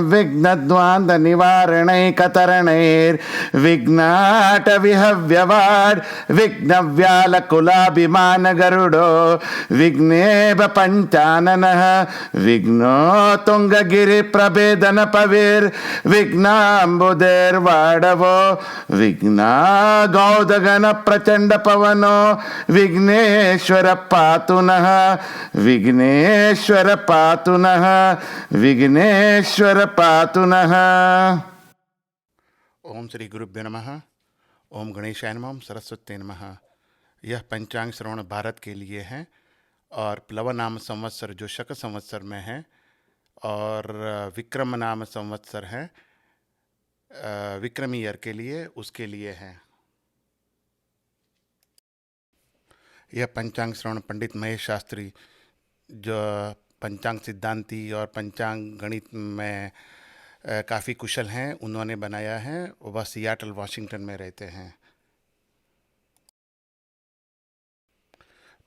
विघ्नद्वान्त निवारणैकतरणैर्विघ्नाट विहव्यवाड विघ्नव्यालकुलाभिमान गरुडो विघ्नेभ पंचाननः विघ्नो तुंगगिरि प्रभेदन पविर विघ्नाम्बुदेर्वाडवो विघ्ना गौदगन प्रचंड पवनो विघ्नेश्वर पातु नः विघ्नेश्वर पातु नः विघ्नेश्वर पातु नः। ओम श्री गुरुभ्यो नमः। ओम गणेशाय नमः। ओम सरस्वती नमः। यह पंचांग श्रवण भारत के लिए है और प्लव नाम संवत्सर जो शक संवत्सर में है और विक्रम नाम संवत्सर है विक्रम ईयर के लिए, उसके लिए है। यह पंचांग श्रवण पंडित महेश शास्त्री जो पंचांग सिद्धांती और पंचांग गणित में काफ़ी कुशल हैं, उन्होंने बनाया है। वह सियाटल वाशिंगटन में रहते हैं।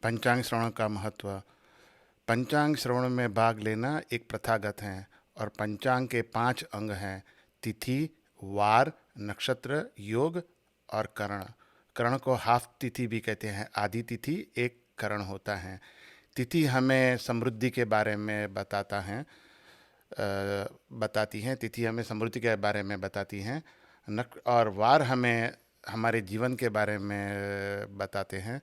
पंचांग श्रवण का महत्व। पंचांग श्रवण में भाग लेना एक प्रथागत है और पंचांग के 5 अंग हैं: तिथि, वार, नक्षत्र, योग और करण। करण को हाफ तिथि भी कहते हैं। आधी तिथि एक करण होता है। तिथि हमें समृद्धि के बारे में बताती हैं। तिथि हमें समृद्धि के बारे में बताती हैं। और वार हमें हमारे जीवन के बारे में बताते हैं।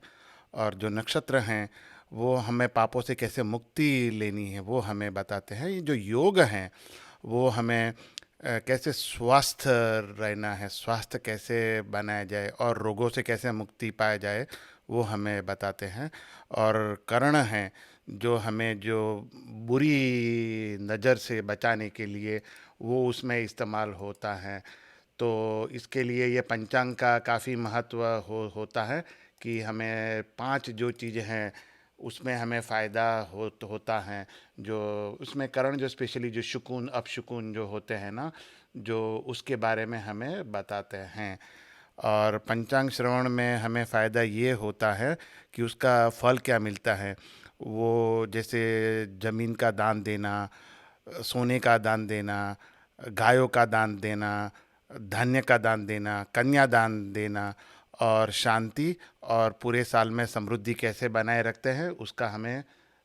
और जो नक्षत्र हैं वो हमें पापों से कैसे मुक्ति लेनी है वो हमें बताते हैं। ये जो योग हैं वो हमें कैसे स्वस्थ रहना है, स्वास्थ्य कैसे बनाया जाए और रोगों से कैसे मुक्ति पाया जाए वो हमें बताते हैं। और करण हैं जो हमें जो बुरी नज़र से बचाने के लिए वो उसमें इस्तेमाल होता है। तो इसके लिए ये पंचांग का काफ़ी महत्व होता है कि हमें 5 जो चीज़ें हैं उसमें हमें फ़ायदा होता है। जो उसमें करण जो स्पेशली जो शुकुन अपशुकुन जो होते हैं ना, जो उसके बारे में हमें बताते हैं। और पंचांग श्रवण में हमें फ़ायदा ये होता है कि उसका फल क्या मिलता है। वो जैसे ज़मीन का दान देना, सोने का दान देना, गायों का दान देना, धान्य का दान देना, कन्या दान देना और शांति और पूरे साल में समृद्धि कैसे बनाए रखते हैं उसका हमें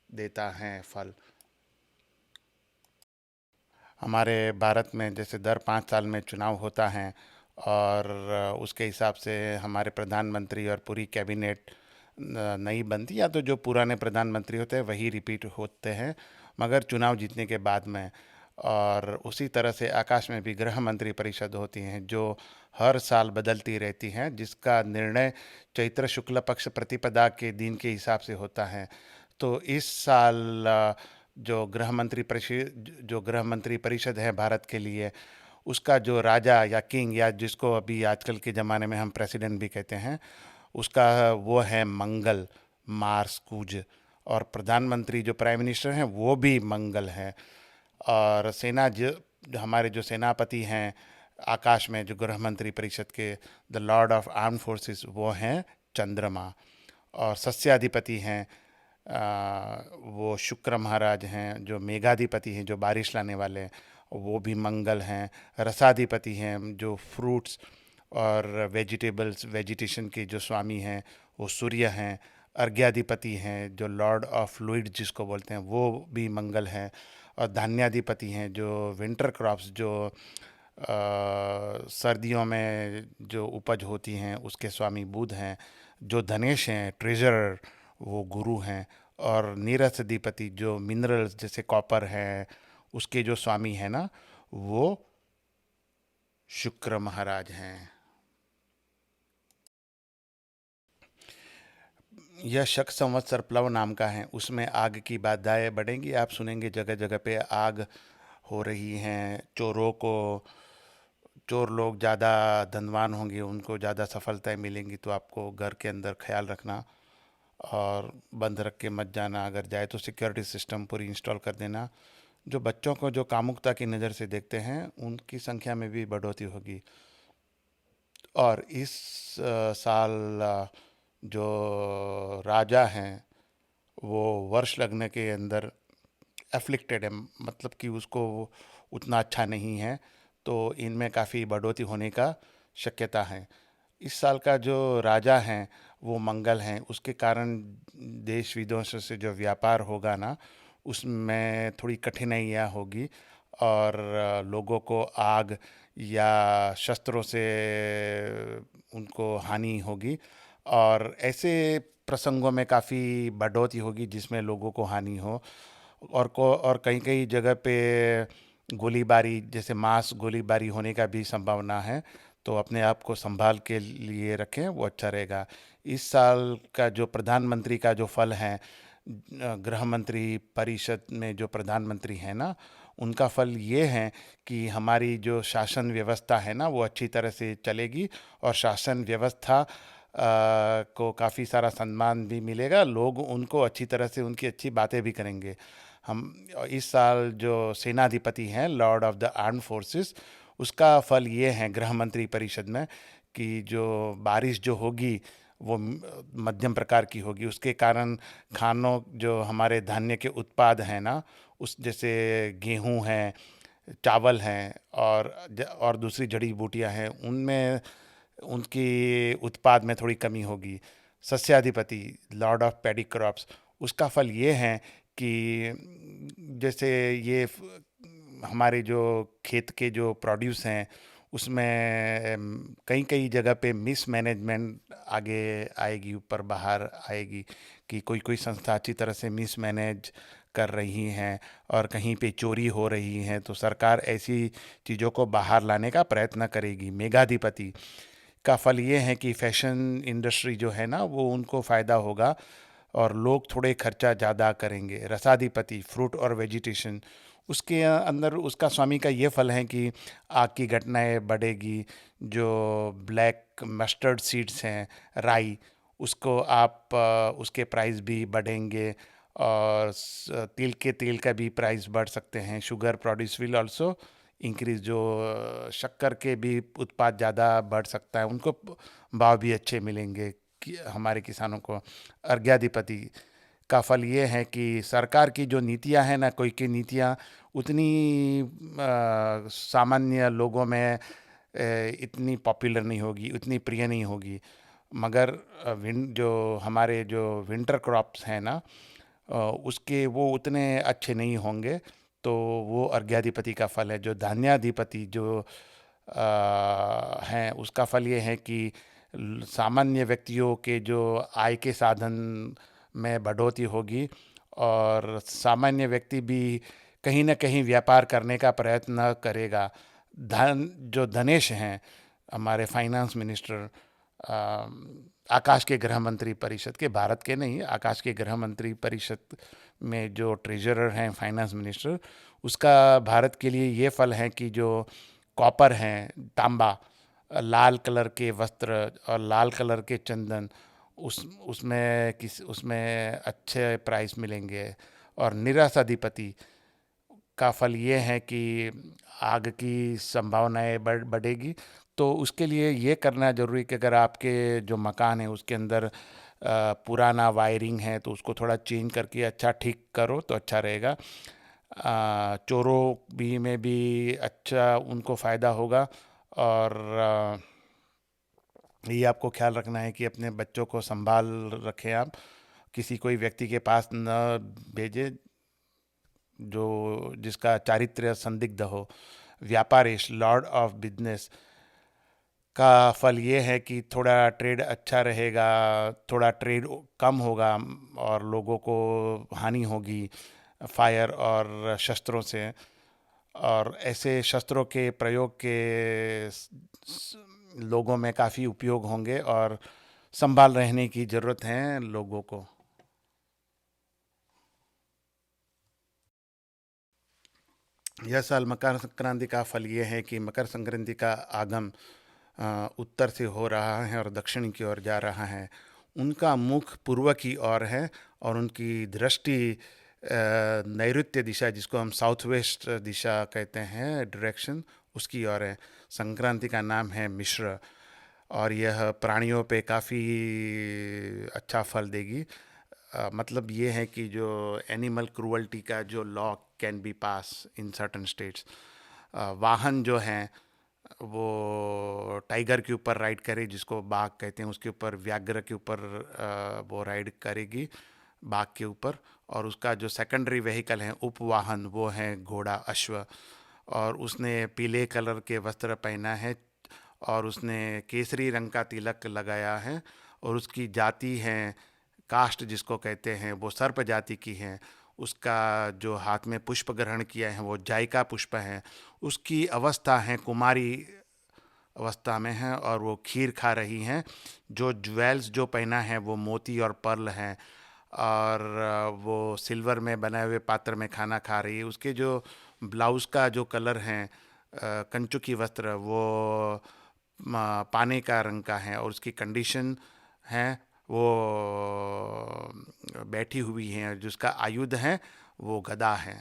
देता है फल। हमारे भारत में जैसे दर 5 साल में चुनाव होता है और उसके हिसाब से हमारे प्रधानमंत्री और पूरी कैबिनेट नई बनती, या तो जो पुराने प्रधानमंत्री होते हैं वही रिपीट होते हैं मगर चुनाव जीतने के बाद में। और उसी तरह से आकाश में भी गृह मंत्री परिषद होती हैं जो हर साल बदलती रहती हैं, जिसका निर्णय चैत्र शुक्ल पक्ष प्रतिपदा के दिन के हिसाब से होता है। तो इस साल जो गृह मंत्री परिषद है भारत के लिए, उसका जो राजा या किंग या जिसको अभी आजकल के ज़माने में हम प्रेसिडेंट भी कहते हैं, उसका वो है मंगल, मार्स कूज। और प्रधानमंत्री जो प्राइम मिनिस्टर हैं वो भी मंगल हैं। और सेना जो हमारे जो सेनापति हैं आकाश में, जो गृह मंत्री परिषद के the Lord of arm forces, वो हैं चंद्रमा। और सस्याधिपति हैं वो शुक्र महाराज हैं। जो मेघाधिपति हैं जो बारिश लाने वाले हैं वो भी मंगल हैं। रसाधिपति हैं जो फ्रूट्स और वेजिटेशन के जो स्वामी हैं वो सूर्य हैं। अर्घ्याधिपति हैं जो लॉर्ड ऑफ फ्लूइड जिसको बोलते हैं वो भी मंगल हैं। और धान्याधिपति हैं जो विंटर क्रॉप्स जो सर्दियों में जो उपज होती हैं उसके स्वामी बुध हैं। जो धनेश हैं ट्रेजरर वो गुरु हैं। और नीरस अधिपति जो मिनरल्स जैसे कॉपर है उसके जो स्वामी हैं ना, वो शुक्र महाराज हैं। यह शक संवत्सर प्लव नाम का है। उसमें आग की बाधाएं बढ़ेंगी। आप सुनेंगे जगह जगह पे आग हो रही हैं। चोर लोग ज़्यादा धनवान होंगे, उनको ज़्यादा सफलताएं मिलेंगी। तो आपको घर के अंदर ख्याल रखना और बंद रख के मत जाना। अगर जाए तो सिक्योरिटी सिस्टम पूरी इंस्टॉल कर देना। जो बच्चों को जो कामुकता की नज़र से देखते हैं उनकी संख्या में भी बढ़ोतरी होगी। और इस साल जो राजा हैं वो वर्ष लगने के अंदर एफ्लिक्टेड है, मतलब कि उसको उतना अच्छा नहीं है, तो इनमें काफ़ी बढ़ोतरी होने का शक्यता है। इस साल का जो राजा हैं वो मंगल हैं, उसके कारण देश विदेशों से जो व्यापार होगा ना, उसमें थोड़ी कठिनाइयाँ होगी, और लोगों को आग या शस्त्रों से उनको हानि होगी, और ऐसे प्रसंगों में काफ़ी बढ़ोतरी होगी जिसमें लोगों को हानि हो। और कई कई जगह पे गोलीबारी, जैसे मास गोलीबारी होने का भी संभावना है, तो अपने आप को संभाल के लिए रखें, वो अच्छा रहेगा। इस साल का जो प्रधानमंत्री का जो फल है, गृह मंत्री परिषद में जो प्रधानमंत्री हैं ना, उनका फल ये है कि हमारी जो शासन व्यवस्था है ना वो अच्छी तरह से चलेगी, और शासन व्यवस्था को काफ़ी सारा सम्मान भी मिलेगा, लोग उनको अच्छी तरह से उनकी अच्छी बातें भी करेंगे। हम इस साल जो सेनाधिपति हैं, Lord of the arm forces, उसका फल ये है गृह मंत्री परिषद में, कि जो बारिश जो होगी वो मध्यम प्रकार की होगी, उसके कारण खानों जो हमारे धान्य के उत्पाद हैं ना, उस जैसे गेहूं है, चावल हैं, और दूसरी जड़ी बूटियां हैं, उनमें उनकी उत्पाद में थोड़ी कमी होगी। सस्याधिपति लॉर्ड ऑफ पैडी क्रॉप्स, उसका फल ये है कि जैसे ये हमारे जो खेत के जो प्रोड्यूस हैं उसमें कई कई जगह पे मिस मैनेजमेंट आगे आएगी, ऊपर बाहर आएगी, कि कोई कोई संस्था अच्छी तरह से मिस मैनेज कर रही हैं और कहीं पे चोरी हो रही है, तो सरकार ऐसी चीज़ों को बाहर लाने का प्रयत्न करेगी। मेघाधिपति का फल ये है कि फैशन इंडस्ट्री जो है ना वो उनको फ़ायदा होगा, और लोग थोड़े खर्चा ज़्यादा करेंगे। रसाधिपति फ्रूट और वेजिटेशन, उसके अंदर उसका स्वामी का ये फल है कि आग की घटनाएं बढ़ेगी। जो ब्लैक मस्टर्ड सीड्स हैं, राई, उसको आप उसके प्राइस भी बढ़ेंगे, और तिल के तेल का भी प्राइस बढ़ सकते हैं। Sugar produce will also increase, जो शक्कर के भी उत्पाद ज़्यादा बढ़ सकता है, उनको भाव भी अच्छे मिलेंगे कि हमारे किसानों को। अर्घ्याधिपति का फल ये है कि सरकार की जो नीतियां हैं ना, कोई की नीतियां उतनी सामान्य लोगों में इतनी पॉपुलर नहीं होगी, उतनी प्रिय नहीं होगी, मगर जो हमारे जो विंटर क्रॉप्स हैं ना, उसके वो उतने अच्छे नहीं होंगे, तो वो अर्घ्याधिपति का फल है। जो धान्याधिपति जो हैं, उसका फल ये है कि सामान्य व्यक्तियों के जो आय के साधन में बढ़ोतरी होगी, और सामान्य व्यक्ति भी कहीं ना कहीं व्यापार करने का प्रयत्न करेगा। जो धनेश हैं, हमारे फाइनेंस मिनिस्टर, आकाश के गृह मंत्री परिषद के, भारत के नहीं, आकाश के गृह मंत्री परिषद में जो ट्रेजरर हैं, फाइनेंस मिनिस्टर, उसका भारत के लिए ये फल है कि जो कॉपर हैं, तांबा, लाल कलर के वस्त्र और लाल कलर के चंदन, उसमें अच्छे प्राइस मिलेंगे। और निराशाधिपति का फल ये है कि आग की संभावनाएं बढ़ेगी, तो उसके लिए ये करना ज़रूरी कि अगर आपके जो मकान है उसके अंदर पुराना वायरिंग है तो उसको थोड़ा चेंज करके अच्छा ठीक करो तो अच्छा रहेगा। चोरों भी में भी अच्छा उनको फ़ायदा होगा, और ये आपको ख्याल रखना है कि अपने बच्चों को संभाल रखें आप, किसी कोई व्यक्ति के पास न भेजें जो जिसका चारित्र्य संदिग्ध हो। व्यापारिश लॉर्ड ऑफ बिजनेस का फल ये है कि थोड़ा ट्रेड अच्छा रहेगा, थोड़ा ट्रेड कम होगा, और लोगों को हानि होगी फायर और शस्त्रों से, और ऐसे शस्त्रों के प्रयोग के लोगों में काफ़ी उपयोग होंगे, और संभाल रहने की ज़रूरत है लोगों को। यह साल मकर संक्रांति का फल ये है कि मकर संक्रांति का आगम उत्तर से हो रहा है और दक्षिण की ओर जा रहा है। उनका मुख पूर्व की ओर है, और उनकी दृष्टि नैऋत्य दिशा, जिसको हम साउथ वेस्ट दिशा कहते हैं, डायरेक्शन, उसकी ओर है। संक्रांति का नाम है मिश्र, और यह प्राणियों पे काफ़ी अच्छा फल देगी। मतलब ये है कि जो एनिमल क्रूअल्टी का जो law can be pass in certain states. वाहन जो हैं वो टाइगर के ऊपर राइड करे, जिसको बाघ कहते हैं, उसके ऊपर व्याघ्र के ऊपर वो राइड करेगी, बाघ के ऊपर। और उसका जो सेकेंडरी व्हीकल है, उपवाहन, वो है घोड़ा, अश्व। और उसने पीले कलर के वस्त्र पहना है और उसने केसरी रंग का तिलक लगाया है। और उसकी जाति है, कास्ट जिसको कहते हैं, वो सर्प जाति की है। उसका जो हाथ में पुष्प ग्रहण किया है वो जायका पुष्प है। उसकी अवस्था है कुमारी अवस्था में है और वो खीर खा रही हैं। जो ज्वेल्स जो पहना है वो मोती और पर्ल हैं। और वो सिल्वर में बनाए हुए पात्र में खाना खा रही है। उसके जो ब्लाउज़ का जो कलर है, कंचुकी वस्त्र, वो पाने का रंग का है। और उसकी कंडीशन है वो बैठी हुई है, और जिसका आयुध है वो गदा है।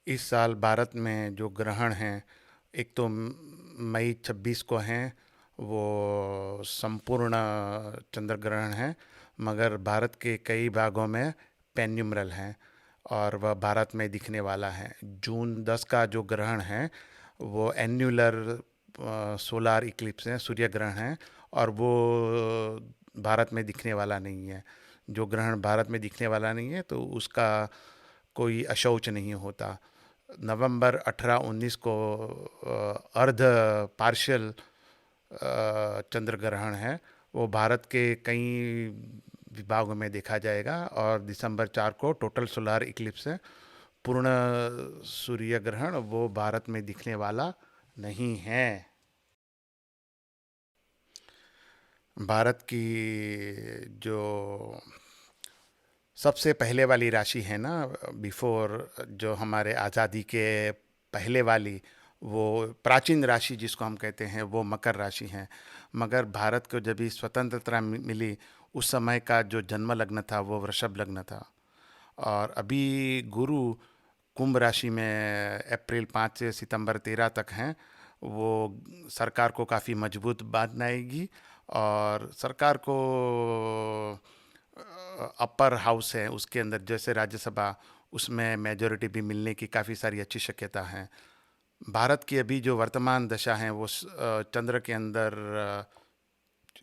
इस साल भारत में जो ग्रहण हैं, एक तो मई 26 को हैं, वो संपूर्ण चंद्र ग्रहण है। मगर भारत के कई भागों में पेन्युमरल हैं और वह भारत में दिखने वाला है। जून 10 का जो ग्रहण है वो एन्युलर सोलार इक्लिप्स है, सूर्य ग्रहण है। और वो भारत में दिखने वाला नहीं है। जो ग्रहण भारत में दिखने वाला नहीं है तो उसका कोई अशौच नहीं होता। नवंबर 18-19 को अर्ध पार्शियल चंद्र ग्रहण है, वो भारत के कई विभागों में देखा जाएगा। और दिसंबर 4 को टोटल सोलार इक्लिप्स है, पूर्ण सूर्य ग्रहण, वो भारत में दिखने वाला नहीं है। भारत की जो सबसे पहले वाली राशि है ना, बिफोर, जो हमारे आज़ादी के पहले वाली, वो प्राचीन राशि जिसको हम कहते हैं, वो मकर राशि है। मगर भारत को जब भी स्वतंत्रता मिली, उस समय का जो जन्म लग्न था वो वृषभ लग्न था। और अभी गुरु कुंभ राशि में अप्रैल 5 से सितंबर 13 तक हैं। वो सरकार को काफ़ी मजबूत बनाएगी। और सरकार को अपर हाउस है उसके अंदर, जैसे राज्यसभा, उसमें मेजोरिटी भी मिलने की काफ़ी सारी अच्छी शक्यता है। भारत की अभी जो वर्तमान दशा है वो चंद्र के अंदर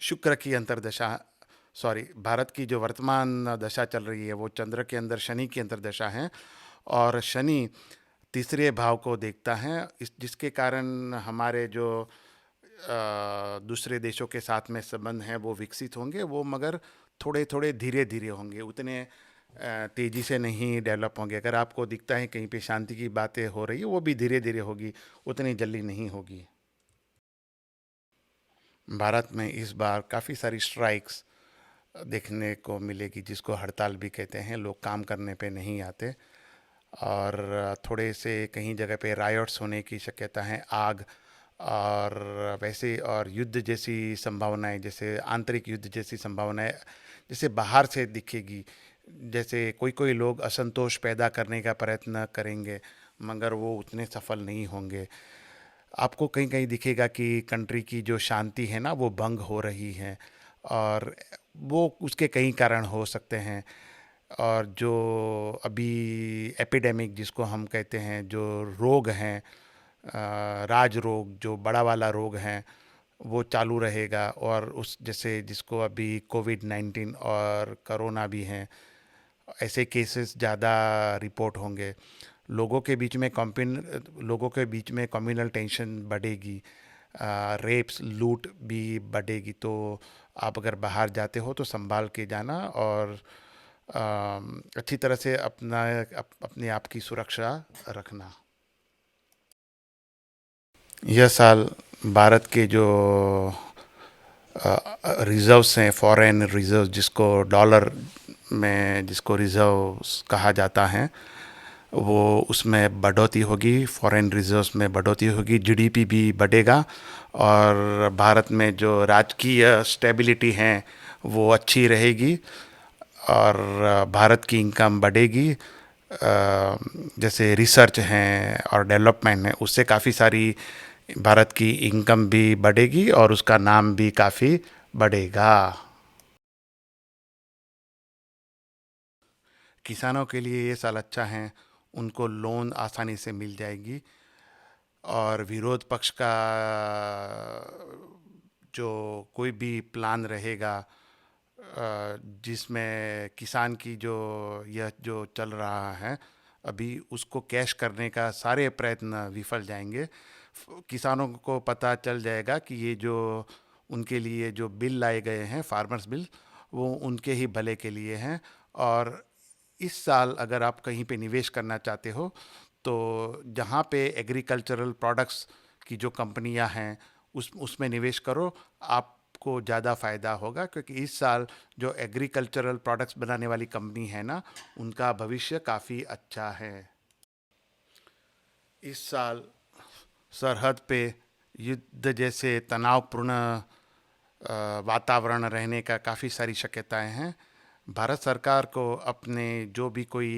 शुक्र की अंतर्दशा, सॉरी, भारत की जो वर्तमान दशा चल रही है वो चंद्र के अंदर शनि की अंतर्दशा है। और शनि तीसरे भाव को देखता है, इस जिसके कारण हमारे जो दूसरे देशों के साथ में संबंध हैं वो विकसित होंगे। वो मगर थोड़े थोड़े धीरे धीरे होंगे, उतने तेज़ी से नहीं डेवलप होंगे। अगर आपको दिखता है कहीं पे शांति की बातें हो रही है, वो भी धीरे धीरे होगी, उतनी जल्दी नहीं होगी। भारत में इस बार काफ़ी सारी स्ट्राइक्स देखने को मिलेगी, जिसको हड़ताल भी कहते हैं। लोग काम करने पे नहीं आते। और थोड़े से कहीं जगह पे रायोट्स होने की शक्यता है, आग और वैसे, और युद्ध जैसी संभावनाएं, जैसे आंतरिक युद्ध जैसी संभावनाएं जैसे बाहर से दिखेगी। जैसे कोई कोई लोग असंतोष पैदा करने का प्रयत्न करेंगे, मगर वो उतने सफल नहीं होंगे। आपको कहीं कहीं दिखेगा कि कंट्री की जो शांति है ना वो भंग हो रही है, और वो उसके कई कारण हो सकते हैं। और जो अभी एपिडेमिक जिसको हम कहते हैं, जो रोग हैं, राज रोग, जो बड़ा वाला रोग हैं, वो चालू रहेगा। और उस जैसे जिसको अभी कोविड-19 और कोरोना भी हैं, ऐसे केसेस ज़्यादा रिपोर्ट होंगे। लोगों के बीच में कम्युनल टेंशन बढ़ेगी, रेप्स, लूट भी बढ़ेगी। तो आप अगर बाहर जाते हो तो संभाल के जाना, और अच्छी तरह से अपने आप की सुरक्षा रखना। यह साल भारत के जो रिजर्व्स हैं, फॉरेन रिजर्व, जिसको डॉलर में जिसको रिजर्व्स कहा जाता है, वो उसमें बढ़ोतरी होगी, फॉरेन रिजर्व्स में बढ़ोतरी होगी, जीडीपी भी बढ़ेगा। और भारत में जो राजकीय स्टेबिलिटी है वो अच्छी रहेगी, और भारत की इनकम बढ़ेगी। जैसे रिसर्च हैं और डेवलपमेंट है, उससे काफ़ी सारी भारत की इनकम भी बढ़ेगी और उसका नाम भी काफ़ी बढ़ेगा। किसानों के लिए ये साल अच्छा है, उनको लोन आसानी से मिल जाएगी। और विरोध पक्ष का जो कोई भी प्लान रहेगा जिसमें किसान की जो यह जो चल रहा है अभी, उसको कैश करने का सारे प्रयत्न विफल जाएंगे। किसानों को पता चल जाएगा कि ये जो उनके लिए जो बिल लाए गए हैं, फार्मर्स बिल, वो उनके ही भले के लिए हैं। और इस साल अगर आप कहीं पे निवेश करना चाहते हो तो जहाँ पे एग्रीकल्चरल प्रोडक्ट्स की जो कंपनियां हैं उसमें निवेश करो, आपको ज़्यादा फ़ायदा होगा। क्योंकि इस साल जो एग्रीकल्चरल प्रोडक्ट्स बनाने वाली कंपनी है ना, उनका भविष्य काफ़ी अच्छा है। इस साल सरहद पे युद्ध जैसे तनावपूर्ण वातावरण रहने का काफ़ी सारी शक्यताएं हैं। भारत सरकार को अपने जो भी कोई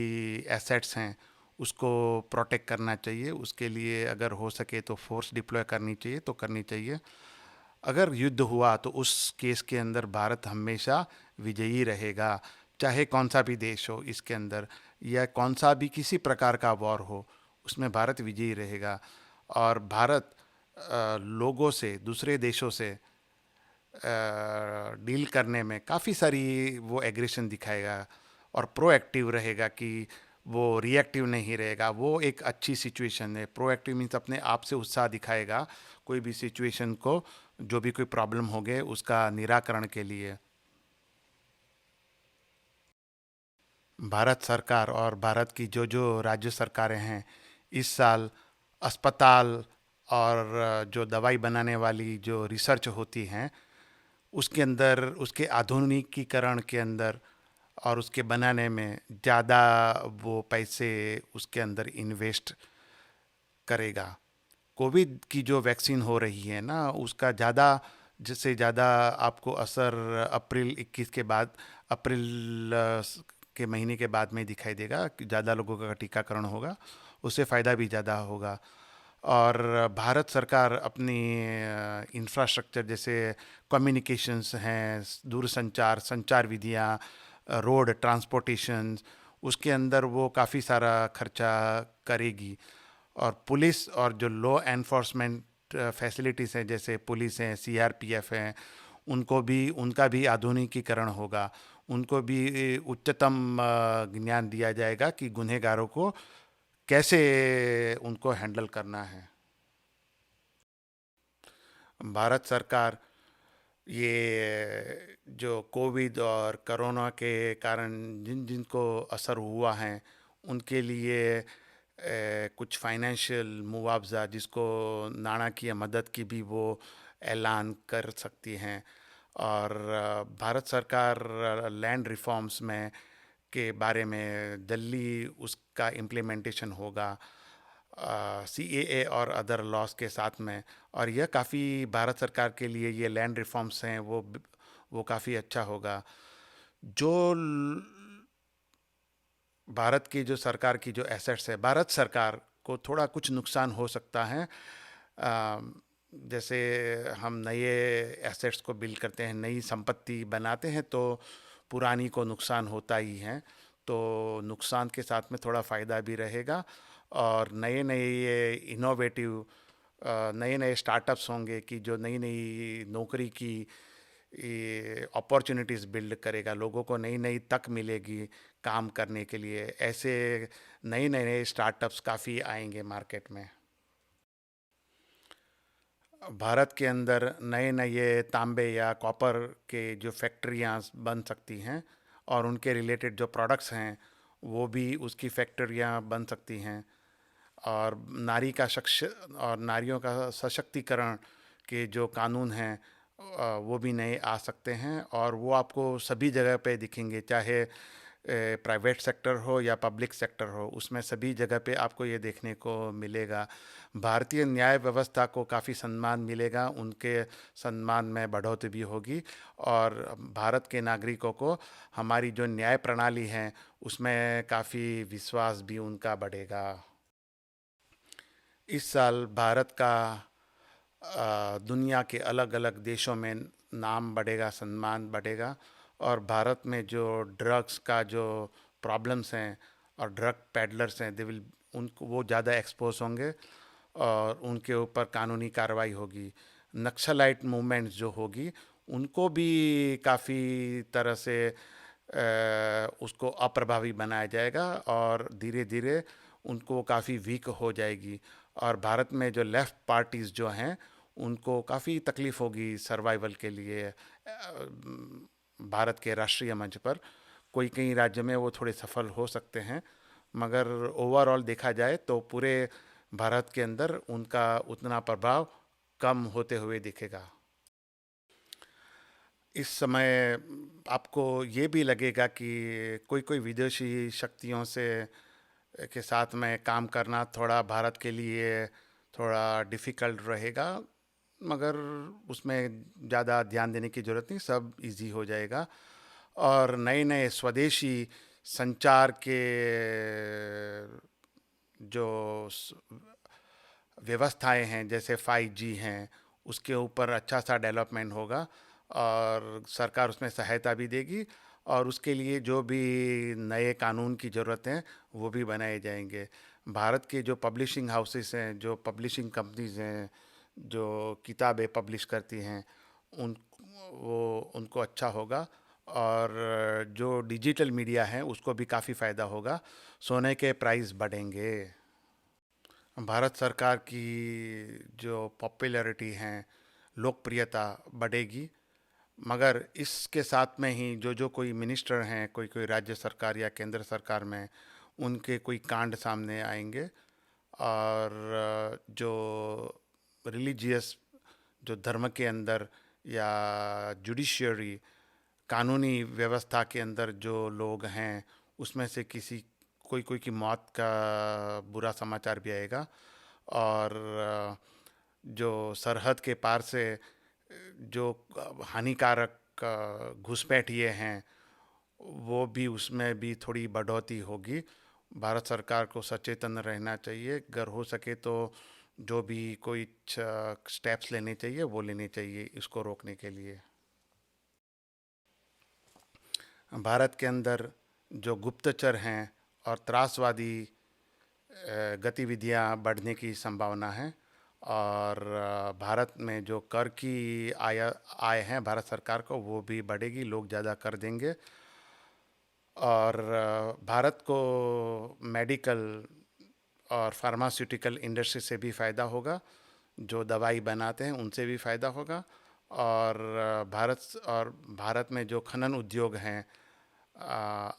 एसेट्स हैं उसको प्रोटेक्ट करना चाहिए। उसके लिए अगर हो सके तो फोर्स डिप्लॉय करनी चाहिए तो करनी चाहिए। अगर युद्ध हुआ तो उस केस के अंदर भारत हमेशा विजयी रहेगा। चाहे कौन सा भी देश हो इसके अंदर, या कौन सा भी किसी प्रकार का वॉर हो, उसमें भारत विजयी रहेगा। और भारत लोगों से, दूसरे देशों से डील करने में काफ़ी सारी वो एग्रेशन दिखाएगा और प्रोएक्टिव रहेगा, कि वो रिएक्टिव नहीं रहेगा। वो एक अच्छी सिचुएशन है। प्रोएक्टिव मीन्स अपने आप से उत्साह दिखाएगा कोई भी सिचुएशन को, जो भी कोई प्रॉब्लम हो गए उसका निराकरण के लिए। भारत सरकार और भारत की जो जो राज्य सरकारें हैं इस साल अस्पताल और जो दवाई बनाने वाली जो रिसर्च होती हैं उसके अंदर, उसके आधुनिकीकरण के अंदर और उसके बनाने में ज़्यादा वो पैसे उसके अंदर इन्वेस्ट करेगा। कोविड की जो वैक्सीन हो रही है ना, उसका ज़्यादा, जिससे ज़्यादा आपको असर अप्रैल 21 के बाद, अप्रैल के महीने के बाद में दिखाई देगा कि ज़्यादा लोगों का टीकाकरण होगा, उससे फ़ायदा भी ज़्यादा होगा। और भारत सरकार अपनी इंफ्रास्ट्रक्चर जैसे कम्युनिकेशंस हैं, दूरसंचार, संचार विधियाँ, रोड ट्रांसपोर्टेशन, उसके अंदर वो काफ़ी सारा खर्चा करेगी। और पुलिस और जो लॉ एनफोर्समेंट फैसिलिटीज़ हैं जैसे पुलिस हैं, सीआरपीएफ हैं, उनको भी, उनका भी आधुनिकीकरण होगा। उनको भी उच्चतम ज्ञान दिया जाएगा कि गुनहगारों को कैसे उनको हैंडल करना है। भारत सरकार ये जो कोविड और कोरोना के कारण जिन जिनको असर हुआ है उनके लिए कुछ फाइनेंशियल मुआवजा, जिसको नाણાકીय मदद की भी वो ऐलान कर सकती हैं। और भारत सरकार लैंड रिफॉर्म्स में के बारे में दिल्ली उसका इम्प्लीमेंटेशन होगा सीएए और अदर लॉस के साथ में। और यह काफ़ी भारत सरकार के लिए, ये लैंड रिफॉर्म्स हैं वो काफ़ी अच्छा होगा। जो भारत की जो सरकार की जो एसेट्स है, भारत सरकार को थोड़ा कुछ नुकसान हो सकता है। जैसे हम नए एसेट्स को बिल्ड करते हैं, नई संपत्ति बनाते हैं, तो पुरानी को नुकसान होता ही है। तो नुकसान के साथ में थोड़ा फ़ायदा भी रहेगा। और नए नए ये इनोवेटिव नए नए स्टार्टअप्स होंगे कि जो नई नई नौकरी की अपॉर्चुनिटीज़ बिल्ड करेगा, लोगों को नई नई तक मिलेगी काम करने के लिए। ऐसे नए नए नए स्टार्टअप्स काफ़ी आएंगे मार्केट में। भारत के अंदर नए नए तांबे या कॉपर के जो फैक्ट्रियाँ बन सकती हैं और उनके रिलेटेड जो प्रोडक्ट्स हैं वो भी उसकी फैक्ट्रियाँ बन सकती हैं। और नारी का और नारियों का सशक्तिकरण के जो कानून हैं वो भी नए आ सकते हैं। और वो आपको सभी जगह पे दिखेंगे, चाहे प्राइवेट सेक्टर हो या पब्लिक सेक्टर हो, उसमें सभी जगह पे आपको ये देखने को मिलेगा। भारतीय न्याय व्यवस्था को काफ़ी सम्मान मिलेगा, उनके सम्मान में बढ़ोतरी भी होगी। और भारत के नागरिकों को हमारी जो न्याय प्रणाली है उसमें काफ़ी विश्वास भी उनका बढ़ेगा। इस साल भारत का दुनिया के अलग अलग देशों में नाम बढ़ेगा, सम्मान बढ़ेगा। और भारत में जो ड्रग्स का जो प्रॉब्लम्स हैं और ड्रग पैडलर्स हैं, दे विल उनको वो ज़्यादा एक्सपोज होंगे और उनके ऊपर कानूनी कार्रवाई होगी। नक्सलाइट मूवमेंट्स जो होगी उनको भी काफ़ी तरह से उसको अप्रभावी बनाया जाएगा और धीरे धीरे उनको काफ़ी वीक हो जाएगी। और भारत में जो लेफ़्ट पार्टीज़ जो हैं उनको काफ़ी तकलीफ़ होगी सर्वाइवल के लिए भारत के राष्ट्रीय मंच पर। कोई कई राज्य में वो थोड़े सफल हो सकते हैं, मगर ओवरऑल देखा जाए तो पूरे भारत के अंदर उनका उतना प्रभाव कम होते हुए दिखेगा। इस समय आपको ये भी लगेगा कि कोई कोई विदेशी शक्तियों से के साथ में काम करना थोड़ा भारत के लिए थोड़ा डिफ़िकल्ट रहेगा, मगर उसमें ज़्यादा ध्यान देने की ज़रूरत नहीं, सब इजी हो जाएगा। और नए नए स्वदेशी संचार के जो व्यवस्थाएं हैं जैसे 5G हैं, उसके ऊपर अच्छा सा डेवलपमेंट होगा और सरकार उसमें सहायता भी देगी और उसके लिए जो भी नए कानून की ज़रूरत है वो भी बनाए जाएंगे। भारत के जो पब्लिशिंग हाउसेस हैं, जो पब्लिशिंग कंपनीज हैं, जो किताबें पब्लिश करती हैं, उन वो उनको अच्छा होगा। और जो डिजिटल मीडिया है उसको भी काफ़ी फ़ायदा होगा, सोने के प्राइस बढ़ेंगे। भारत सरकार की जो पॉपुलैरिटी है, लोकप्रियता बढ़ेगी, मगर इसके साथ में ही जो जो कोई मिनिस्टर हैं, कोई कोई राज्य सरकार या केंद्र सरकार में, उनके कोई कांड सामने आएंगे और जो रिलीजियस जो धर्म के अंदर या जुडिशियरी कानूनी व्यवस्था के अंदर जो लोग हैं उसमें से किसी कोई कोई की मौत का बुरा समाचार भी आएगा। और जो सरहद के पार से जो हानिकारक घुसपैठिए हैं वो भी, उसमें भी थोड़ी बढ़ोतरी होगी। भारत सरकार को सचेतन रहना चाहिए, अगर हो सके तो जो भी कोई स्टेप्स लेने चाहिए वो लेने चाहिए इसको रोकने के लिए। भारत के अंदर जो गुप्तचर हैं और त्रासवादी गतिविधियां बढ़ने की संभावना है। और भारत में जो कर की आय है भारत सरकार को वो भी बढ़ेगी, लोग ज़्यादा कर देंगे। और भारत को मेडिकल और फार्मास्यूटिकल इंडस्ट्री से भी फ़ायदा होगा, जो दवाई बनाते हैं उनसे भी फ़ायदा होगा। और भारत में जो खनन उद्योग हैं,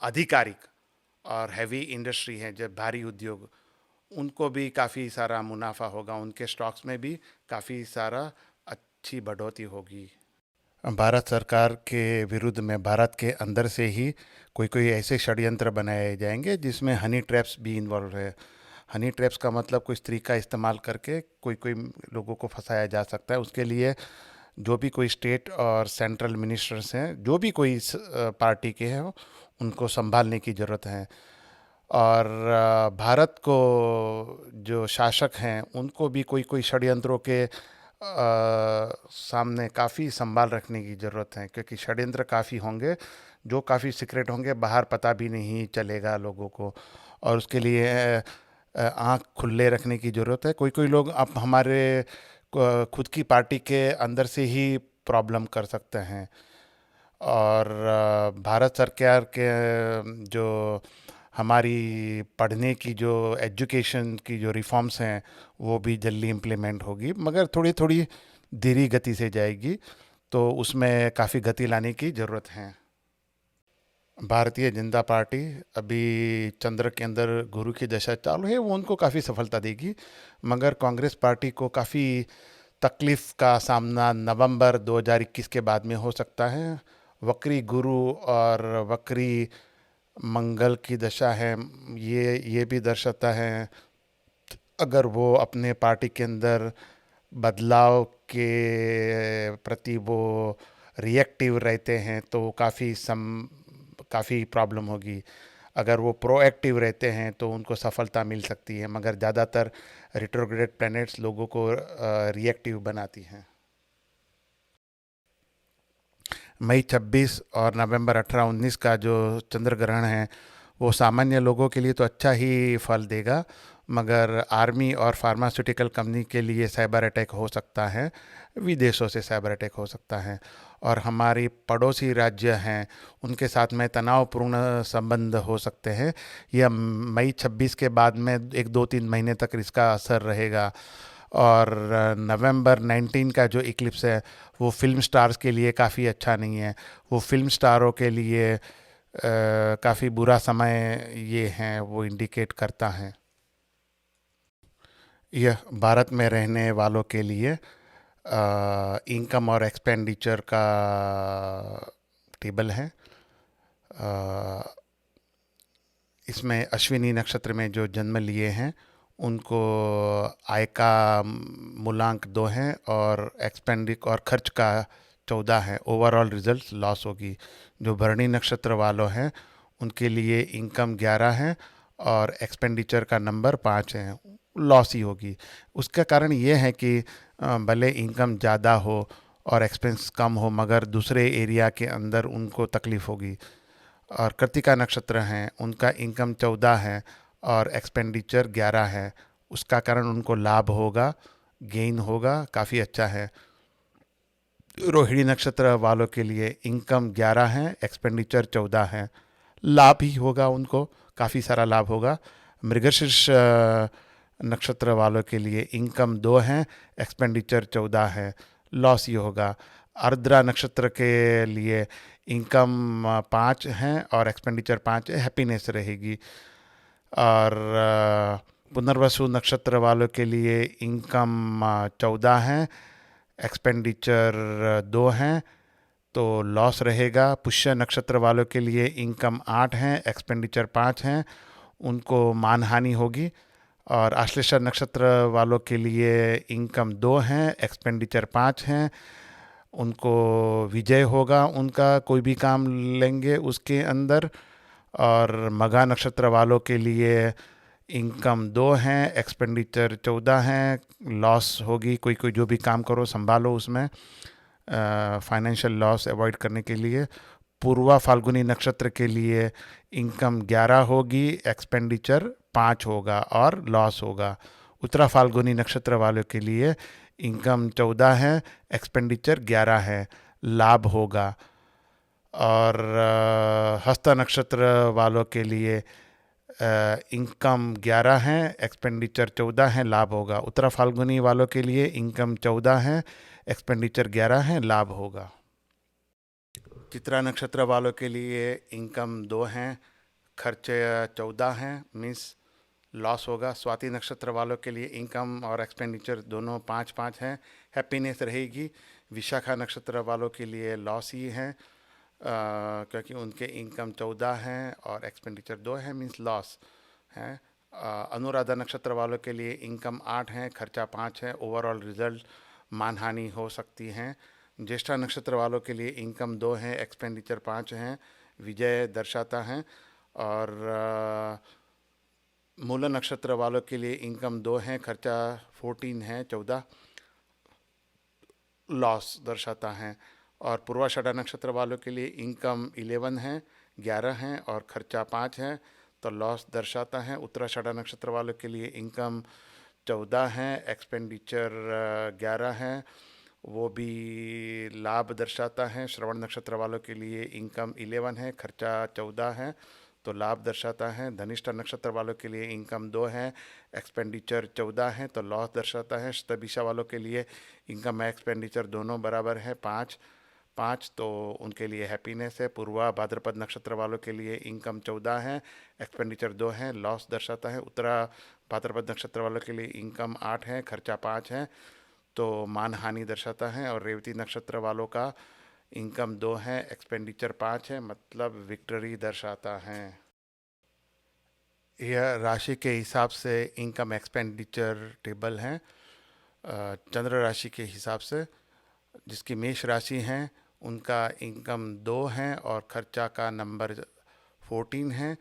आधिकारिक और हैवी इंडस्ट्री है, जब भारी उद्योग, उनको भी काफ़ी सारा मुनाफा होगा, उनके स्टॉक्स में भी काफ़ी सारा अच्छी बढ़ोतरी होगी। भारत सरकार के विरुद्ध में भारत के अंदर से ही कोई कोई ऐसे षड्यंत्र बनाए जाएंगे जिसमें हनी ट्रैप्स भी इन्वॉल्व है। हनी ट्रैप्स का मतलब कोई स्त्री का इस्तेमाल करके कोई कोई लोगों को फंसाया जा सकता है। उसके लिए जो भी कोई स्टेट और सेंट्रल मिनिस्टर्स हैं, जो भी कोई पार्टी के हैं, उनको संभालने की ज़रूरत है। और भारत को जो शासक हैं उनको भी कोई कोई षड्यंत्रों के सामने काफ़ी संभाल रखने की ज़रूरत है, क्योंकि षड्यंत्र काफ़ी होंगे जो काफ़ी सीक्रेट होंगे, बाहर पता भी नहीं चलेगा लोगों को। और उसके लिए आँख खुले रखने की ज़रूरत है। कोई कोई लोग अब हमारे खुद की पार्टी के अंदर से ही प्रॉब्लम कर सकते हैं। और भारत सरकार के जो हमारी पढ़ने की जो एजुकेशन की जो रिफॉर्म्स हैं वो भी जल्दी इम्प्लीमेंट होगी, मगर थोड़ी थोड़ी धीरे गति से जाएगी, तो उसमें काफ़ी गति लाने की ज़रूरत है। भारतीय जनता पार्टी अभी चंद्र के अंदर गुरु की दशा चालू है, वो उनको काफ़ी सफलता देगी, मगर कांग्रेस पार्टी को काफ़ी तकलीफ़ का सामना नवंबर 2021 के बाद में हो सकता है। वक्री गुरु और वक्री मंगल की दशा है, ये भी दर्शाता है अगर वो अपने पार्टी के अंदर बदलाव के प्रति वो रिएक्टिव रहते हैं तो काफ़ी प्रॉब्लम होगी। अगर वो प्रोएक्टिव रहते हैं तो उनको सफलता मिल सकती है, मगर ज़्यादातर रिट्रोग्रेड प्लैनेट्स लोगों को रिएक्टिव बनाती हैं। मई 26 और नवंबर 18-19 का जो चंद्र ग्रहण है वो सामान्य लोगों के लिए तो अच्छा ही फल देगा, मगर आर्मी और फार्मास्यूटिकल कंपनी के लिए साइबर अटैक हो सकता है, विदेशों से साइबर अटैक हो सकता है। और हमारी पड़ोसी राज्य हैं उनके साथ में तनावपूर्ण संबंध हो सकते हैं। यह मई 26 के बाद में 1-2-3 महीने तक इसका असर रहेगा। और नवंबर 19 का जो इक्लिप्स है वो फिल्म स्टार्स के लिए काफ़ी अच्छा नहीं है। वो फिल्म स्टारों के लिए काफ़ी बुरा समय ये है, वो इंडिकेट करता है। यह भारत में रहने वालों के लिए इनकम और एक्सपेंडिचर का टेबल है। इसमें अश्विनी नक्षत्र में जो जन्म लिए हैं उनको आय का मूलांक 2 है और एक्सपेंडिक और खर्च का 14 है। ओवरऑल रिजल्ट लॉस होगी। जो भरणी नक्षत्र वालों हैं उनके लिए इनकम 11 है और एक्सपेंडिचर का नंबर 5 है, लॉस ही होगी। उसका कारण ये है कि भले इनकम ज़्यादा हो और एक्सपेंस कम हो, मगर दूसरे एरिया के अंदर उनको तकलीफ़ होगी। और कृतिका नक्षत्र हैं उनका इनकम 14 है और एक्सपेंडिचर 11 है। उसका कारण उनको लाभ होगा, गेन होगा, काफ़ी अच्छा है। रोहिणी नक्षत्र वालों के लिए इनकम 11 है, एक्सपेंडिचर 14 है, लाभ ही होगा, उनको काफ़ी सारा लाभ होगा। मृगशीर्ष नक्षत्र वालों के लिए इनकम 2 है, एक्सपेंडिचर 14 है, लॉस ही होगा। आर्द्रा नक्षत्र के लिए इनकम 5 है और एक्सपेंडिचर 5 है, हैप्पीनेस रहेगी। और पुनर्वसु नक्षत्र वालों के लिए इनकम 14 है, एक्सपेंडिचर 2 हैं, तो लॉस रहेगा। पुष्य नक्षत्र वालों के लिए इनकम 8 है, एक्सपेंडिचर 5 हैं, उनको मानहानि होगी। और आश्लेषा नक्षत्र वालों के लिए इनकम 2 हैं, एक्सपेंडिचर 5 हैं, उनको विजय होगा, उनका कोई भी काम लेंगे उसके अंदर। और मघा नक्षत्र वालों के लिए इनकम 2 हैं, एक्सपेंडिचर 14 हैं, लॉस होगी। कोई कोई जो भी काम करो संभालो उसमें, फाइनेंशियल लॉस अवॉइड करने के लिए। पूर्वा फाल्गुनी नक्षत्र के लिए इनकम 11 होगी, एक्सपेंडिचर 5 होगा और लॉस होगा। उत्तरा फाल्गुनी नक्षत्र वालों के लिए इनकम 14 है, एक्सपेंडिचर 11 है, लाभ होगा। और हस्त नक्षत्र वालों के लिए इनकम 11 है, एक्सपेंडिचर 14 है, लाभ होगा। उत्तरा फाल्गुनी वालों के लिए इनकम 14 है, एक्सपेंडिचर 11 है, लाभ होगा। चित्रा नक्षत्र वालों के लिए इनकम 2 हैं, खर्चे 14 हैं, मीन्स लॉस होगा। स्वाति नक्षत्र वालों के लिए इनकम और एक्सपेंडिचर दोनों 5-5 हैं, हैप्पीनेस रहेगी। विशाखा नक्षत्र वालों के लिए लॉस ही है, क्योंकि उनके इनकम 14 हैं और एक्सपेंडिचर 2 है, मीन्स लॉस है। अनुराधा नक्षत्र वालों के लिए इनकम 8 है, खर्चा 5 है, ओवरऑल रिजल्ट मानहानि हो सकती हैं। ज्येष्ठा नक्षत्र वालों के लिए इनकम 2 है, एक्सपेंडिचर 5 हैं, विजय दर्शाता है। और मूला नक्षत्र वालों के लिए इनकम 2 है, खर्चा 14 है, 14 लॉस दर्शाता है। और पूर्वाषाढ़ा नक्षत्र वालों के लिए इनकम 11 है, 11 हैं और खर्चा 5 है, तो लॉस दर्शाता है। उत्तराषाढ़ा नक्षत्र वालों के लिए इनकम 14 है, एक्सपेंडिचर 11 है, वो भी लाभ दर्शाता है। श्रवण नक्षत्र वालों के लिए इनकम 11 है, खर्चा 14 है, तो लाभ दर्शाता है। धनिष्ठा नक्षत्र वालों के लिए इनकम 2 है, एक्सपेंडिचर 14 है, तो लॉस दर्शाता है। शतभिषा वालों के लिए इनकम एक्सपेंडिचर दोनों बराबर है, 5-5, तो उनके लिए हैप्पीनेस है। पूर्वा भाद्रपद नक्षत्र वालों के लिए इनकम 14 है, एक्सपेंडिचर 2 है, लॉस दर्शाता है। उत्तरा भाद्रपद नक्षत्र वालों के लिए इनकम 8 है, खर्चा 5 है, तो मानहानि दर्शाता है। और रेवती नक्षत्र वालों का इनकम 2 है, एक्सपेंडिचर 5 है, मतलब विक्ट्री दर्शाता है। यह राशि के हिसाब से इनकम एक्सपेंडिचर टेबल है, चंद्र राशि के हिसाब से। जिसकी मेष राशि हैं उनका इनकम 2 है और खर्चा का नंबर 14 है,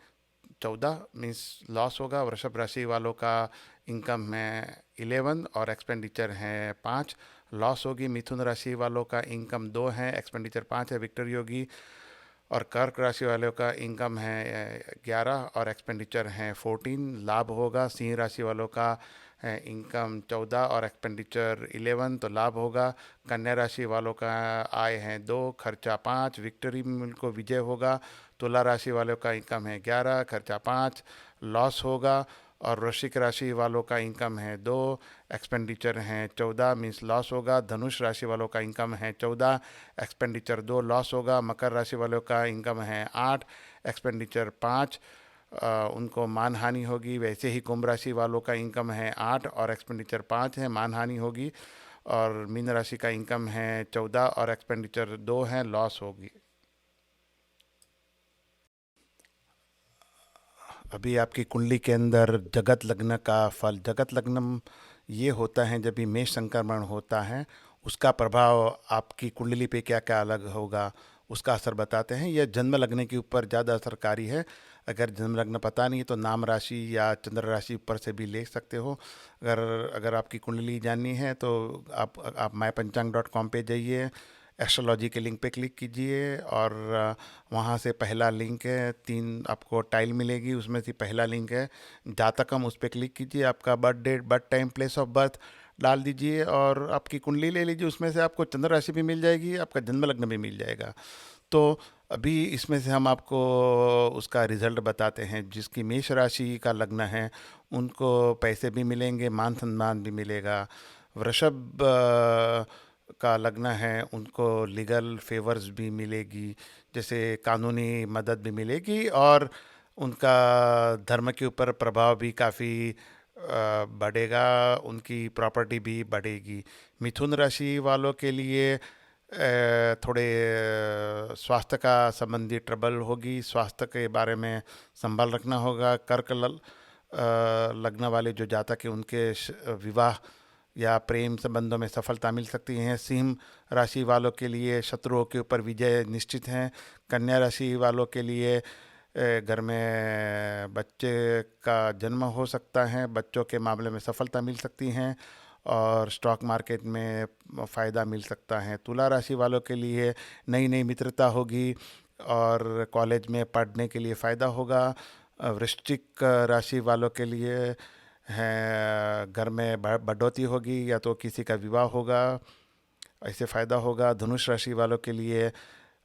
14 मीन्स लॉस होगा। वृषभ राशि वालों का इनकम है 11 और एक्सपेंडिचर है 5, लॉस होगी। मिथुन राशि वालों का इनकम 2 है, एक्सपेंडिचर 5 है, विक्ट्री होगी। और कर्क राशि वालों का इनकम है 11 और एक्सपेंडिचर है 14, लाभ होगा। सिंह राशि वालों का है इनकम 14 और एक्सपेंडिचर 11, तो लाभ होगा। कन्या राशि वालों का आय है 2, खर्चा 5, विक्ट्री में उनको विजय होगा। तुला राशि वालों का इनकम है 11, खर्चा 5, लॉस होगा। और वृश्चिक राशि वालों का इनकम है 2, एक्सपेंडिचर हैं 14 मीन्स लॉस होगा। धनुष राशि वालों का इनकम है 14, एक्सपेंडिचर 2, लॉस होगा। मकर राशि वालों का इनकम है 8, एक्सपेंडिचर 5, उनको मानहानि होगी। वैसे ही कुंभ राशि वालों का इनकम है 8 और एक्सपेंडिचर 5 है, मानहानि होगी। और मीन राशि का इनकम है 14 और एक्सपेंडिचर 2 है, लॉस होगी। अभी आपकी कुंडली के अंदर जगत लग्न का फल, जगत लग्न ये होता है जब भी मेष संक्रमण होता है, उसका प्रभाव आपकी कुंडली पे क्या क्या अलग होगा उसका असर बताते हैं। यह जन्म लग्न के ऊपर ज़्यादा असरकारी है। अगर जन्म लग्न पता नहीं है तो नाम राशि या चंद्र राशि ऊपर से भी ले सकते हो। अगर अगर आपकी कुंडली जाननी है तो आप mypanchang.com पे जाइए, एस्ट्रोलॉजी के लिंक पे क्लिक कीजिए और वहाँ से पहला लिंक है, 3 आपको टाइल मिलेगी, उसमें से पहला लिंक है जातकम, उस पर क्लिक कीजिए। आपका birth date, birth time, place of birth डाल दीजिए और आपकी कुंडली ले लीजिए। उसमें से आपको चंद्र राशि भी मिल जाएगी, आपका जन्म लग्न भी मिल जाएगा। तो अभी इसमें से हम आपको उसका रिजल्ट बताते हैं। जिसकी मेष राशि का लग्न है उनको पैसे भी मिलेंगे, मान सम्मान भी मिलेगा। वृषभ का लग्न है उनको लीगल फेवर्स भी मिलेगी, जैसे कानूनी मदद भी मिलेगी और उनका धर्म के ऊपर प्रभाव भी काफ़ी बढ़ेगा, उनकी प्रॉपर्टी भी बढ़ेगी। मिथुन राशि वालों के लिए थोड़े स्वास्थ्य का संबंधी ट्रबल होगी, स्वास्थ्य के बारे में संभाल रखना होगा। लग्न वाले जो जातक हैं उनके विवाह या प्रेम संबंधों में सफलता मिल सकती है। सिंह राशि वालों के लिए शत्रुओं के ऊपर विजय निश्चित है। कन्या राशि वालों के लिए घर में बच्चे का जन्म हो सकता है, बच्चों के मामले में सफलता मिल सकती हैं और स्टॉक मार्केट में फ़ायदा मिल सकता है। तुला राशि वालों के लिए नई नई मित्रता होगी और कॉलेज में पढ़ने के लिए फ़ायदा होगा। वृश्चिक राशि वालों के लिए है घर में बढ़ोतरी होगी या तो किसी का विवाह होगा, ऐसे फ़ायदा होगा। धनुष राशि वालों के लिए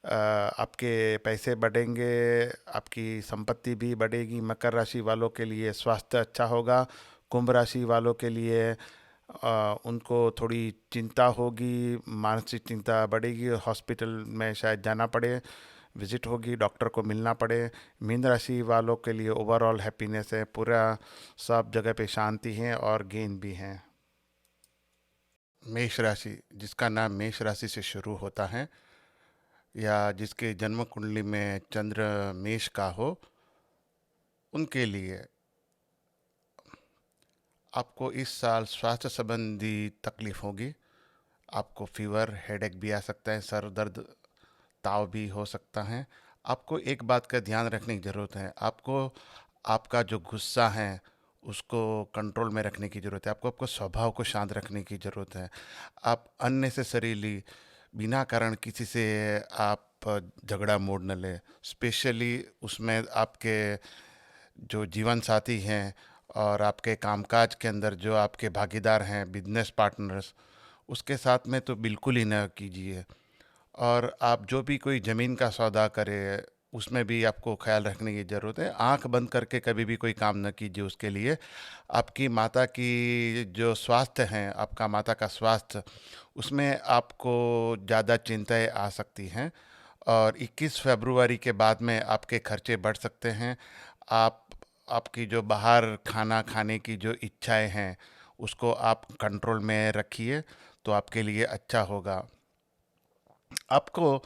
आपके पैसे बढ़ेंगे, आपकी संपत्ति भी बढ़ेगी। मकर राशि वालों के लिए स्वास्थ्य अच्छा होगा। कुंभ राशि वालों के लिए उनको थोड़ी चिंता होगी, मानसिक चिंता बढ़ेगी, हॉस्पिटल में शायद जाना पड़े, विजिट होगी, डॉक्टर को मिलना पड़े। मीन राशि वालों के लिए ओवरऑल हैप्पीनेस है, पूरा सब जगह पे शांति है और गेन भी है। मेष राशि, जिसका नाम मेष राशि से शुरू होता है या जिसके जन्म कुंडली में चंद्र मेष का हो, उनके लिए आपको इस साल स्वास्थ्य संबंधी तकलीफ होगी। आपको फीवर, हेडेक भी आ सकता है, सर दर्द, ताव भी हो सकता है। आपको एक बात का ध्यान रखने की ज़रूरत है, आपको आपका जो गुस्सा है उसको कंट्रोल में रखने की ज़रूरत है। आपको आपको स्वभाव को शांत रखने की ज़रूरत है। आप अननेसेसरीली बिना कारण किसी से आप झगड़ा मोड़ न लें, स्पेशली उसमें आपके जो जीवन साथी हैं और आपके कामकाज के अंदर जो आपके भागीदार हैं, बिजनेस पार्टनर्स, उसके साथ में तो बिल्कुल ही न कीजिए। और आप जो भी कोई ज़मीन का सौदा करें उसमें भी आपको ख्याल रखने की ज़रूरत है। आंख बंद करके कभी भी कोई काम न कीजिए उसके लिए। आपकी माता की जो स्वास्थ्य हैं, आपका माता का स्वास्थ्य, उसमें आपको ज़्यादा चिंताएं आ सकती हैं और 21 फरवरी के बाद में आपके खर्चे बढ़ सकते हैं। आप आपकी जो बाहर खाना खाने की जो इच्छाएं हैं उसको आप कंट्रोल में रखिए तो आपके लिए अच्छा होगा। आपको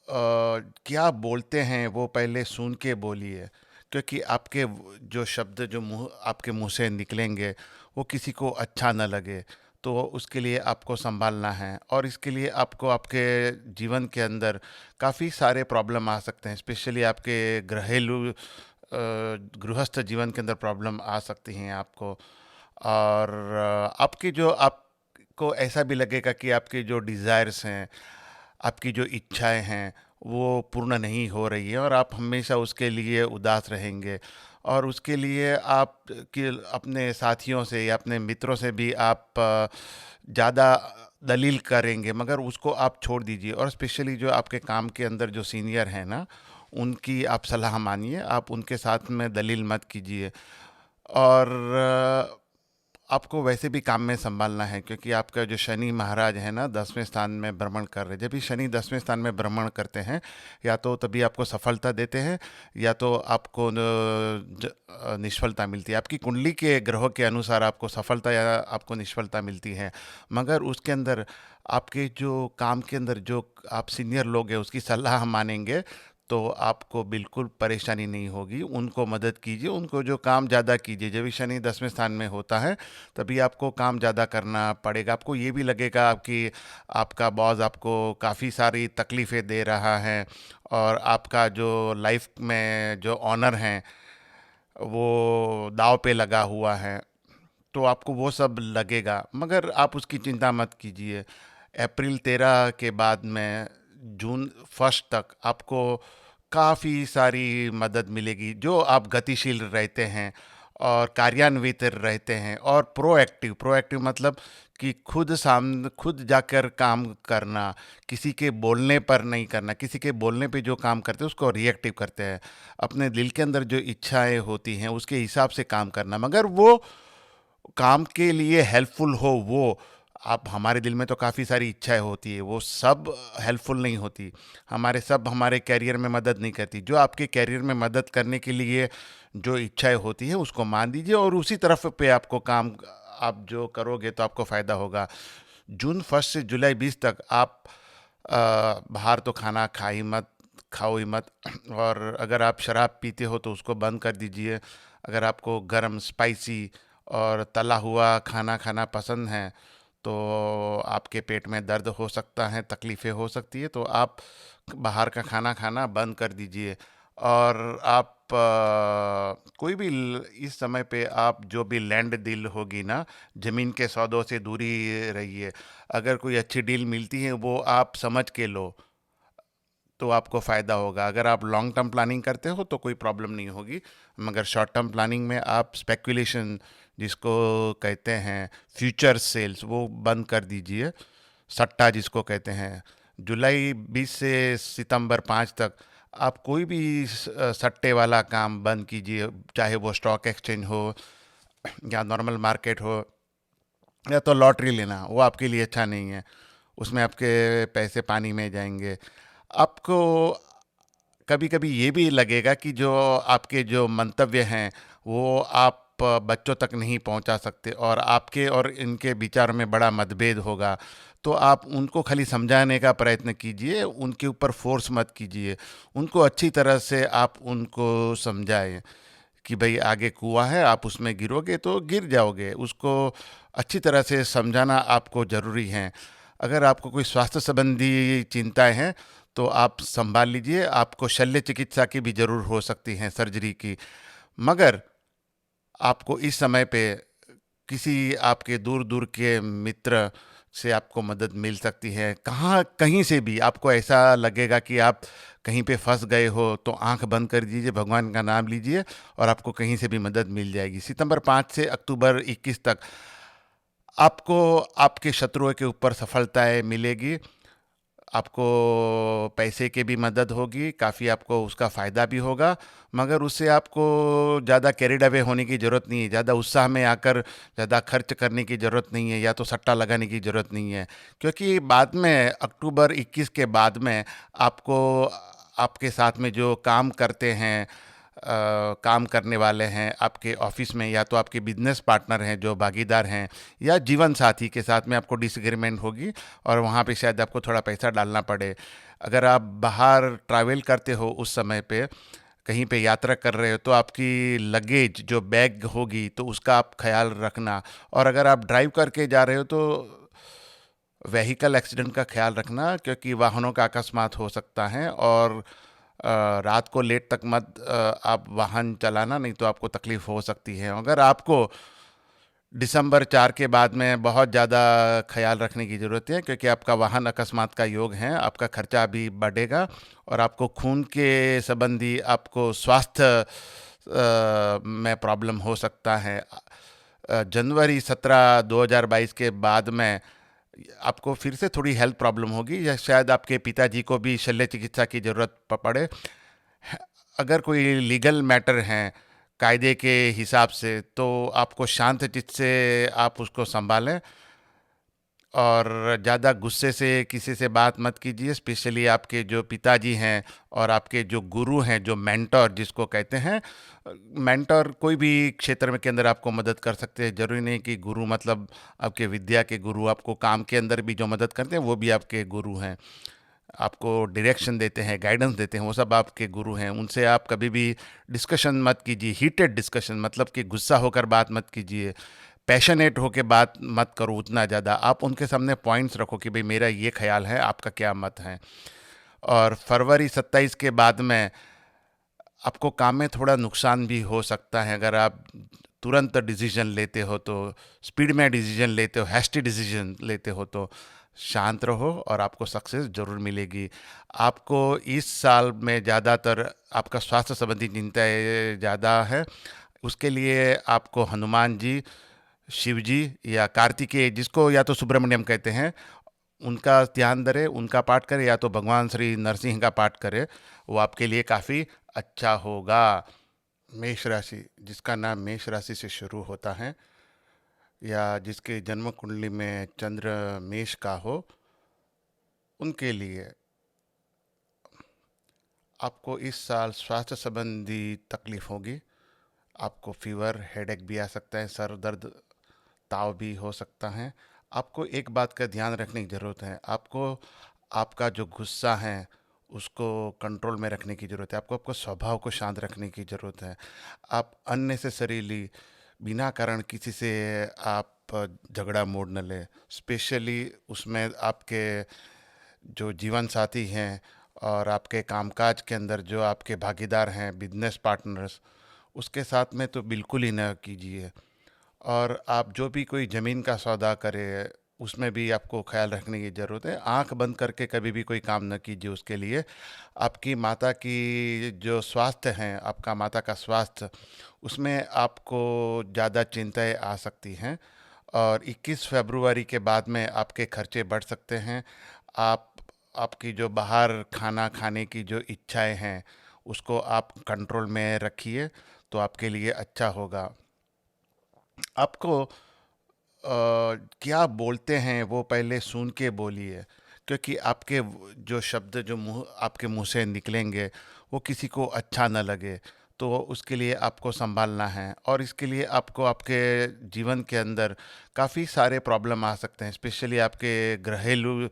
क्या बोलते हैं वो पहले सुन के बोलिए, क्योंकि आपके जो शब्द जो मुंह आपके मुंह से निकलेंगे वो किसी को अच्छा न लगे, तो उसके लिए आपको संभालना है। और इसके लिए आपको आपके जीवन के अंदर काफ़ी सारे प्रॉब्लम आ सकते हैं, स्पेशली आपके घरेलू गृहस्थ जीवन के अंदर प्रॉब्लम आ सकती हैं आपको। और आपकी जो आपको ऐसा भी लगेगा कि आपके जो डिज़ायर्स हैं, आपकी जो इच्छाएं हैं, वो पूर्ण नहीं हो रही है और आप हमेशा उसके लिए उदास रहेंगे। और उसके लिए आप कि अपने साथियों से या अपने मित्रों से भी आप ज़्यादा दलील करेंगे, मगर उसको आप छोड़ दीजिए। और स्पेशली जो आपके काम के अंदर जो सीनियर हैं ना, उनकी आप सलाह मानिए, आप उनके साथ में दलील मत कीजिए। और आपको वैसे भी काम में संभालना है, क्योंकि आपका जो शनि महाराज है ना 10वें स्थान में भ्रमण कर रहे हैं। जब भी शनि 10वें स्थान में भ्रमण करते हैं, या तो तभी आपको सफलता देते हैं, या तो आपको निष्फलता मिलती है। आपकी कुंडली के ग्रहों के अनुसार आपको सफलता या आपको निष्फलता मिलती है। मगर उसके अंदर आपके जो काम के अंदर जो आप सीनियर लोग हैं उसकी सलाह मानेंगे तो आपको बिल्कुल परेशानी नहीं होगी। उनको मदद कीजिए, उनको जो काम ज़्यादा कीजिए। जब भी शनि 10वें स्थान में होता है तभी आपको काम ज़्यादा करना पड़ेगा। आपको ये भी लगेगा कि आपका बॉस आपको काफ़ी सारी तकलीफ़ें दे रहा है, और आपका जो लाइफ में जो ऑनर हैं वो दाव पे लगा हुआ है, तो आपको वो सब लगेगा। मगर आप उसकी चिंता मत कीजिए। अप्रैल 13 के बाद में जून 1 तक आपको काफ़ी सारी मदद मिलेगी। जो आप गतिशील रहते हैं और कार्यान्वित रहते हैं और प्रोएक्टिव प्रोएक्टिव मतलब कि खुद जाकर काम करना, किसी के बोलने पर नहीं करना। किसी के बोलने पे जो काम करते हैं उसको रिएक्टिव करते हैं। अपने दिल के अंदर जो इच्छाएं होती हैं उसके हिसाब से काम करना, मगर वो काम के लिए हेल्पफुल हो। वो आप हमारे दिल में तो काफ़ी सारी इच्छाएं होती है, वो सब हेल्पफुल नहीं होती। हमारे कैरियर में मदद नहीं करती। जो आपके कैरियर में मदद करने के लिए जो इच्छाएं होती है उसको मान दीजिए, और उसी तरफ पे आपको काम आप जो करोगे तो आपको फ़ायदा होगा। जून 1 से जुलाई 20 तक आप बाहर तो खाना खाओ ही मत। और अगर आप शराब पीते हो तो उसको बंद कर दीजिए। अगर आपको गरम, स्पाइसी और तला हुआ खाना खाना पसंद है तो आपके पेट में दर्द हो सकता है, तकलीफ़ें हो सकती है, तो आप बाहर का खाना खाना बंद कर दीजिए। और आप कोई भी इस समय पे आप जो भी लैंड डील होगी ना, ज़मीन के सौदों से दूरी रहिए। अगर कोई अच्छी डील मिलती है वो आप समझ के लो, तो आपको फ़ायदा होगा। अगर आप लॉन्ग टर्म प्लानिंग करते हो तो कोई प्रॉब्लम नहीं होगी, मगर शॉर्ट टर्म प्लानिंग में आप स्पेकुलेशन जिसको कहते हैं फ्यूचर सेल्स, वो बंद कर दीजिए। सट्टा जिसको कहते हैं। जुलाई 20 से सितंबर 5 तक आप कोई भी सट्टे वाला काम बंद कीजिए, चाहे वो स्टॉक एक्सचेंज हो या नॉर्मल मार्केट हो या तो लॉटरी लेना, वो आपके लिए अच्छा नहीं है। उसमें आपके पैसे पानी में जाएंगे। आपको कभी कभी ये भी लगेगा कि जो आपके जो मंतव्य हैं वो आप बच्चों तक नहीं पहुंचा सकते, और आपके और इनके विचार में बड़ा मतभेद होगा। तो आप उनको खाली समझाने का प्रयत्न कीजिए, उनके ऊपर फोर्स मत कीजिए। उनको अच्छी तरह से आप उनको समझाएं कि भाई आगे कुआं है, आप उसमें गिरोगे तो गिर जाओगे। उसको अच्छी तरह से समझाना आपको ज़रूरी है। अगर आपको कोई स्वास्थ्य संबंधी चिंताएं हैं तो आप संभाल लीजिए। आपको शल्य चिकित्सा की भी ज़रूर हो सकती है, सर्जरी की। मगर आपको इस समय पे किसी आपके दूर दूर के मित्र से आपको मदद मिल सकती है। कहीं से भी आपको ऐसा लगेगा कि आप कहीं पे फंस गए हो तो आंख बंद कर दीजिए, भगवान का नाम लीजिए, और आपको कहीं से भी मदद मिल जाएगी। सितंबर 5 से अक्टूबर 21 तक आपको आपके शत्रुओं के ऊपर सफलताएं मिलेगी। आपको पैसे की भी मदद होगी, काफ़ी आपको उसका फ़ायदा भी होगा। मगर उससे आपको ज़्यादा कैरिड अवे होने की ज़रूरत नहीं है, ज़्यादा उत्साह में आकर ज़्यादा खर्च करने की ज़रूरत नहीं है, या तो सट्टा लगाने की ज़रूरत नहीं है। क्योंकि बाद में अक्टूबर 21 के बाद में आपको आपके साथ में जो काम करते हैं, काम करने वाले हैं आपके ऑफिस में, या तो आपके बिजनेस पार्टनर हैं जो भागीदार हैं, या जीवन साथी के साथ में आपको डिसएग्रीमेंट होगी, और वहाँ पे शायद आपको थोड़ा पैसा डालना पड़े। अगर आप बाहर ट्रैवल करते हो उस समय पे, कहीं पे यात्रा कर रहे हो, तो आपकी लगेज जो बैग होगी तो उसका आप ख्याल रखना। और अगर आप ड्राइव करके जा रहे हो तो व्हीकल एक्सीडेंट का ख्याल रखना, क्योंकि वाहनों का अकस्मात हो सकता है। और रात को लेट तक मत आप वाहन चलाना, नहीं तो आपको तकलीफ हो सकती है। अगर आपको दिसंबर 4 के बाद में बहुत ज़्यादा ख्याल रखने की ज़रूरत है, क्योंकि आपका वाहन अकस्मात का योग है, आपका खर्चा भी बढ़ेगा और आपको खून के संबंधी आपको स्वास्थ्य में प्रॉब्लम हो सकता है। जनवरी 17 2022 के बाद में आपको फिर से थोड़ी हेल्थ प्रॉब्लम होगी, या शायद आपके पिताजी को भी शल्य चिकित्सा की ज़रूरत पड़े। अगर कोई लीगल मैटर हैं कायदे के हिसाब से, तो आपको शांत चित्त से आप उसको संभालें और ज़्यादा गुस्से से किसी से बात मत कीजिए। स्पेशली आपके जो पिताजी हैं और आपके जो गुरु हैं, जो मेंटर जिसको कहते हैं। मेंटर कोई भी क्षेत्र में के अंदर आपको मदद कर सकते हैं। ज़रूरी नहीं कि गुरु मतलब आपके विद्या के गुरु, आपको काम के अंदर भी जो मदद करते हैं वो भी आपके गुरु हैं। आपको डायरेक्शन देते हैं, गाइडेंस देते हैं, वो सब आपके गुरु हैं। उनसे आप कभी भी डिस्कशन मत कीजिए, हीटेड डिस्कशन, मतलब कि गुस्सा होकर बात मत कीजिए, पैशनेट होकर बात मत करो उतना ज़्यादा। आप उनके सामने पॉइंट्स रखो कि भाई मेरा ये ख्याल है, आपका क्या मत है। और फरवरी 27 के बाद में आपको काम में थोड़ा नुकसान भी हो सकता है। अगर आप तुरंत डिसीजन लेते हो, तो स्पीड में डिसीजन लेते हो, हैस्टी डिसीजन लेते हो, तो शांत रहो और आपको सक्सेस ज़रूर मिलेगी। आपको इस साल में ज़्यादातर आपका स्वास्थ्य संबंधी चिंताएं ज़्यादा है। उसके लिए आपको हनुमान जी, शिव जी या कार्तिकेय, जिसको या तो सुब्रमण्यम कहते हैं, उनका ध्यान धरे, उनका पाठ करें, या तो भगवान श्री नरसिंह का पाठ करें। वो आपके लिए काफ़ी अच्छा होगा। मेष राशि, जिसका नाम मेष राशि से शुरू होता है या जिसके जन्म कुंडली में चंद्र मेष का हो, उनके लिए आपको इस साल स्वास्थ्य संबंधी तकलीफ होगी। आपको फीवर, हेडेक भी आ सकता है, सर दर्द, ताव भी हो सकता है। आपको एक बात का ध्यान रखने की ज़रूरत है। आपको आपका जो गुस्सा है उसको कंट्रोल में रखने की ज़रूरत है। आपको आपको स्वभाव को शांत रखने की ज़रूरत है। आप अननेसेसरीली बिना कारण किसी से आप झगड़ा मोड़ न लें। स्पेशली उसमें आपके जो जीवन साथी हैं और आपके कामकाज के अंदर जो आपके भागीदार हैं, बिजनेस पार्टनर्स, उसके साथ में तो बिल्कुल ही न कीजिए। और आप जो भी कोई ज़मीन का सौदा करें, उसमें भी आपको ख्याल रखने की ज़रूरत है। आंख बंद करके कभी भी कोई काम न कीजिए उसके लिए। आपकी माता की जो स्वास्थ्य हैं, आपका माता का स्वास्थ्य, उसमें आपको ज़्यादा चिंताएं आ सकती हैं। और 21 फरवरी के बाद में आपके खर्चे बढ़ सकते हैं। आप आपकी जो बाहर खाना खाने की जो इच्छाएं हैं उसको आप कंट्रोल में रखिए, तो आपके लिए अच्छा होगा। आपको क्या बोलते हैं वो पहले सुन के बोलिए, क्योंकि आपके जो शब्द जो मुंह आपके मुंह से निकलेंगे वो किसी को अच्छा न लगे। तो उसके लिए आपको संभालना है, और इसके लिए आपको आपके जीवन के अंदर काफ़ी सारे प्रॉब्लम आ सकते हैं। स्पेशली आपके घरेलू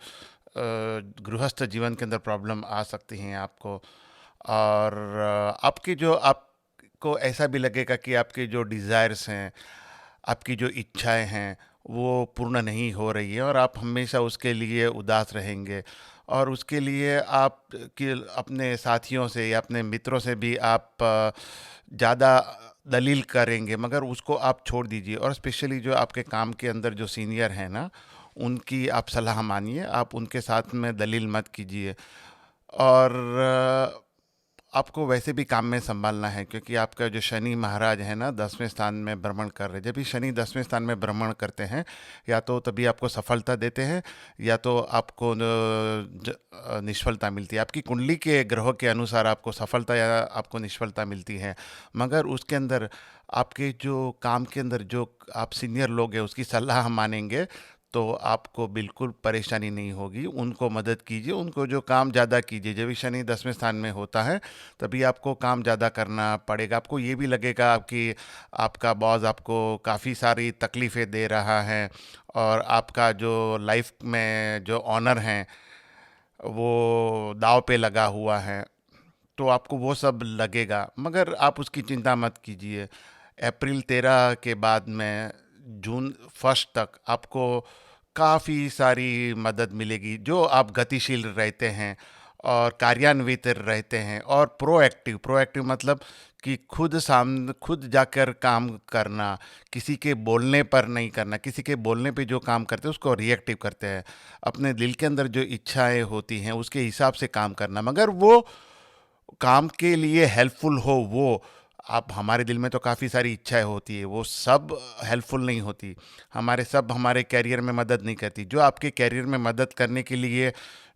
गृहस्थ जीवन के अंदर प्रॉब्लम आ सकती हैं आपको। और आपकी जो आपको ऐसा भी लगेगा कि आपके जो डिज़ायर्स हैं, आपकी जो इच्छाएं हैं, वो पूर्ण नहीं हो रही है, और आप हमेशा उसके लिए उदास रहेंगे। और उसके लिए आप कि अपने साथियों से या अपने मित्रों से भी आप ज़्यादा दलील करेंगे, मगर उसको आप छोड़ दीजिए। और स्पेशली जो आपके काम के अंदर जो सीनियर हैं ना, उनकी आप सलाह मानिए, आप उनके साथ में दलील मत कीजिए। और आपको वैसे भी काम में संभालना है, क्योंकि आपका जो शनि महाराज है ना 10वें स्थान में भ्रमण कर रहे हैं। जब भी शनि 10वें स्थान में भ्रमण करते हैं, या तो तभी आपको सफलता देते हैं, या तो आपको निष्फलता मिलती है। आपकी कुंडली के ग्रहों के अनुसार आपको सफलता या आपको निष्फलता मिलती है। मगर उसके अंदर आपके जो काम के अंदर जो आप सीनियर लोग हैं उसकी सलाह मानेंगे, तो आपको बिल्कुल परेशानी नहीं होगी। उनको मदद कीजिए, उनको जो काम ज़्यादा कीजिए। जब भी शनि 10वें स्थान में होता है तभी आपको काम ज़्यादा करना पड़ेगा। आपको ये भी लगेगा कि आपका बॉस आपको काफ़ी सारी तकलीफ़ें दे रहा है, और आपका जो लाइफ में जो ऑनर हैं वो दांव पे लगा हुआ है, तो आपको वो सब लगेगा। मगर आप उसकी चिंता मत कीजिए। अप्रैल 13 के बाद में जून 1 तक आपको काफ़ी सारी मदद मिलेगी। जो आप गतिशील रहते हैं और कार्यान्वित रहते हैं। और प्रोएक्टिव, प्रोएक्टिव मतलब कि खुद जाकर काम करना, किसी के बोलने पर नहीं करना। किसी के बोलने पे जो काम करते हैं उसको रिएक्टिव करते हैं। अपने दिल के अंदर जो इच्छाएं होती हैं उसके हिसाब से काम करना, मगर वो काम के लिए हेल्पफुल हो। वो आप, हमारे दिल में तो काफ़ी सारी इच्छाएं होती है, वो सब हेल्पफुल नहीं होती। हमारे कैरियर में मदद नहीं करती। जो आपके कैरियर में मदद करने के लिए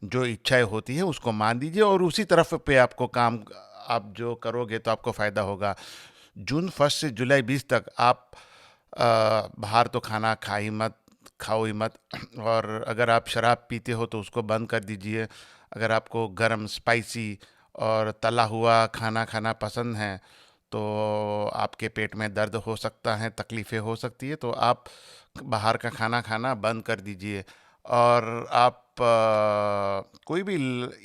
जो इच्छाएं होती है उसको मान दीजिए, और उसी तरफ पे आपको काम आप जो करोगे तो आपको फ़ायदा होगा। जून 1 से जुलाई 20 तक आप बाहर तो खाना खाओ ही मत। और अगर आप शराब पीते हो तो उसको बंद कर दीजिए। अगर आपको गरम, स्पाइसी और तला हुआ खाना खाना पसंद है तो आपके पेट में दर्द हो सकता है, तकलीफ़ें हो सकती है, तो आप बाहर का खाना खाना बंद कर दीजिए। और आप कोई भी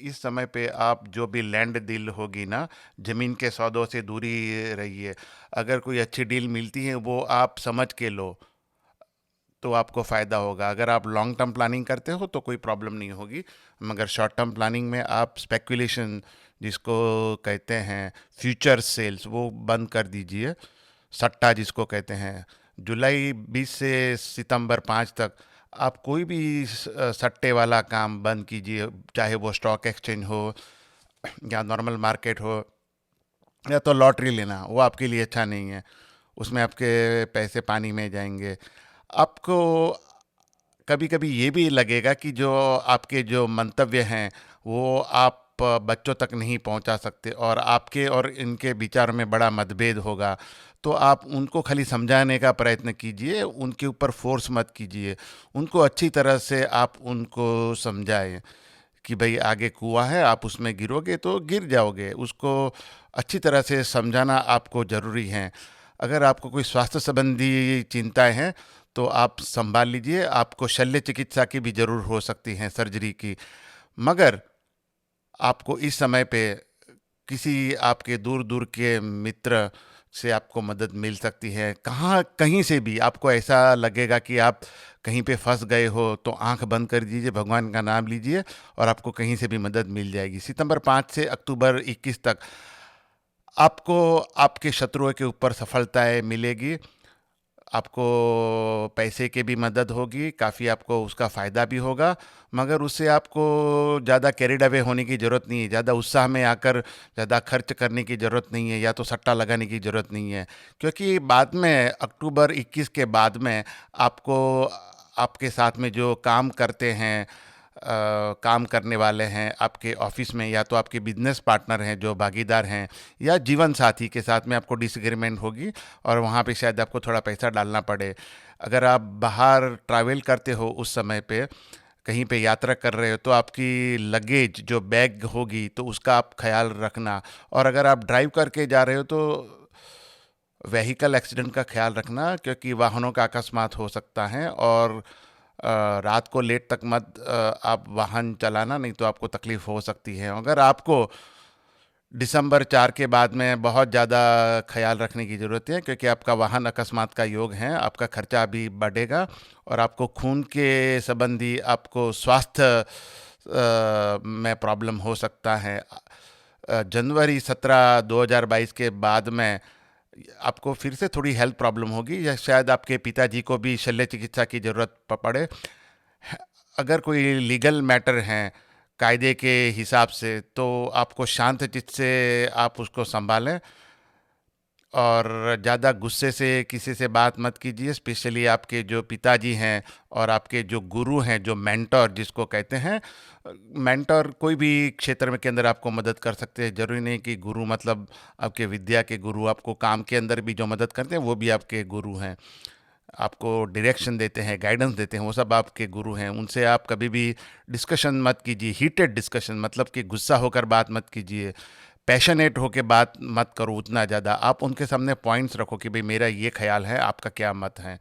इस समय पे आप जो भी लैंड डील होगी ना, ज़मीन के सौदों से दूरी रहिए। अगर कोई अच्छी डील मिलती है वो आप समझ के लो, तो आपको फ़ायदा होगा। अगर आप लॉन्ग टर्म प्लानिंग करते हो तो कोई प्रॉब्लम नहीं होगी, मगर शॉर्ट टर्म प्लानिंग में आप स्पेकुलेशन जिसको कहते हैं, फ्यूचर सेल्स, वो बंद कर दीजिए। सट्टा जिसको कहते हैं। जुलाई 20 से सितंबर 5 तक आप कोई भी सट्टे वाला काम बंद कीजिए, चाहे वो स्टॉक एक्सचेंज हो या नॉर्मल मार्केट हो या तो लॉटरी लेना, वो आपके लिए अच्छा नहीं है। उसमें आपके पैसे पानी में जाएंगे। आपको कभी कभी ये भी लगेगा कि जो आपके जो मंतव्य हैं वो आप बच्चों तक नहीं पहुंचा सकते, और आपके और इनके विचार में बड़ा मतभेद होगा। तो आप उनको खाली समझाने का प्रयत्न कीजिए, उनके ऊपर फोर्स मत कीजिए। उनको अच्छी तरह से आप उनको समझाएं कि भाई आगे कुआं है, आप उसमें गिरोगे तो गिर जाओगे। उसको अच्छी तरह से समझाना आपको ज़रूरी है। अगर आपको कोई स्वास्थ्य संबंधी चिंताएं हैं तो आप संभाल लीजिए। आपको शल्य चिकित्सा की भी ज़रूर हो सकती है, सर्जरी की। मगर आपको इस समय पे किसी आपके दूर दूर के मित्र से आपको मदद मिल सकती है। कहाँ कहीं से भी आपको ऐसा लगेगा कि आप कहीं पे फंस गए हो तो आंख बंद कर दीजिए, भगवान का नाम लीजिए, और आपको कहीं से भी मदद मिल जाएगी। सितंबर 5 से अक्टूबर 21 तक आपको आपके शत्रुओं के ऊपर सफलताएं मिलेगी। आपको पैसे की भी मदद होगी, काफ़ी आपको उसका फ़ायदा भी होगा। मगर उससे आपको ज़्यादा कैरिड अवे होने की ज़रूरत नहीं है, ज़्यादा उत्साह में आकर ज़्यादा खर्च करने की ज़रूरत नहीं है, या तो सट्टा लगाने की ज़रूरत नहीं है। क्योंकि बाद में अक्टूबर 21 के बाद में आपको, आपके साथ में जो काम करते हैं, काम करने वाले हैं आपके ऑफिस में, या तो आपके बिजनेस पार्टनर हैं जो भागीदार हैं, या जीवन साथी के साथ में आपको डिसएग्रीमेंट होगी, और वहाँ पे शायद आपको थोड़ा पैसा डालना पड़े। अगर आप बाहर ट्रैवल करते हो, उस समय पे कहीं पे यात्रा कर रहे हो, तो आपकी लगेज जो बैग होगी तो उसका आप ख्याल रखना। और अगर आप ड्राइव करके जा रहे हो तो व्हीकल एक्सीडेंट का ख्याल रखना, क्योंकि वाहनों का अकस्मात हो सकता है। और रात को लेट तक मत आप वाहन चलाना, नहीं तो आपको तकलीफ़ हो सकती है। अगर आपको दिसंबर 4 के बाद में बहुत ज़्यादा ख्याल रखने की ज़रूरत है, क्योंकि आपका वाहन अकस्मात का योग है, आपका खर्चा भी बढ़ेगा, और आपको खून के संबंधी आपको स्वास्थ्य में प्रॉब्लम हो सकता है। जनवरी 17 2022 के बाद में आपको फिर से थोड़ी हेल्थ प्रॉब्लम होगी, या शायद आपके पिताजी को भी शल्य चिकित्सा की ज़रूरत पड़े। अगर कोई लीगल मैटर हैं कायदे के हिसाब से, तो आपको शांत चित्त से आप उसको संभालें, और ज़्यादा गुस्से से किसी से बात मत कीजिए। स्पेशली आपके जो पिताजी हैं और आपके जो गुरु हैं, जो मेंटर जिसको कहते हैं। मेंटर कोई भी क्षेत्र में के अंदर आपको मदद कर सकते हैं। ज़रूरी नहीं कि गुरु मतलब आपके विद्या के गुरु, आपको काम के अंदर भी जो मदद करते हैं वो भी आपके गुरु हैं। आपको डायरेक्शन देते हैं, गाइडेंस देते हैं, वो सब आपके गुरु हैं। उनसे आप कभी भी डिस्कशन मत कीजिए, हीटेड डिस्कशन, मतलब कि गुस्सा होकर बात मत कीजिए, पैशनेट होकर बात मत करो उतना ज़्यादा। आप उनके सामने पॉइंट्स रखो कि भाई मेरा ये ख्याल है, आपका क्या मत है।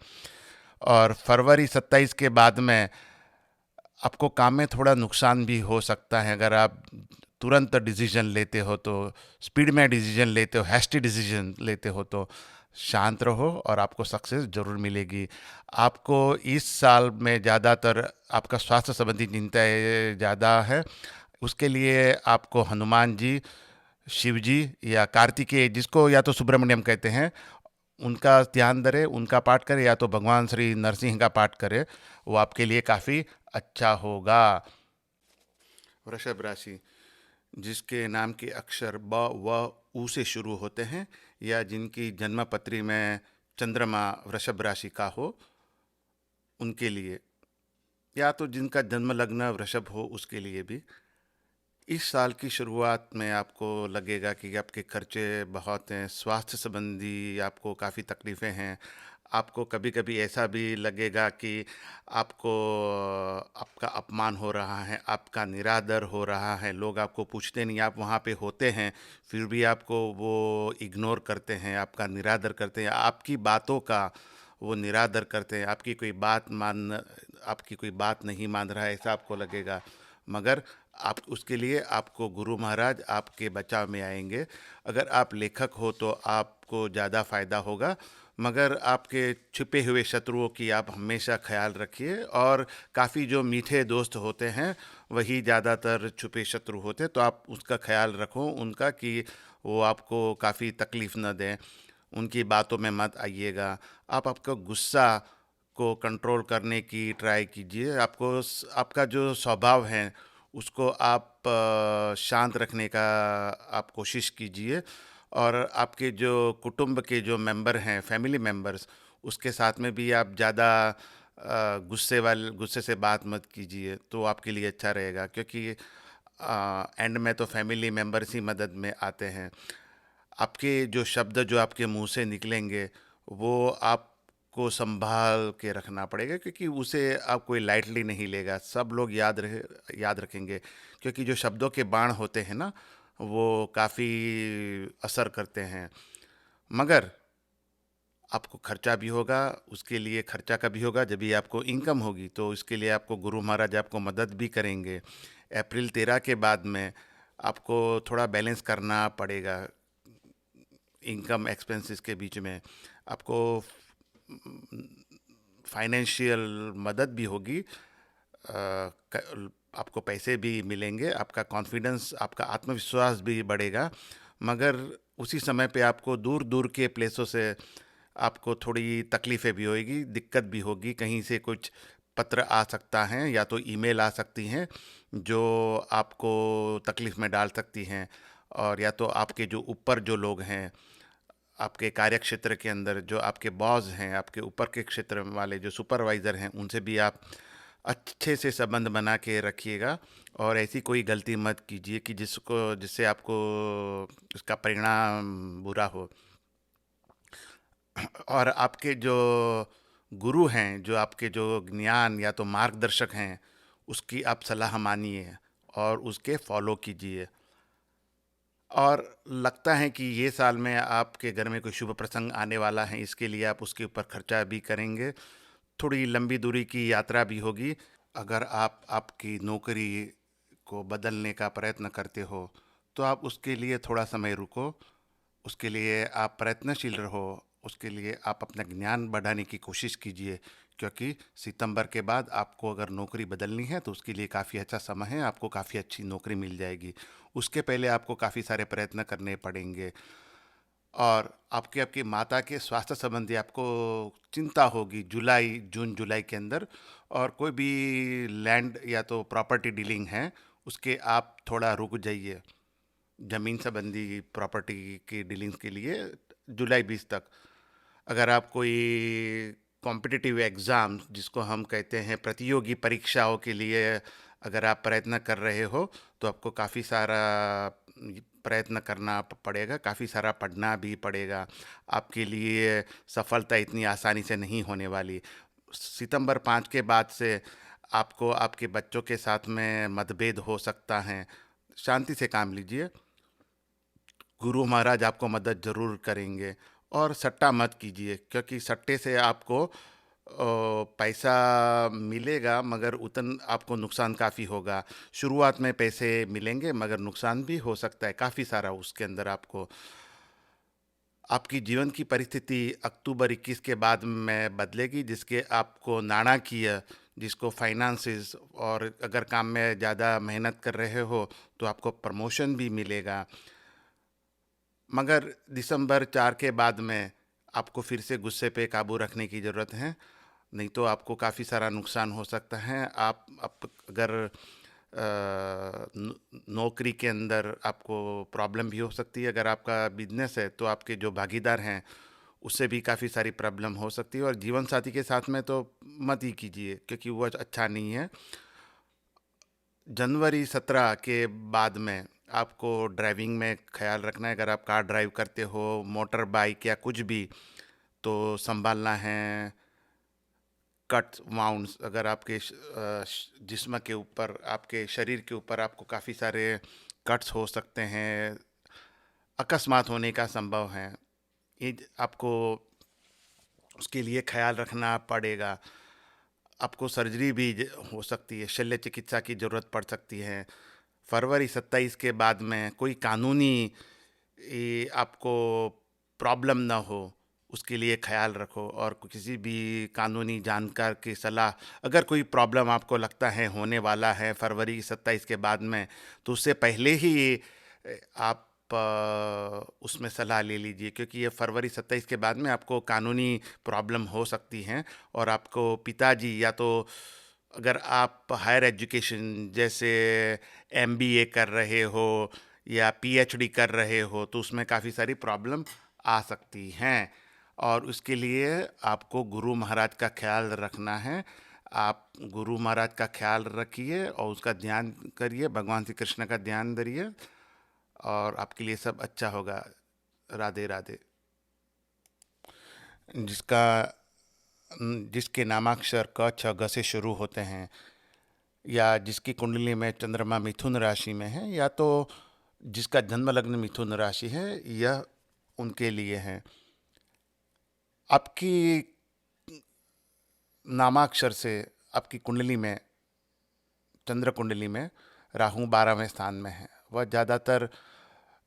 और फरवरी 27 के बाद में आपको काम में थोड़ा नुकसान भी हो सकता है। अगर आप तुरंत डिसीजन लेते हो, तो स्पीड में डिसीजन लेते हो, हैस्टी डिसीजन लेते हो, तो शांत रहो और आपको सक्सेस ज़रूर मिलेगी। आपको इस साल में ज़्यादातर आपका स्वास्थ्य संबंधी चिंताएं ज़्यादा है। उसके लिए आपको हनुमान जी, शिव जी या कार्तिकेय, जिसको या तो सुब्रमण्यम कहते हैं, उनका ध्यान धरे, उनका पाठ करे, या तो भगवान श्री नरसिंह का पाठ करे, वो आपके लिए काफ़ी अच्छा होगा। वृषभ राशि, जिसके नाम के अक्षर ब व ऊ से शुरू होते हैं, या जिनकी जन्म पत्री में चंद्रमा वृषभ राशि का हो, उनके लिए, या तो जिनका जन्म लग्न वृषभ हो उसके लिए भी इस साल की शुरुआत में आपको लगेगा कि आपके खर्चे बहुत हैं, स्वास्थ्य संबंधी आपको काफ़ी तकलीफ़ें हैं। आपको कभी कभी ऐसा भी लगेगा कि आपको आपका अपमान हो रहा है, आपका निरादर हो रहा है, लोग आपको पूछते नहीं, आप वहाँ पे होते हैं फिर भी आपको वो इग्नोर करते हैं, आपका निरादर करते हैं, आपकी बातों का वो निरादर करते हैं, आपकी कोई बात नहीं मान रहा है, ऐसा आपको लगेगा। मगर आप उसके लिए आपको गुरु महाराज आपके बचाव में आएंगे। अगर आप लेखक हो तो आपको ज़्यादा फायदा होगा, मगर आपके छिपे हुए शत्रुओं की आप हमेशा ख्याल रखिए। और काफ़ी जो मीठे दोस्त होते हैं वही ज़्यादातर छुपे शत्रु होते हैं, तो आप उसका ख्याल रखो उनका, कि वो आपको काफ़ी तकलीफ़ न दें, उनकी बातों में मत आइएगा। आप आपका गुस्सा को कंट्रोल करने की ट्राई कीजिए। आपका जो स्वभाव है उसको आप शांत रखने का आप कोशिश कीजिए। और आपके जो कुटुंब के जो मेंबर हैं, फैमिली मेंबर्स, उसके साथ में भी आप ज़्यादा गुस्से से बात मत कीजिए, तो आपके लिए अच्छा रहेगा, क्योंकि एंड में तो फैमिली मेंबर्स ही मदद में आते हैं। आपके जो शब्द जो आपके मुंह से निकलेंगे वो आपको संभाल के रखना पड़ेगा, क्योंकि उसे आप कोई लाइटली नहीं लेगा, सब लोग याद रखेंगे, क्योंकि जो शब्दों के बाण होते हैं ना, वो काफ़ी असर करते हैं। मगर आपको खर्चा भी होगा, उसके लिए खर्चा का भी होगा, जब भी आपको इनकम होगी तो इसके लिए आपको गुरु महाराज आपको मदद भी करेंगे। अप्रैल 13 के बाद में आपको थोड़ा बैलेंस करना पड़ेगा इनकम एक्सपेंसेस के बीच में। आपको फाइनेंशियल मदद भी होगी, आपको पैसे भी मिलेंगे, आपका कॉन्फिडेंस, आपका आत्मविश्वास भी बढ़ेगा। मगर उसी समय पे आपको दूर दूर के प्लेसों से आपको थोड़ी तकलीफ़ें भी होगी, दिक्कत भी होगी, कहीं से कुछ पत्र आ सकता है या तो ईमेल आ सकती हैं जो आपको तकलीफ़ में डाल सकती हैं। और या तो आपके जो ऊपर जो लोग हैं आपके कार्य क्षेत्र के अंदर, जो आपके बॉस हैं, आपके ऊपर के क्षेत्र वाले जो सुपरवाइज़र हैं, उनसे भी आप अच्छे से संबंध बना के रखिएगा। और ऐसी कोई गलती मत कीजिए कि जिससे आपको उसका परिणाम बुरा हो। और आपके जो गुरु हैं, जो आपके जो ज्ञान या तो मार्गदर्शक हैं, उसकी आप सलाह मानिए और उसके फॉलो कीजिए। और लगता है कि ये साल में आपके घर में कोई शुभ प्रसंग आने वाला है, इसके लिए आप उसके ऊपर खर्चा भी करेंगे, थोड़ी लंबी दूरी की यात्रा भी होगी। अगर आप आपकी नौकरी को बदलने का प्रयत्न करते हो तो आप उसके लिए थोड़ा समय रुको, उसके लिए आप प्रयत्नशील रहो, उसके लिए आप अपना ज्ञान बढ़ाने की कोशिश कीजिए, क्योंकि सितंबर के बाद आपको अगर नौकरी बदलनी है तो उसके लिए काफ़ी अच्छा समय है, आपको काफ़ी अच्छी नौकरी मिल जाएगी। उसके पहले आपको काफ़ी सारे प्रयत्न करने पड़ेंगे। और आपकी माता के स्वास्थ्य संबंधी आपको चिंता होगी जून जुलाई के अंदर। और कोई भी लैंड या तो प्रॉपर्टी डीलिंग है उसके आप थोड़ा रुक जाइए, ज़मीन संबंधी प्रॉपर्टी की डीलिंग्स के लिए जुलाई 20 तक। अगर आप कोई कॉम्पिटिटिव एग्ज़ाम, जिसको हम कहते हैं प्रतियोगी परीक्षाओं के लिए अगर आप प्रयत्न कर रहे हो, तो आपको काफ़ी सारा प्रयत्न करना पड़ेगा, काफ़ी सारा पढ़ना भी पड़ेगा। आपके लिए सफलता इतनी आसानी से नहीं होने वाली। सितंबर 5 के बाद से आपको आपके बच्चों के साथ में मतभेद हो सकता है, शांति से काम लीजिए, गुरु महाराज आपको मदद ज़रूर करेंगे। और सट्टा मत कीजिए, क्योंकि सट्टे से आपको पैसा मिलेगा मगर उतन आपको नुकसान काफ़ी होगा। शुरुआत में पैसे मिलेंगे मगर नुकसान भी हो सकता है काफ़ी सारा उसके अंदर आपको। आपकी जीवन की परिस्थिति अक्टूबर 21 के बाद में बदलेगी, जिसके आपको नाणाकीय जिसको फाइनेंसेस, और अगर काम में ज़्यादा मेहनत कर रहे हो तो आपको प्रमोशन भी मिलेगा। मगर दिसंबर 4 के बाद में आपको फिर से गुस्से पे काबू रखने की ज़रूरत है, नहीं तो आपको काफ़ी सारा नुकसान हो सकता है। आप अगर नौकरी के अंदर आपको प्रॉब्लम भी हो सकती है। अगर आपका बिजनेस है तो आपके जो भागीदार हैं उससे भी काफ़ी सारी प्रॉब्लम हो सकती है। और जीवन साथी के साथ में तो मत ही कीजिए, क्योंकि वो अच्छा नहीं है। जनवरी 17 के बाद में आपको ड्राइविंग में ख्याल रखना है। अगर आप कार ड्राइव करते हो, मोटर बाइक या कुछ भी, तो संभालना है। कट वाउंड्स, अगर आपके जिस्म के ऊपर, आपके शरीर के ऊपर आपको काफ़ी सारे कट्स हो सकते हैं, अकस्मात होने का संभव है। ये आपको उसके लिए ख्याल रखना पड़ेगा। आपको सर्जरी भी हो सकती है, शल्य चिकित्सा की ज़रूरत पड़ सकती है। फरवरी 27 के बाद में कोई कानूनी आपको प्रॉब्लम ना हो, उसके लिए ख्याल रखो। और किसी भी कानूनी जानकार की सलाह, अगर कोई प्रॉब्लम आपको लगता है होने वाला है फरवरी 27 के बाद में, तो उससे पहले ही आप उसमें सलाह ले लीजिए, क्योंकि ये फरवरी 27 के बाद में आपको कानूनी प्रॉब्लम हो सकती हैं। और आपको पिताजी, या तो अगर आप हायर एजुकेशन जैसे एमबीए कर रहे हो या पीएचडी कर रहे हो, तो उसमें काफ़ी सारी प्रॉब्लम आ सकती हैं। और उसके लिए आपको गुरु महाराज का ख्याल रखना है। आप गुरु महाराज का ख्याल रखिए और उसका ध्यान करिए, भगवान श्री कृष्ण का ध्यान धरिए, और आपके लिए सब अच्छा होगा। राधे राधे। जिसका जिसके नामाक्षर क छ ग से शुरू होते हैं, या जिसकी कुंडली में चंद्रमा मिथुन राशि में है, या तो जिसका जन्म लग्न मिथुन राशि है, यह उनके लिए है। आपकी नामाक्षर से आपकी कुंडली में, चंद्र कुंडली में राहु 12वें स्थान में है। वह ज़्यादातर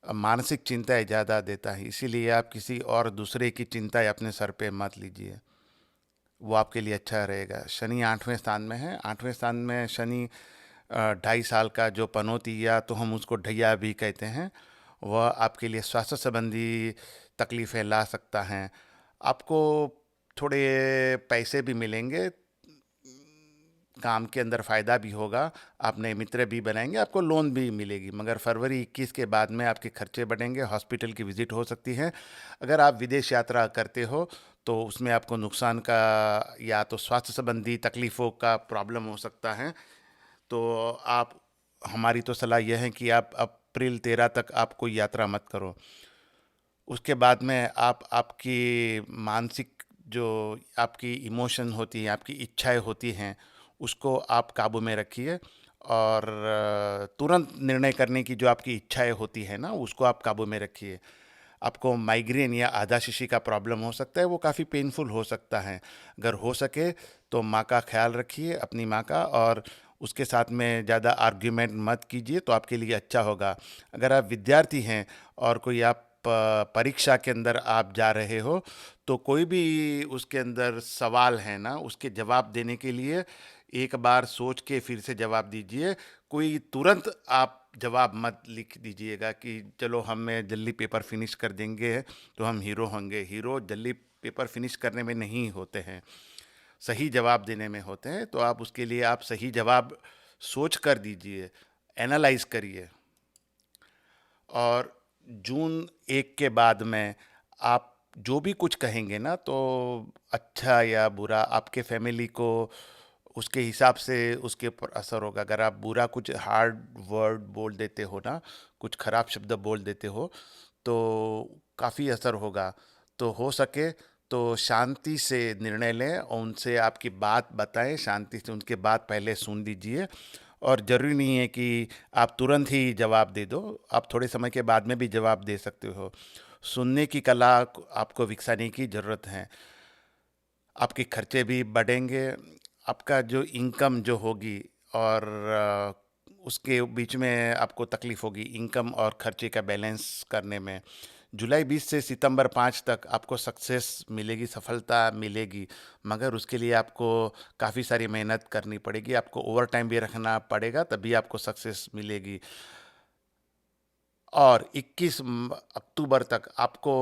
मानसिक चिंताएं ज़्यादा देता है, इसीलिए आप किसी और दूसरे की चिंताएं अपने सर पे मत लीजिए, वो आपके लिए अच्छा रहेगा। शनि 8वें स्थान में है। 8वें स्थान में शनि 2.5 साल का जो पनौती, या तो हम उसको ढैया भी कहते हैं, वह आपके लिए स्वास्थ्य संबंधी तकलीफ़ें ला सकता है। आपको थोड़े पैसे भी मिलेंगे, काम के अंदर फ़ायदा भी होगा, आप नए मित्र भी बनाएंगे, आपको लोन भी मिलेगी। मगर फरवरी 21 के बाद में आपके खर्चे बढ़ेंगे, हॉस्पिटल की विज़िट हो सकती है। अगर आप विदेश यात्रा करते हो तो उसमें आपको नुकसान का, या तो स्वास्थ्य संबंधी तकलीफ़ों का प्रॉब्लम हो सकता है। तो आप, हमारी तो सलाह यह है कि आप अप्रैल 13 तक आप कोई यात्रा मत करो। उसके बाद में आप आपकी मानसिक, जो आपकी इमोशन होती हैं, आपकी इच्छाएं होती हैं, उसको आप काबू में रखिए। और तुरंत निर्णय करने की जो आपकी इच्छाएं होती है ना, उसको आप काबू में रखिए। आपको माइग्रेन या आधाशिशी का प्रॉब्लम हो सकता है, वो काफ़ी पेनफुल हो सकता है। अगर हो सके तो माँ का ख्याल रखिए, अपनी माँ का, और उसके साथ में ज़्यादा आर्ग्यूमेंट मत कीजिए, तो आपके लिए अच्छा होगा। अगर आप विद्यार्थी हैं और कोई आप परीक्षा के अंदर आप जा रहे हो, तो कोई भी उसके अंदर सवाल है ना, उसके जवाब देने के लिए एक बार सोच के फिर से जवाब दीजिए। कोई तुरंत आप जवाब मत लिख दीजिएगा कि चलो हमें जल्दी पेपर फिनिश कर देंगे तो हम हीरो होंगे। हीरो जल्दी पेपर फिनिश करने में नहीं होते हैं, सही जवाब देने में होते हैं। तो आप उसके लिए आप सही जवाब सोच कर दीजिए, एनालाइज करिए। और जून 1 के बाद में आप जो भी कुछ कहेंगे ना, तो अच्छा या बुरा, आपके फैमिली को उसके हिसाब से उसके ऊपर असर होगा। अगर आप बुरा कुछ हार्ड वर्ड बोल देते हो ना, कुछ खराब शब्द बोल देते हो, तो काफ़ी असर होगा। तो हो सके तो शांति से निर्णय लें और उनसे आपकी बात बताएं, शांति से उनके बात पहले सुन लीजिए। और ज़रूरी नहीं है कि आप तुरंत ही जवाब दे दो, आप थोड़े समय के बाद में भी जवाब दे सकते हो। सुनने की कला आपको विकसाने की ज़रूरत है। आपके खर्चे भी बढ़ेंगे, आपका जो इनकम जो होगी, और उसके बीच में आपको तकलीफ़ होगी इनकम और खर्चे का बैलेंस करने में। जुलाई 20 से सितंबर 5 तक आपको सक्सेस मिलेगी, सफलता मिलेगी, मगर उसके लिए आपको काफ़ी सारी मेहनत करनी पड़ेगी, आपको ओवर टाइम भी रखना पड़ेगा, तभी आपको सक्सेस मिलेगी। और 21 अक्टूबर तक आपको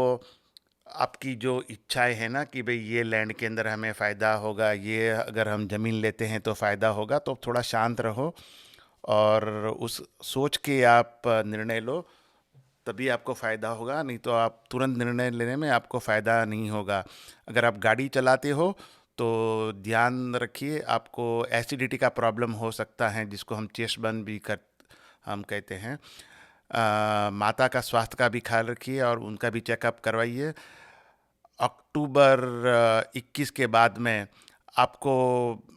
आपकी जो इच्छाएं हैं ना कि भाई ये लैंड के अंदर हमें फ़ायदा होगा, ये अगर हम ज़मीन लेते हैं तो फ़ायदा होगा, तो थोड़ा शांत रहो और उस सोच के आप निर्णय लो, तभी आपको फ़ायदा होगा। नहीं तो आप तुरंत निर्णय लेने में आपको फ़ायदा नहीं होगा। अगर आप गाड़ी चलाते हो तो ध्यान रखिए, आपको एसिडिटी का प्रॉब्लम हो सकता है, जिसको हम चेस्ट बर्न भी कर हम कहते हैं। माता का स्वास्थ्य का भी ख्याल रखिए और उनका भी चेकअप करवाइए। अक्टूबर 21 के बाद में आपको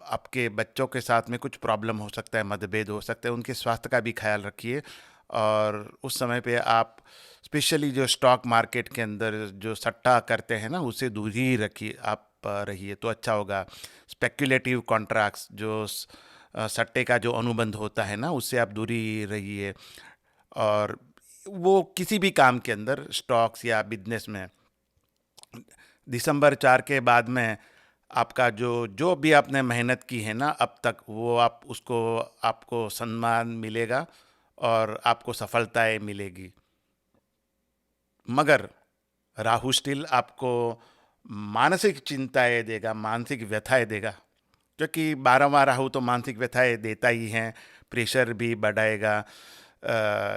आपके बच्चों के साथ में कुछ प्रॉब्लम हो सकता है, मतभेद हो सकते हैं, उनके स्वास्थ्य का भी ख्याल रखिए। और उस समय पे आप स्पेशली जो स्टॉक मार्केट के अंदर जो सट्टा करते हैं ना, उससे दूर ही रखिए, आप रहिए तो अच्छा होगा। स्पेक्युलेटिव कॉन्ट्रैक्ट्स जो सट्टे का जो अनुबंध होता है ना, उससे आप दूरी रहिए। और वो किसी भी काम के अंदर, स्टॉक्स या बिजनेस में, दिसंबर 4 के बाद में आपका जो जो भी आपने मेहनत की है ना अब तक, वो आप उसको आपको सम्मान मिलेगा और आपको सफलताएं मिलेगी। मगर राहु स्टिल आपको मानसिक चिंताएं देगा, मानसिक व्यथाएं देगा, क्योंकि 12वां राहु तो मानसिक व्यथाएं देता ही है, प्रेशर भी बढ़ाएगा।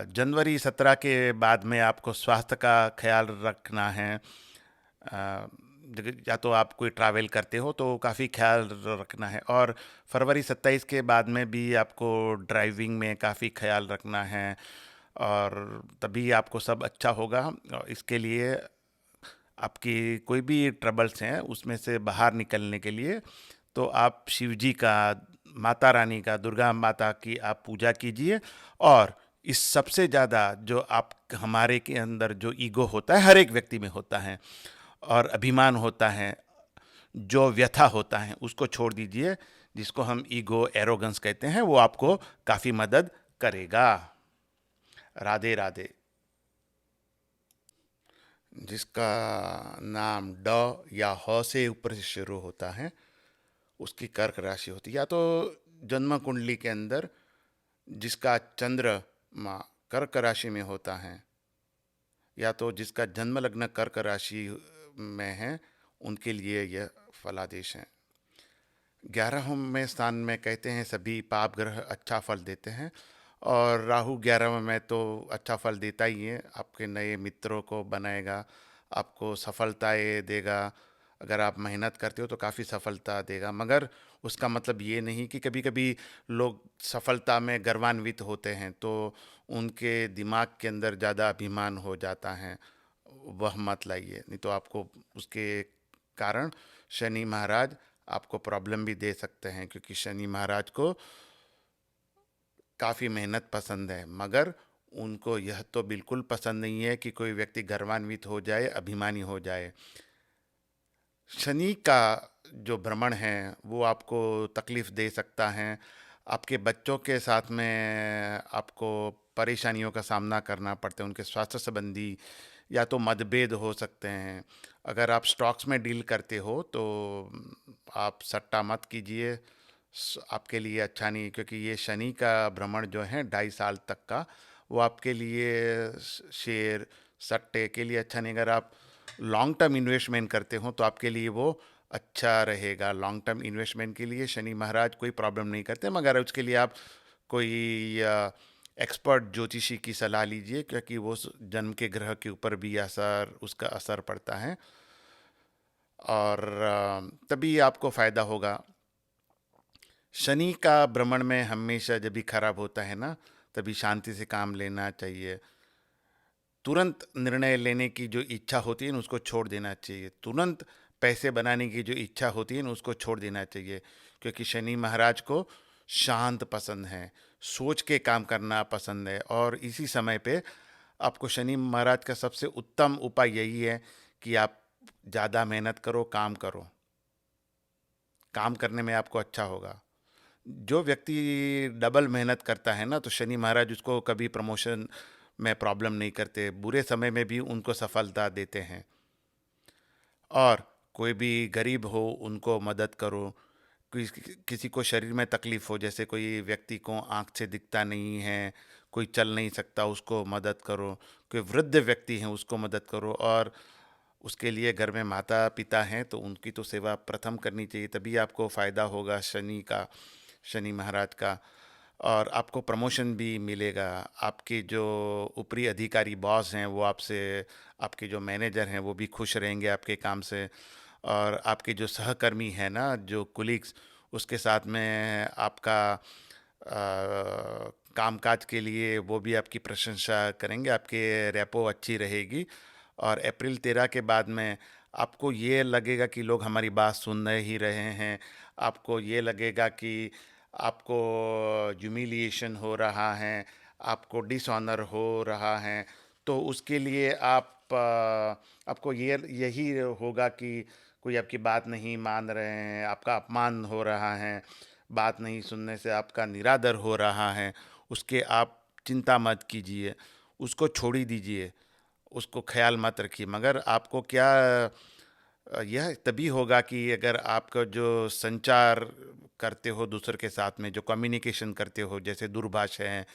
जनवरी 17 के बाद में आपको स्वास्थ्य का ख्याल रखना है। या तो आप कोई ट्रैवल करते हो तो काफ़ी ख्याल रखना है। और फरवरी 27 के बाद में भी आपको ड्राइविंग में काफ़ी ख्याल रखना है, और तभी आपको सब अच्छा होगा। और इसके लिए आपकी कोई भी ट्रबल्स हैं उसमें से बाहर निकलने के लिए तो आप शिव जी का, माता रानी का, दुर्गा माता की आप पूजा कीजिए। और इस सबसे ज़्यादा जो आप हमारे के अंदर जो ईगो होता है, हर एक व्यक्ति में होता है, और अभिमान होता है, जो व्यथा होता है, उसको छोड़ दीजिए, जिसको हम ईगो, एरोगेंस कहते हैं, वो आपको काफ़ी मदद करेगा। राधे राधे। जिसका नाम ड या ह से ऊपर से शुरू होता है, उसकी कर्क राशि होती है। या तो जन्म कुंडली के अंदर जिसका चंद्रमा कर्क राशि में होता है, या तो जिसका जन्म लग्न कर्क राशि में है, उनके लिए यह फलादेश है। 11वें स्थान में कहते हैं सभी पाप ग्रह अच्छा फल देते हैं, और राहु 11वें में तो अच्छा फल देता ही है, आपके नए मित्रों को बनाएगा, आपको सफलताएं देगा। अगर आप मेहनत करते हो तो काफ़ी सफलता देगा, मगर उसका मतलब ये नहीं कि कभी कभी लोग सफलता में गर्वान्वित होते हैं तो उनके दिमाग के अंदर ज़्यादा अभिमान हो जाता है, वह मत लाइए, नहीं तो आपको उसके कारण शनि महाराज आपको प्रॉब्लम भी दे सकते हैं। क्योंकि शनि महाराज को काफ़ी मेहनत पसंद है, मगर उनको यह तो बिल्कुल पसंद नहीं है कि कोई व्यक्ति गर्वान्वित हो जाए, अभिमानी हो जाए। शनि का जो भ्रमण है वो आपको तकलीफ़ दे सकता है, आपके बच्चों के साथ में आपको परेशानियों का सामना करना पड़ता है, उनके स्वास्थ्य संबंधी या तो मतभेद हो सकते हैं। अगर आप स्टॉक्स में डील करते हो तो आप सट्टा मत कीजिए, आपके लिए अच्छा नहीं, क्योंकि ये शनि का भ्रमण जो है 2.5 साल तक का, वो आपके लिए शेयर सट्टे के लिए अच्छा नहीं। अगर आप लॉन्ग टर्म इन्वेस्टमेंट करते हो तो आपके लिए वो अच्छा रहेगा। लॉन्ग टर्म इन्वेस्टमेंट के लिए शनि महाराज कोई प्रॉब्लम नहीं करते, मगर उसके लिए आप कोई एक्सपर्ट ज्योतिषी की सलाह लीजिए, क्योंकि वो जन्म के ग्रह के ऊपर भी उसका असर पड़ता है, और तभी आपको फ़ायदा होगा। शनि का भ्रमण में हमेशा जब भी खराब होता है ना, तभी शांति से काम लेना चाहिए। तुरंत निर्णय लेने की जो इच्छा होती है ना, उसको छोड़ देना चाहिए। तुरंत पैसे बनाने की जो इच्छा होती है ना, उसको छोड़ देना चाहिए, क्योंकि शनि महाराज को शांत पसंद है, सोच के काम करना पसंद है। और इसी समय पे आपको शनि महाराज का सबसे उत्तम उपाय यही है कि आप ज़्यादा मेहनत करो, काम करो, काम करने में आपको अच्छा होगा। जो व्यक्ति डबल मेहनत करता है ना, तो शनि महाराज उसको कभी प्रमोशन में प्रॉब्लम नहीं करते, बुरे समय में भी उनको सफलता देते हैं। और कोई भी गरीब हो उनको मदद करो, किसी को शरीर में तकलीफ हो, जैसे कोई व्यक्ति को आँख से दिखता नहीं है, कोई चल नहीं सकता, उसको मदद करो, कोई वृद्ध व्यक्ति है उसको मदद करो, और उसके लिए घर में माता पिता हैं तो उनकी तो सेवा प्रथम करनी चाहिए, तभी आपको फ़ायदा होगा शनि महाराज का। और आपको प्रमोशन भी मिलेगा, आपके जो ऊपरी अधिकारी बॉस हैं वो आपसे, आपके जो मैनेजर हैं वो भी खुश रहेंगे आपके काम से, और आपके जो सहकर्मी हैं ना, जो कुलीग्स, उसके साथ में आपका कामकाज के लिए वो भी आपकी प्रशंसा करेंगे, आपके रेपो अच्छी रहेगी। और अप्रैल 13 के बाद में आपको ये लगेगा कि लोग हमारी बात सुन ही रहे हैं, आपको ये लगेगा कि आपको ह्यूमिलिएशन हो रहा है, आपको डिसऑनर हो रहा है, तो उसके लिए आपको यही होगा कि कोई आपकी बात नहीं मान रहे हैं, आपका अपमान हो रहा है, बात नहीं सुनने से आपका निरादर हो रहा है, उसके आप चिंता मत कीजिए, उसको छोड़ ही दीजिए, उसको ख्याल मत रखिए। मगर आपको क्या यह तभी होगा कि अगर आपका जो संचार करते हो दूसरे के साथ में, जो कम्युनिकेशन करते हो, जैसे दूरभाष है,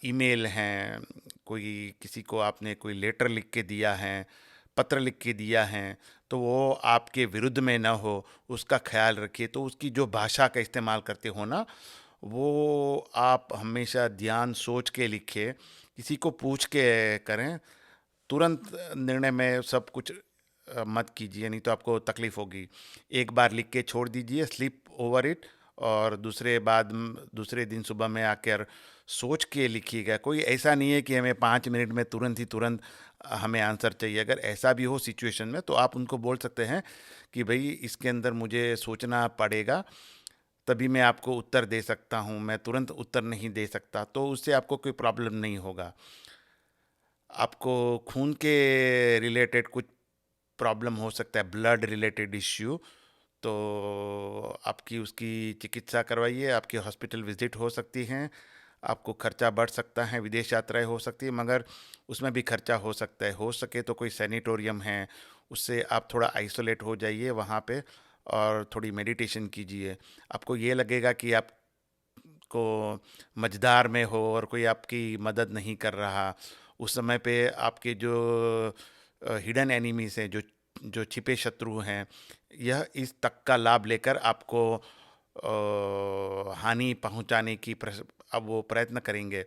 ईमेल हैं, कोई किसी को आपने कोई लेटर लिख के दिया है, पत्र लिख के दिया है, तो वो आपके विरुद्ध में ना हो, उसका ख्याल रखिए। तो उसकी जो भाषा का इस्तेमाल करते हो ना, वो आप हमेशा ध्यान सोच के लिखिए, किसी को पूछ के करें, तुरंत निर्णय में सब कुछ मत कीजिए, नहीं तो आपको तकलीफ होगी। एक बार लिख के छोड़ दीजिए, स्लिप ओवर इट, और दूसरे दिन सुबह में आकर सोच के लिखिएगा। कोई ऐसा नहीं है कि हमें 5 मिनट में तुरंत हमें आंसर चाहिए। अगर ऐसा भी हो सिचुएशन में तो आप उनको बोल सकते हैं कि भाई इसके अंदर मुझे सोचना पड़ेगा, तभी मैं आपको उत्तर दे सकता हूँ, मैं तुरंत उत्तर नहीं दे सकता। तो उससे आपको कोई प्रॉब्लम नहीं होगा। आपको खून के रिलेटेड कुछ प्रॉब्लम हो सकता है, ब्लड रिलेटेड इश्यू, तो आपकी उसकी चिकित्सा करवाइए, आपकी हॉस्पिटल विजिट हो सकती हैं, आपको खर्चा बढ़ सकता है, विदेश यात्राएं हो सकती है, मगर उसमें भी खर्चा हो सकता है। हो सके तो कोई सैनिटोरियम है, उससे आप थोड़ा आइसोलेट हो जाइए वहाँ पे, और थोड़ी मेडिटेशन कीजिए। आपको ये लगेगा कि आपको मझधार में हो और कोई आपकी मदद नहीं कर रहा, उस समय पे आपके जो हिडन एनिमीज हैं, जो जो छिपे शत्रु हैं, यह इस तक का लाभ लेकर आपको हानि पहुंचाने की अब वो प्रयत्न करेंगे।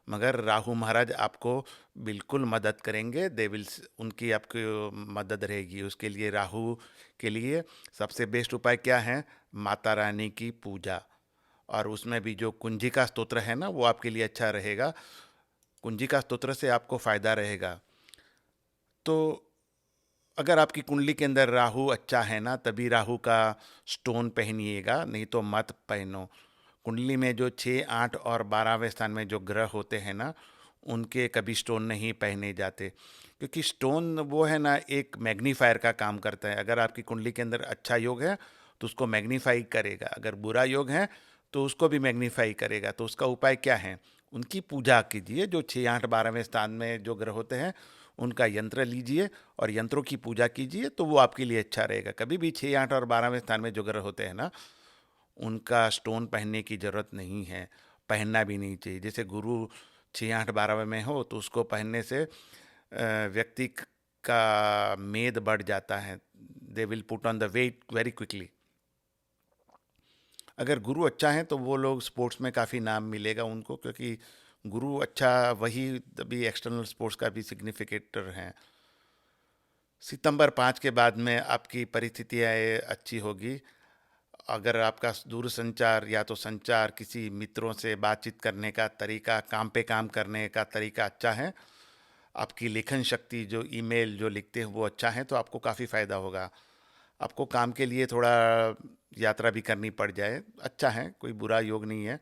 मगर राहु महाराज आपको बिल्कुल मदद करेंगे, दे विल, उनकी आपकी मदद रहेगी। उसके लिए राहु के लिए सबसे बेस्ट उपाय क्या है? माता रानी की पूजा, और उसमें भी जो कुंजिका स्तोत्र है ना, वो आपके लिए अच्छा रहेगा। कुंजिका स्तोत्र से आपको फायदा रहेगा। तो अगर आपकी कुंडली के अंदर राहु अच्छा है ना, तभी राहु का स्टोन पहनिएगा, नहीं तो मत पहनो। कुंडली में जो 6, 8 और 12वें स्थान में जो ग्रह होते हैं ना, उनके कभी स्टोन नहीं पहने जाते, क्योंकि स्टोन वो है ना, एक मैग्नीफायर का काम करता है। अगर आपकी कुंडली के अंदर अच्छा योग है तो उसको मैग्नीफाई करेगा, अगर बुरा योग है तो उसको भी मैग्नीफाई करेगा। तो उसका उपाय क्या है? उनकी पूजा कीजिए। जो 6, 8, 12वें स्थान में जो ग्रह होते हैं उनका यंत्र लीजिए और यंत्रों की पूजा कीजिए, तो वो आपके लिए अच्छा रहेगा। कभी भी 6, 8 और 12वें स्थान में जो ग्रह होते हैं ना, उनका स्टोन पहनने की ज़रूरत नहीं है, पहनना भी नहीं चाहिए। जैसे गुरु 6, 8, 12वें में हो तो उसको पहनने से व्यक्ति का मेद बढ़ जाता है, they will put on the weight very quickly. अगर गुरु अच्छा है तो वो लोग स्पोर्ट्स में काफ़ी नाम मिलेगा उनको, क्योंकि गुरु अच्छा वही तभी एक्सटर्नल स्पोर्ट्स का भी सिग्निफिकेटर हैं। सितंबर 5 के बाद में आपकी परिस्थितियाँ अच्छी होगी। अगर आपका दूर संचार या तो संचार, किसी मित्रों से बातचीत करने का तरीका, काम पे काम करने का तरीका अच्छा है, आपकी लेखन शक्ति, जो ईमेल जो लिखते हैं वो अच्छा है, तो आपको काफ़ी फ़ायदा होगा। आपको काम के लिए थोड़ा यात्रा भी करनी पड़ जाए, अच्छा है, कोई बुरा योग नहीं है।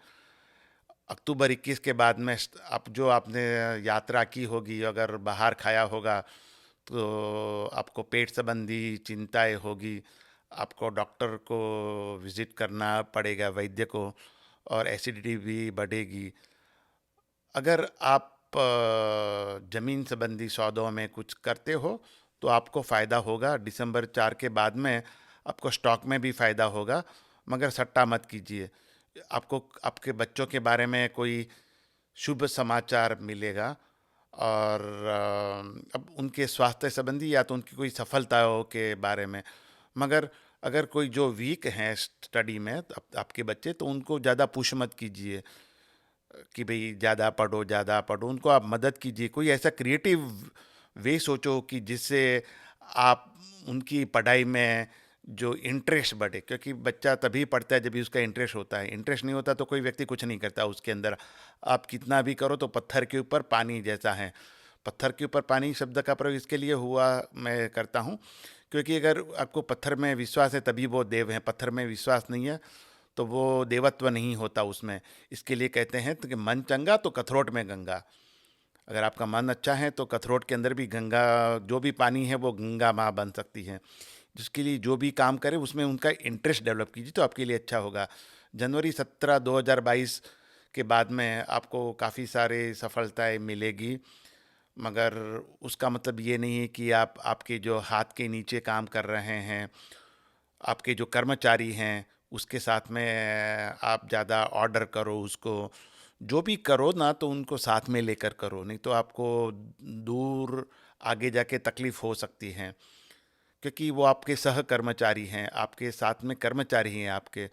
अक्टूबर 21 के बाद में आप जो आपने यात्रा की होगी, अगर बाहर खाया होगा तो आपको पेट संबंधी चिंताएं होगी, आपको डॉक्टर को विजिट करना पड़ेगा, वैद्य को, और एसिडिटी भी बढ़ेगी। अगर आप आप ज़मीन संबंधी सौदों में कुछ करते हो तो आपको फ़ायदा होगा। दिसंबर 4 के बाद में आपको स्टॉक में भी फ़ायदा होगा, मगर सट्टा मत कीजिए। आपको आपके बच्चों के बारे में कोई शुभ समाचार मिलेगा, और अब उनके स्वास्थ्य संबंधी या तो उनकी कोई सफलताओं के बारे में। मगर अगर कोई जो वीक हैं स्टडी में, तो आपके बच्चे, तो उनको ज़्यादा पुश मत कीजिए कि भाई ज़्यादा पढ़ो। उनको आप मदद कीजिए, कोई ऐसा क्रिएटिव वे सोचो कि जिससे आप उनकी पढ़ाई में जो इंटरेस्ट बढ़े, क्योंकि बच्चा तभी पढ़ता है जब भी उसका इंटरेस्ट होता है। इंटरेस्ट नहीं होता तो कोई व्यक्ति कुछ नहीं करता उसके अंदर। आप कितना भी करो तो पत्थर के ऊपर पानी जैसा है। पत्थर के ऊपर पानी शब्द का प्रयोग इसके लिए हुआ, मैं करता हूँ, क्योंकि अगर आपको पत्थर में विश्वास है तभी वो देव हैं। पत्थर में विश्वास नहीं है तो वो देवत्व नहीं होता उसमें। इसके लिए कहते हैं तो कि मन चंगा तो कथरोट में गंगा। अगर आपका मन अच्छा है तो कथरोट के अंदर भी गंगा, जो भी पानी है वो गंगा माँ बन सकती है। जिसके लिए जो भी काम करें उसमें उनका इंटरेस्ट डेवलप कीजिए तो आपके लिए अच्छा होगा। जनवरी 17 2022 के बाद में आपको काफ़ी सारे सफलताएं मिलेगी, मगर उसका मतलब ये नहीं है कि आप आपके जो हाथ के नीचे काम कर रहे हैं, आपके जो कर्मचारी हैं, उसके साथ में आप ज़्यादा ऑर्डर करो उसको। जो भी करो ना तो उनको साथ में लेकर करो, नहीं तो आपको दूर आगे जाके तकलीफ़ हो सकती है, क्योंकि वो आपके सह कर्मचारी हैं, आपके साथ में कर्मचारी हैं आपके।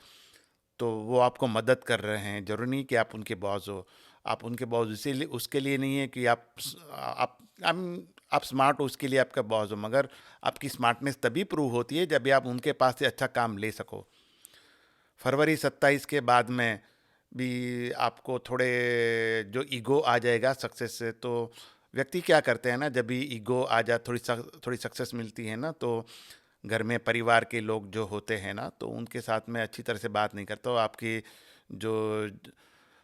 तो वो आपको मदद कर रहे हैं, ज़रूरी नहीं कि आप उनके बॉस हो। आप उनके बॉस इसीलिए उसके लिए नहीं है कि आप स्मार्ट हो उसके लिए आपका बॉस हो, मगर आपकी स्मार्टनेस तभी प्रूव होती है जब भी आप उनके पास से अच्छा काम ले सको। फरवरी 27 के बाद में भी आपको थोड़े जो ईगो आ जाएगा सक्सेस से। तो व्यक्ति क्या करते हैं ना, जब भी ईगो आ जा, थोड़ी सक्सेस मिलती है ना, तो घर में परिवार के लोग जो होते हैं ना, तो उनके साथ में अच्छी तरह से बात नहीं करता। तो आपकी जो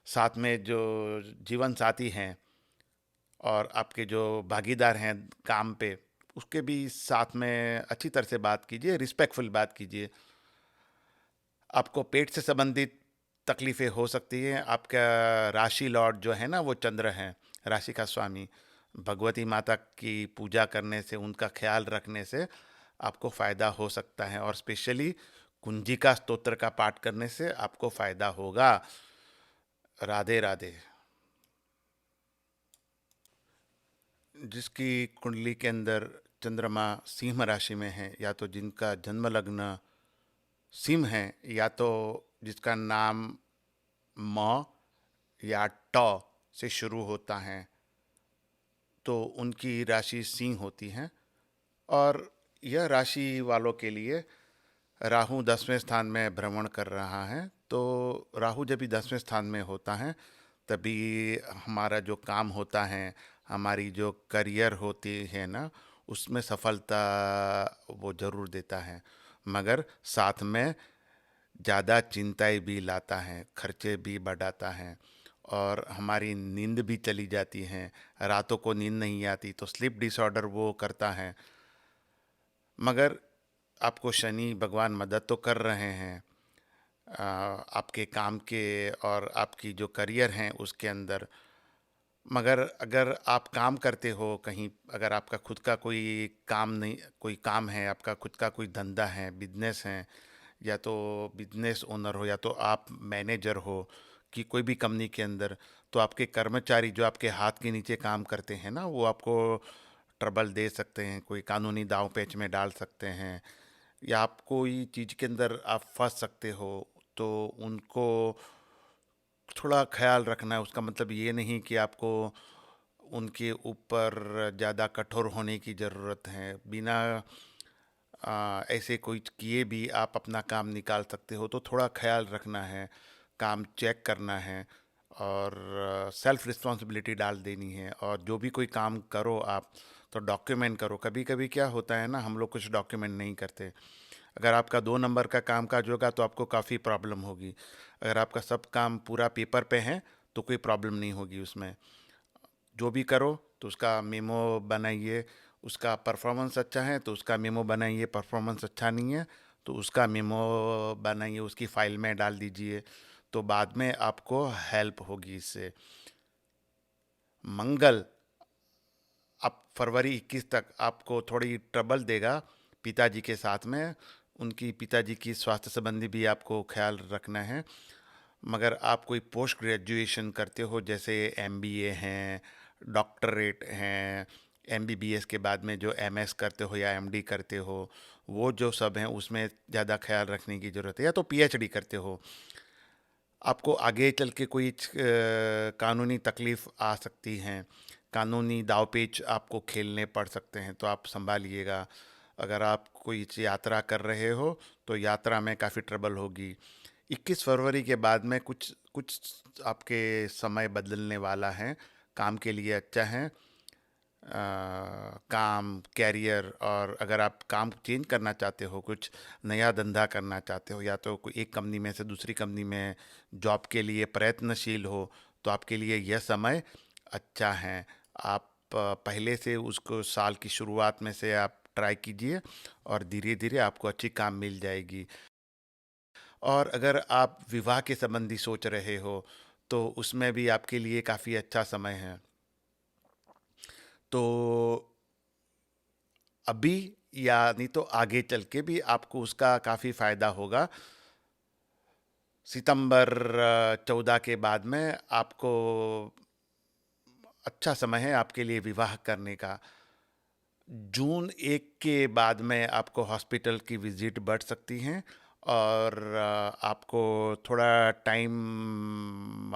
साथ में जो जीवन साथी हैं और आपके जो भागीदार हैं काम पे, उसके भी साथ में अच्छी तरह से बात कीजिए, रिस्पेक्टफुल बात कीजिए। आपको पेट से संबंधित तकलीफ़ें हो सकती हैं। आपका राशि लॉर्ड जो है ना, वो चंद्र हैं, राशि का स्वामी। भगवती माता की पूजा करने से, उनका ख्याल रखने से आपको फ़ायदा हो सकता है, और स्पेशली कुंजिका स्तोत्र का पाठ करने से आपको फ़ायदा होगा। राधे राधे। जिसकी कुंडली के अंदर चंद्रमा सिंह राशि में है, या तो जिनका जन्म लग्न सिंह है, या तो जिसका नाम म या ट से शुरू होता है, तो उनकी राशि सिंह होती है। और यह राशि वालों के लिए राहु 10वें स्थान में भ्रमण कर रहा है। तो राहु जब भी 10वें स्थान में होता है तभी हमारा जो काम होता है, हमारी जो करियर होती है ना, उसमें सफलता वो ज़रूर देता है, मगर साथ में ज़्यादा चिंताएं भी लाता है, खर्चे भी बढ़ाता है, और हमारी नींद भी चली जाती है। रातों को नींद नहीं आती तो स्लीप डिसऑर्डर वो करता है। मगर आपको शनि भगवान मदद तो कर रहे हैं आपके काम के और आपकी जो करियर हैं उसके अंदर। मगर अगर आप काम करते हो कहीं, अगर आपका खुद का कोई काम नहीं, कोई काम है, आपका खुद का कोई धंधा है, बिजनेस है, या तो बिजनेस ओनर हो या तो आप मैनेजर हो कि कोई भी कंपनी के अंदर, तो आपके कर्मचारी जो आपके हाथ के नीचे काम करते हैं ना, वो आपको ट्रबल दे सकते हैं, कोई कानूनी दांव पेच में डाल सकते हैं, या आप कोई चीज़ के अंदर आप फंस सकते हो। तो उनको थोड़ा ख्याल रखना है। उसका मतलब ये नहीं कि आपको उनके ऊपर ज़्यादा कठोर होने की ज़रूरत है। बिना ऐसे कोई किए भी आप अपना काम निकाल सकते हो, तो थोड़ा ख्याल रखना है, काम चेक करना है, और सेल्फ रिस्पॉन्सिबिलिटी डाल देनी है। और जो भी कोई काम करो आप, तो डॉक्यूमेंट करो। कभी कभी क्या होता है ना, हम लोग कुछ डॉक्यूमेंट नहीं करते। अगर आपका 2 नंबर का काम काज होगा तो आपको काफ़ी प्रॉब्लम होगी। अगर आपका सब काम पूरा पेपर पे है तो कोई प्रॉब्लम नहीं होगी उसमें। जो भी करो तो उसका मेमो बनाइए। उसका परफॉर्मेंस अच्छा है तो उसका मेमो बनाइए, परफॉर्मेंस अच्छा नहीं है तो उसका मेमो बनाइए, उसकी फाइल में डाल दीजिए, तो बाद में आपको हेल्प होगी इससे। मंगल आप फरवरी 21 तक आपको थोड़ी ट्रबल देगा पिताजी के साथ में। उनकी पिताजी की स्वास्थ्य संबंधी भी आपको ख्याल रखना है। मगर आप कोई पोस्ट ग्रेजुएशन करते हो, जैसे एमबीए हैं, डॉक्टरेट हैं, एमबीबीएस के बाद में जो एमएस करते हो या एमडी करते हो, वो जो सब हैं उसमें ज़्यादा ख्याल रखने की ज़रूरत है। या तो पीएचडी करते हो, आपको आगे चल के कोई कानूनी तकलीफ़ आ सकती हैं, कानूनी दांवपेच आपको खेलने पड़ सकते हैं, तो आप संभालिएगा। अगर आप कोई यात्रा कर रहे हो तो यात्रा में काफ़ी ट्रबल होगी। 21 फरवरी के बाद में कुछ कुछ आपके समय बदलने वाला है, काम के लिए अच्छा है। काम, कैरियर, और अगर आप काम चेंज करना चाहते हो, कुछ नया धंधा करना चाहते हो, या तो कोई एक कंपनी में से दूसरी कंपनी में जॉब के लिए प्रयत्नशील हो, तो आपके लिए यह समय अच्छा है। आप पहले से उसको साल की शुरुआत में से आप ट्राई कीजिए और धीरे धीरे आपको अच्छी काम मिल जाएगी। और अगर आप विवाह के संबंधी सोच रहे हो तो उसमें भी आपके लिए काफ़ी अच्छा समय है। तो अभी या नहीं तो आगे चल के भी आपको उसका काफ़ी फ़ायदा होगा। सितंबर 14 के बाद में आपको अच्छा समय है आपके लिए विवाह करने का। जून 1 के बाद में आपको हॉस्पिटल की विज़िट बढ़ सकती हैं, और आपको थोड़ा टाइम,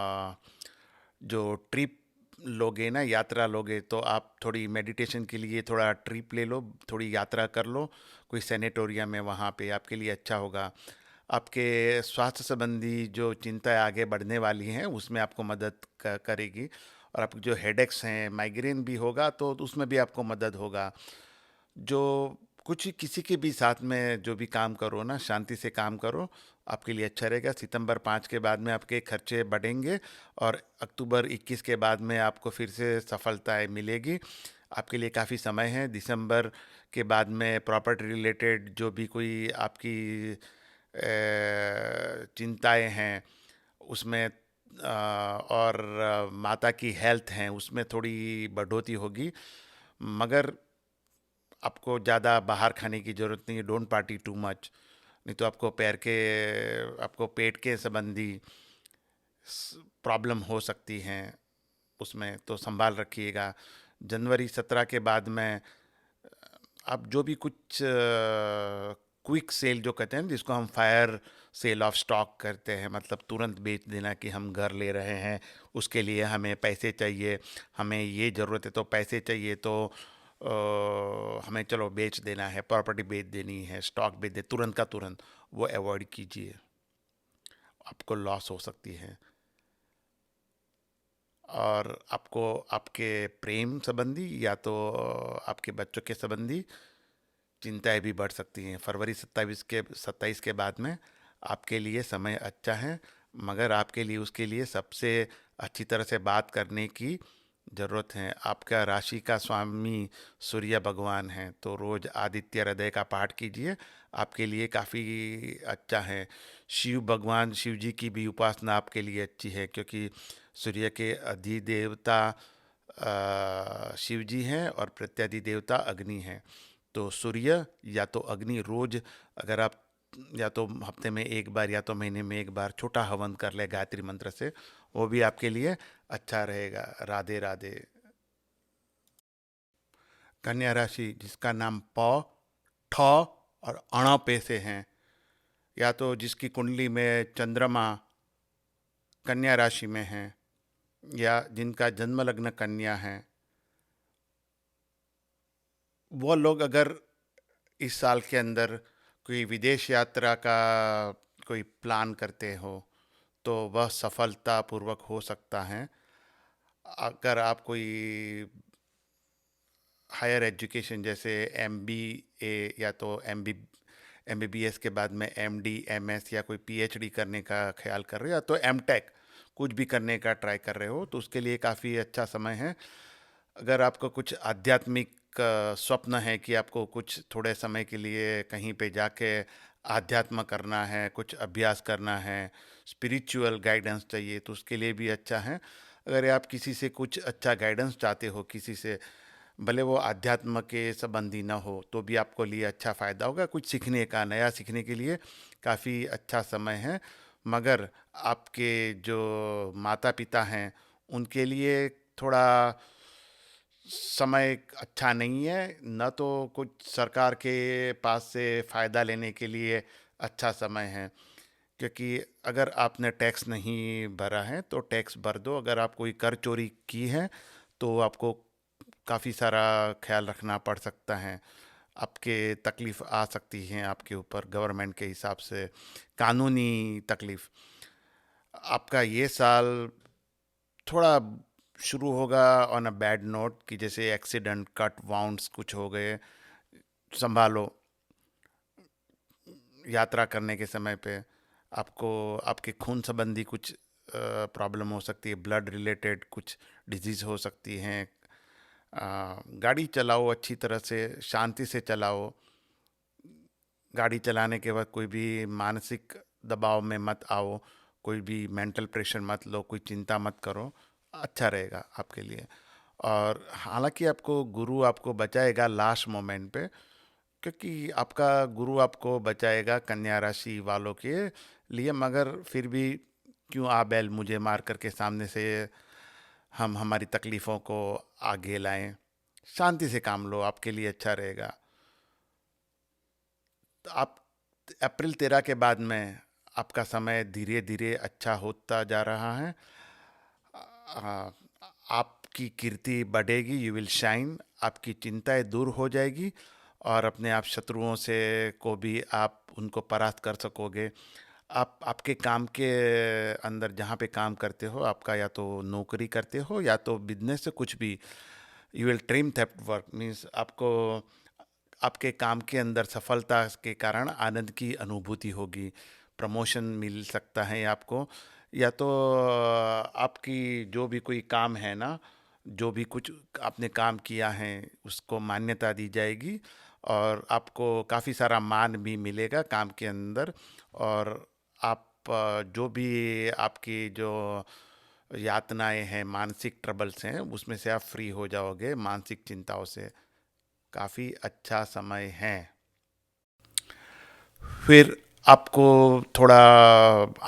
जो ट्रिप लोगे ना, यात्रा लोगे, तो आप थोड़ी मेडिटेशन के लिए थोड़ा ट्रिप ले लो, थोड़ी यात्रा कर लो कोई सैनिटोरियम में, वहाँ पे आपके लिए अच्छा होगा। आपके स्वास्थ्य संबंधी जो चिंताएं आगे बढ़ने वाली हैं उसमें आपको मदद करेगी। और आपके जो हेडेक्स हैं, माइग्रेन भी होगा तो उसमें भी आपको मदद होगा। जो कुछ किसी के भी साथ में जो भी काम करो ना, शांति से काम करो, आपके लिए अच्छा रहेगा। सितंबर 5 के बाद में आपके खर्चे बढ़ेंगे, और अक्टूबर 21 के बाद में आपको फिर से सफलताएं मिलेगी। आपके लिए काफ़ी समय है। दिसंबर के बाद में प्रॉपर्टी रिलेटेड जो भी कोई आपकी चिंताएं हैं उसमें, और माता की हेल्थ हैं उसमें थोड़ी बढ़ोतरी होगी। मगर आपको ज़्यादा बाहर खाने की ज़रूरत नहीं है, डोंट पार्टी टू मच, नहीं तो आपको पेट के संबंधी प्रॉब्लम हो सकती हैं उसमें, तो संभाल रखिएगा। जनवरी 17 के बाद में आप जो भी कुछ क्विक सेल जो कहते हैं, जिसको हम फायर सेल ऑफ स्टॉक करते हैं, मतलब तुरंत बेच देना कि हम घर ले रहे हैं, उसके लिए हमें पैसे चाहिए, हमें ये ज़रूरत है तो पैसे चाहिए, तो हमें चलो बेच देना है, प्रॉपर्टी बेच देनी है, स्टॉक बेच दे तुरंत का तुरंत, वो अवॉइड कीजिए, आपको लॉस हो सकती है। और आपको आपके प्रेम संबंधी या तो आपके बच्चों के संबंधी चिंताएं भी बढ़ सकती हैं। फरवरी 27 के बाद में आपके लिए समय अच्छा है, मगर आपके लिए उसके लिए सबसे अच्छी तरह से बात करने की ज़रूरत है। आपका राशि का स्वामी सूर्य भगवान है, तो रोज़ आदित्य हृदय का पाठ कीजिए, आपके लिए काफ़ी अच्छा है। शिव भगवान, शिव जी की भी उपासना आपके लिए अच्छी है, क्योंकि सूर्य के अधिदेवता शिव जी हैं और प्रत्यधिदेवता अग्नि हैं। तो सूर्य या तो अग्नि, रोज अगर आप या तो हफ्ते में एक बार या तो महीने में एक बार छोटा हवन कर ले गायत्री मंत्र से, वो भी आपके लिए अच्छा रहेगा। राधे राधे। कन्या राशि जिसका नाम प, ठ और अण पे से हैं, या तो जिसकी कुंडली में चंद्रमा कन्या राशि में है, या जिनका जन्म लग्न कन्या है, वो लोग अगर इस साल के अंदर कोई विदेश यात्रा का कोई प्लान करते हो तो वह सफलतापूर्वक हो सकता है। अगर आप कोई हायर एजुकेशन जैसे एमबीए या तो एमबीबीएस के बाद में एमडी, एमएस या कोई पीएचडी करने का ख्याल कर रहे हो, या तो एमटेक कुछ भी करने का ट्राई कर रहे हो, तो उसके लिए काफ़ी अच्छा समय है। अगर आपको कुछ आध्यात्मिक स्वप्न है कि आपको कुछ थोड़े समय के लिए कहीं पे जाके आध्यात्म करना है, कुछ अभ्यास करना है, स्पिरिचुअल गाइडेंस चाहिए, तो उसके लिए भी अच्छा है। अगर आप किसी से कुछ अच्छा गाइडेंस चाहते हो, किसी से, भले वो अध्यात्म के संबंधी ना हो, तो भी आपको लिए अच्छा फ़ायदा होगा। कुछ सीखने का, नया सीखने के लिए काफ़ी अच्छा समय है। मगर आपके जो माता पिता हैं उनके लिए थोड़ा समय अच्छा नहीं है। न तो कुछ सरकार के पास से फ़ायदा लेने के लिए अच्छा समय है, क्योंकि अगर आपने टैक्स नहीं भरा है तो टैक्स भर दो। अगर आप कोई कर चोरी की है तो आपको काफ़ी सारा ख्याल रखना पड़ सकता है। आपके तकलीफ़ आ सकती हैं आपके ऊपर गवर्नमेंट के हिसाब से, कानूनी तकलीफ़। आपका ये साल थोड़ा शुरू होगा ऑन अ बैड नोट, कि जैसे एक्सीडेंट, कट, वाउंड्स कुछ हो गए, संभालो। यात्रा करने के समय पे आपको आपके खून संबंधी कुछ प्रॉब्लम हो सकती है, ब्लड रिलेटेड कुछ डिजीज़ हो सकती हैं। गाड़ी चलाओ अच्छी तरह से, शांति से चलाओ। गाड़ी चलाने के वक्त कोई भी मानसिक दबाव में मत आओ, कोई भी मेंटल प्रेशर मत लो, कोई चिंता मत करो, अच्छा रहेगा आपके लिए। और हालांकि आपको गुरु आपको बचाएगा लास्ट मोमेंट पे, क्योंकि आपका गुरु आपको बचाएगा कन्या राशि वालों के लिए। मगर फिर भी क्यों आ बैल मुझे मार करके सामने से हम हमारी तकलीफ़ों को आगे लाएं। शांति से काम लो, आपके लिए अच्छा रहेगा। तो आप अप्रैल 13 के बाद में आपका समय धीरे धीरे अच्छा होता जा रहा है। आ, आपकी कीर्ति बढ़ेगी, यू विल शाइन। आपकी चिंताएं दूर हो जाएगी और अपने आप शत्रुओं से को भी आप उनको परास्त कर सकोगे। आप आपके काम के अंदर जहाँ पे काम करते हो, आपका या तो नौकरी करते हो या तो बिजनेस से कुछ भी, you will trim that work, means आपको आपके काम के अंदर सफलता के कारण आनंद की अनुभूति होगी। प्रमोशन मिल सकता है आपको, या तो आपकी जो भी कोई काम है ना, जो भी कुछ आपने काम किया है उसको मान्यता दी जाएगी और आपको काफ़ी सारा मान भी मिलेगा काम के अंदर। और आप जो भी आपकी जो यातनाएं हैं, मानसिक ट्रबल्स हैं, उसमें से आप फ्री हो जाओगे, मानसिक चिंताओं से। काफ़ी अच्छा समय है। फिर आपको थोड़ा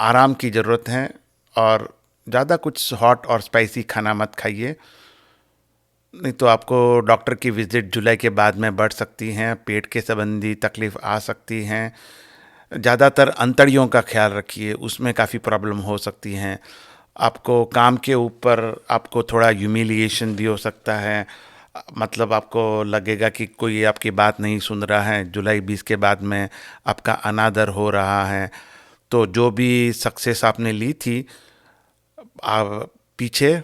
आराम की ज़रूरत है और ज़्यादा कुछ हॉट और स्पाइसी खाना मत खाइए, नहीं तो आपको डॉक्टर की विज़िट जुलाई के बाद में बढ़ सकती हैं, पेट के संबंधी तकलीफ़ आ सकती हैं। ज़्यादातर अंतड़ियों का ख्याल रखिए, उसमें काफ़ी प्रॉब्लम हो सकती हैं। आपको काम के ऊपर आपको थोड़ा ह्यूमिलिएशन भी हो सकता है, मतलब आपको लगेगा कि कोई आपकी बात नहीं सुन रहा है। जुलाई 20 के बाद में आपका अनादर हो रहा है। तो जो भी सक्सेस आपने ली थी पीछे,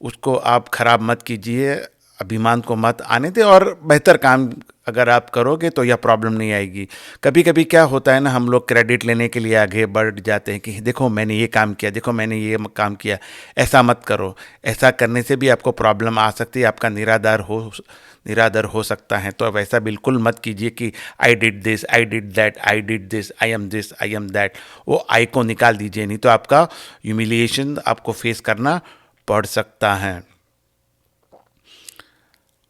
उसको आप खराब मत कीजिए, अभिमान को मत आने दें और बेहतर काम अगर आप करोगे तो यह प्रॉब्लम नहीं आएगी। कभी कभी क्या होता है ना, हम लोग क्रेडिट लेने के लिए आगे बढ़ जाते हैं कि देखो मैंने ये काम किया, देखो मैंने ये काम किया। ऐसा मत करो, ऐसा करने से भी आपको प्रॉब्लम आ सकती है, आपका निरादर हो सकता है। तो अब ऐसा बिल्कुल मत कीजिए कि I did this, I did that, I did this, I am this, I am that. वो आई को निकाल दीजिए, नहीं तो आपका ह्यूमिलिएशन आपको फेस करना पड़ सकता है।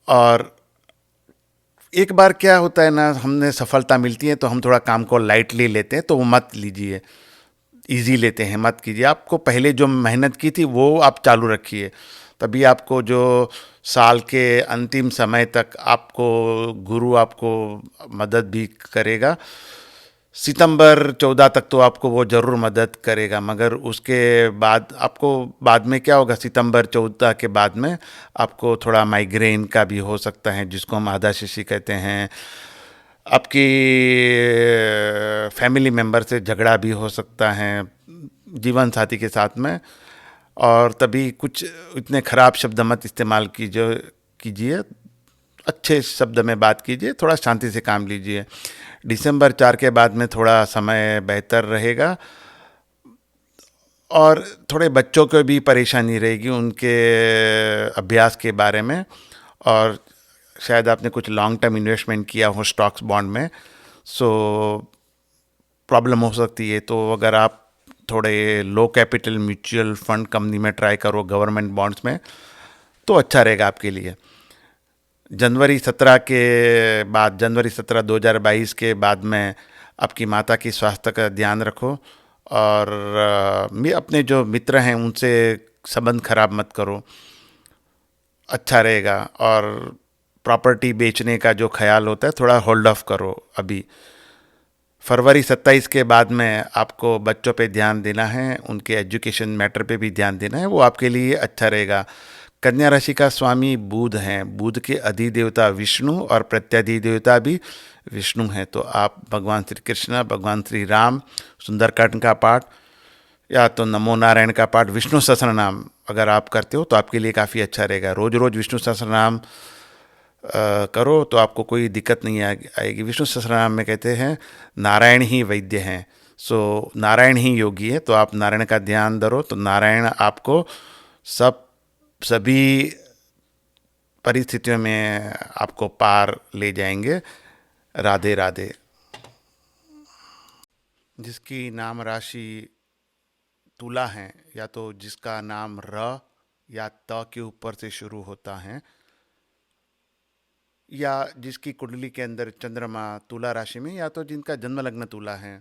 और एक बार क्या होता है ना, हमने सफलता मिलती है तो हम थोड़ा काम को लाइटली लेते हैं, तो वो मत लीजिए, इजी लेते हैं, मत कीजिए। आपको पहले जो मेहनत की थी वो आप चालू रखिए, तभी आपको जो साल के अंतिम समय तक आपको गुरु आपको मदद भी करेगा। सितंबर 14 तक तो आपको वो ज़रूर मदद करेगा, मगर उसके बाद आपको बाद में क्या होगा, सितंबर 14 के बाद में आपको थोड़ा माइग्रेन का भी हो सकता है, जिसको हम आधाशिशी कहते हैं। आपकी फैमिली मेम्बर से झगड़ा भी हो सकता है, जीवन साथी के साथ में। और तभी कुछ इतने ख़राब शब्द मत इस्तेमाल कीजिए, अच्छे शब्द में बात कीजिए, थोड़ा शांति से काम लीजिए। दिसंबर 4 के बाद में थोड़ा समय बेहतर रहेगा और थोड़े बच्चों को भी परेशानी रहेगी उनके अभ्यास के बारे में। और शायद आपने कुछ लॉन्ग टर्म इन्वेस्टमेंट किया हो स्टॉक्स बॉन्ड में, सो प्रॉब्लम हो सकती है। तो अगर आप थोड़े लो कैपिटल म्यूचुअल फंड कंपनी में ट्राई करो, गवर्नमेंट बॉन्ड्स में, तो अच्छा रहेगा आपके लिए। जनवरी 17 2022 के बाद में आपकी माता की स्वास्थ्य का ध्यान रखो, और अपने जो मित्र हैं उनसे संबंध खराब मत करो, अच्छा रहेगा। और प्रॉपर्टी बेचने का जो ख्याल होता है थोड़ा होल्ड ऑफ करो अभी। फरवरी 27 के बाद में आपको बच्चों पे ध्यान देना है, उनके एजुकेशन मैटर पे भी ध्यान देना है, वो आपके लिए अच्छा रहेगा। कन्या राशि का स्वामी बुध हैं, बुध के अधिदेवता विष्णु और प्रत्यधिदेवता भी विष्णु हैं, तो आप भगवान श्री कृष्ण, भगवान श्री राम, सुंदरकांड का पाठ या तो नमो नारायण का पाठ, विष्णु सहस्त्र नाम अगर आप करते हो तो आपके लिए काफ़ी अच्छा रहेगा। रोज़ रोज़ विष्णु सहस्त्र नाम करो तो आपको कोई दिक्कत नहीं आएगी। विष्णु सहस्त्रनाम में कहते हैं नारायण ही वैद्य हैं, सो नारायण ही योगी है, तो आप नारायण का ध्यान धरो तो नारायण आपको सभी परिस्थितियों में आपको पार ले जाएंगे। राधे राधे। जिसकी नाम राशि तुला है, या तो जिसका नाम र या त के ऊपर से शुरू होता है, या जिसकी कुंडली के अंदर चंद्रमा तुला राशि में, या तो जिनका जन्म लग्न तुला है,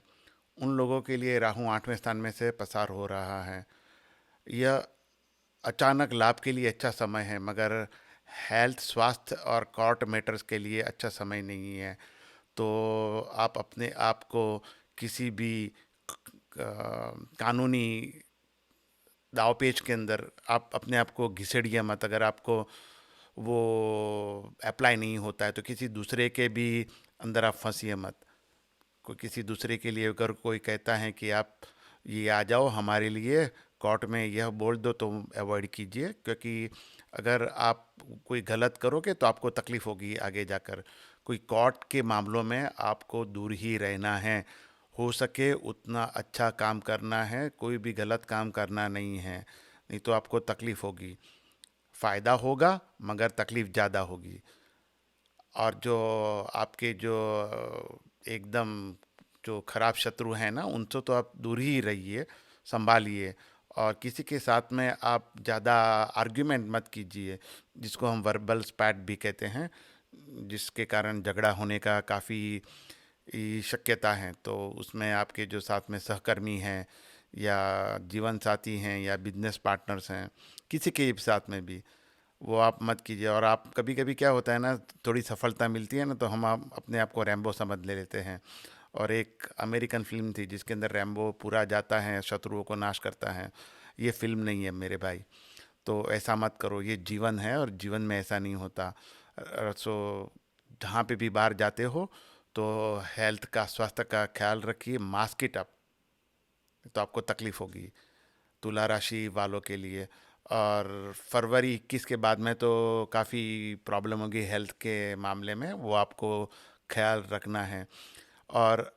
उन लोगों के लिए राहु 8वें स्थान में से पसार हो रहा है। यह अचानक लाभ के लिए अच्छा समय है, मगर हेल्थ, स्वास्थ्य और कोर्ट मैटर्स के लिए अच्छा समय नहीं है। तो आप अपने आप को किसी भी कानूनी दावपेच के अंदर आप अपने आप को घिसेड़िए मत। अगर आपको वो अप्लाई नहीं होता है तो किसी दूसरे के भी अंदर आप फंसिए मत। कोई किसी दूसरे के लिए अगर कोई कहता है कि आप ये आ जाओ हमारे लिए कोर्ट में, यह बोल दो, तो अवॉइड कीजिए, क्योंकि अगर आप कोई गलत करोगे तो आपको तकलीफ होगी आगे जाकर। कोई कोर्ट के मामलों में आपको दूर ही रहना है, हो सके उतना अच्छा काम करना है, कोई भी गलत काम करना नहीं है, नहीं तो आपको तकलीफ होगी। फ़ायदा होगा मगर तकलीफ ज़्यादा होगी। और जो आपके जो एकदम जो खराब शत्रु हैं ना, उनसे तो आप दूर ही रहिए, संभालिए। और किसी के साथ में आप ज़्यादा आर्ग्यूमेंट मत कीजिए, जिसको हम वर्बल स्पैट भी कहते हैं, जिसके कारण झगड़ा होने का काफ़ी शक्यता है। तो उसमें आपके जो साथ में सहकर्मी हैं या जीवन साथी हैं या बिजनेस पार्टनर्स हैं, किसी के साथ में भी वो आप मत कीजिए। और आप कभी कभी क्या होता है ना, थोड़ी सफलता मिलती है ना, तो हम अपने आप को रैम्बो समझ ले लेते हैं। और एक अमेरिकन फिल्म थी जिसके अंदर रैम्बो पूरा जाता है, शत्रुओं को नाश करता है। ये फिल्म नहीं है मेरे भाई, तो ऐसा मत करो। ये जीवन है और जीवन में ऐसा नहीं होता। सो जहाँ पे भी बाहर जाते हो तो हेल्थ का, स्वास्थ्य का ख्याल रखिए, मास्क इट अप, तो आपको तकलीफ होगी तुला राशि वालों के लिए। और फरवरी 21 के बाद में तो काफ़ी प्रॉब्लम होगी हेल्थ के मामले में, वो आपको ख्याल रखना है। और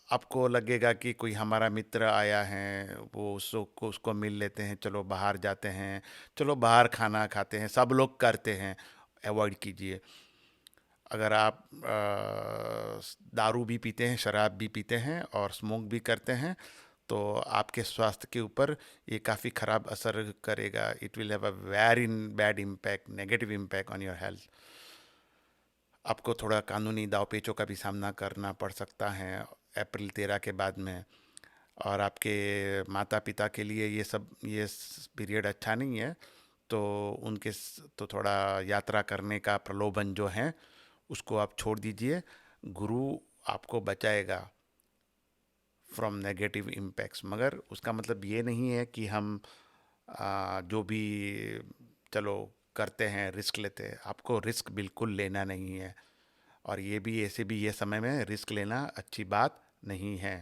आपको लगेगा कि कोई हमारा मित्र आया है, वो उसको मिल लेते हैं, चलो बाहर जाते हैं, चलो बाहर खाना खाते हैं, सब लोग करते हैं, अवॉइड कीजिए। अगर आप दारू भी पीते हैं, शराब भी पीते हैं और स्मोक भी करते हैं, तो आपके स्वास्थ्य के ऊपर ये काफ़ी ख़राब असर करेगा। It will have a very bad impact, negative impact on your health. आपको थोड़ा कानूनी दावपेचों का भी सामना करना पड़ सकता है अप्रैल 13 के बाद में। और आपके माता पिता के लिए ये पीरियड अच्छा नहीं है, तो तो थोड़ा यात्रा करने का प्रलोभन जो है उसको आप छोड़ दीजिए। गुरु आपको बचाएगा फ्रॉम नेगेटिव इम्पैक्ट्स, मगर उसका मतलब ये नहीं है कि हम जो भी चलो करते हैं, रिस्क लेते हैं, आपको रिस्क बिल्कुल लेना नहीं है। और ये भी ऐसे भी ये समय में रिस्क लेना अच्छी बात नहीं है।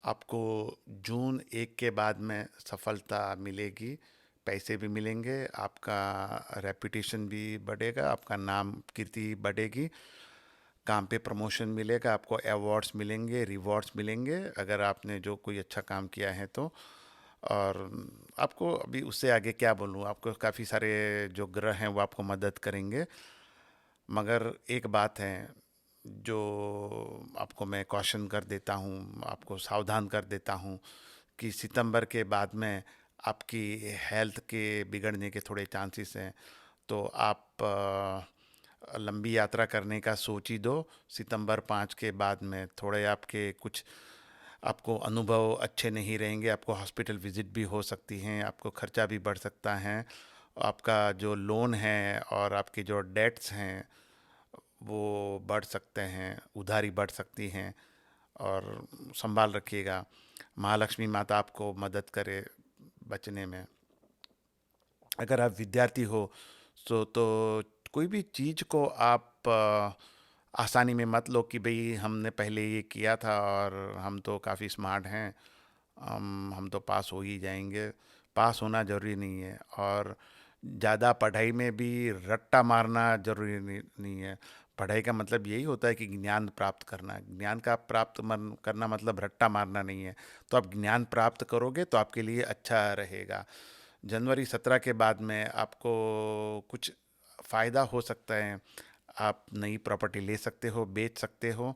आपको जून 1 के बाद में सफलता मिलेगी, पैसे भी मिलेंगे, आपका रेपुटेशन भी बढ़ेगा, आपका नाम कीर्ति बढ़ेगी, काम पे प्रमोशन मिलेगा, आपको अवार्ड्स मिलेंगे, रिवॉर्ड्स मिलेंगे अगर आपने जो कोई अच्छा काम किया है तो। और आपको अभी उससे आगे क्या बोलूँ, आपको काफ़ी सारे जो ग्रह हैं वो आपको मदद करेंगे। मगर एक बात है जो आपको मैं कॉशन कर देता हूँ, आपको सावधान कर देता हूँ कि सितंबर के बाद में आपकी हेल्थ के बिगड़ने के थोड़े चांसेस हैं। तो आप लंबी यात्रा करने का सोच ही दो। सितंबर 5 के बाद में थोड़े आपके कुछ आपको अनुभव अच्छे नहीं रहेंगे, आपको हॉस्पिटल विजिट भी हो सकती हैं, आपको खर्चा भी बढ़ सकता है, आपका जो लोन है और आपकी जो डेट्स हैं वो बढ़ सकते हैं, उधारी बढ़ सकती हैं, और संभाल रखिएगा। महालक्ष्मी माता आपको मदद करे बचने में। अगर आप विद्यार्थी हो तो कोई भी चीज़ को आप आसानी में मत लो कि भाई हमने पहले ये किया था और हम तो काफ़ी स्मार्ट हैं, हम तो पास हो ही जाएंगे। पास होना ज़रूरी नहीं है, और ज़्यादा पढ़ाई में भी रट्टा मारना ज़रूरी नहीं है। पढ़ाई का मतलब यही होता है कि ज्ञान प्राप्त करना। ज्ञान का करना मतलब रट्टा मारना नहीं है। तो आप ज्ञान प्राप्त करोगे तो आपके लिए अच्छा रहेगा। जनवरी 17 के बाद में आपको कुछ फ़ायदा हो सकता है। आप नई प्रॉपर्टी ले सकते हो, बेच सकते हो।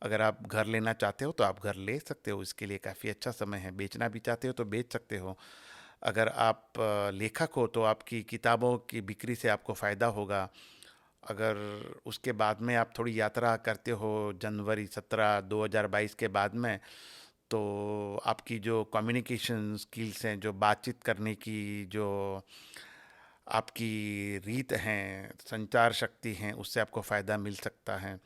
अगर आप घर लेना चाहते हो तो आप घर ले सकते हो, इसके लिए काफ़ी अच्छा समय है। बेचना भी चाहते हो तो बेच सकते हो। अगर आप लेखक हो तो आपकी किताबों की बिक्री से आपको फ़ायदा होगा। अगर उसके बाद में आप थोड़ी यात्रा करते हो जनवरी 17 2022 के बाद में, तो आपकी जो कम्युनिकेशन स्किल्स हैं, जो बातचीत करने की जो आपकी रीत हैं, संचार शक्ति हैं, उससे आपको फ़ायदा मिल सकता है।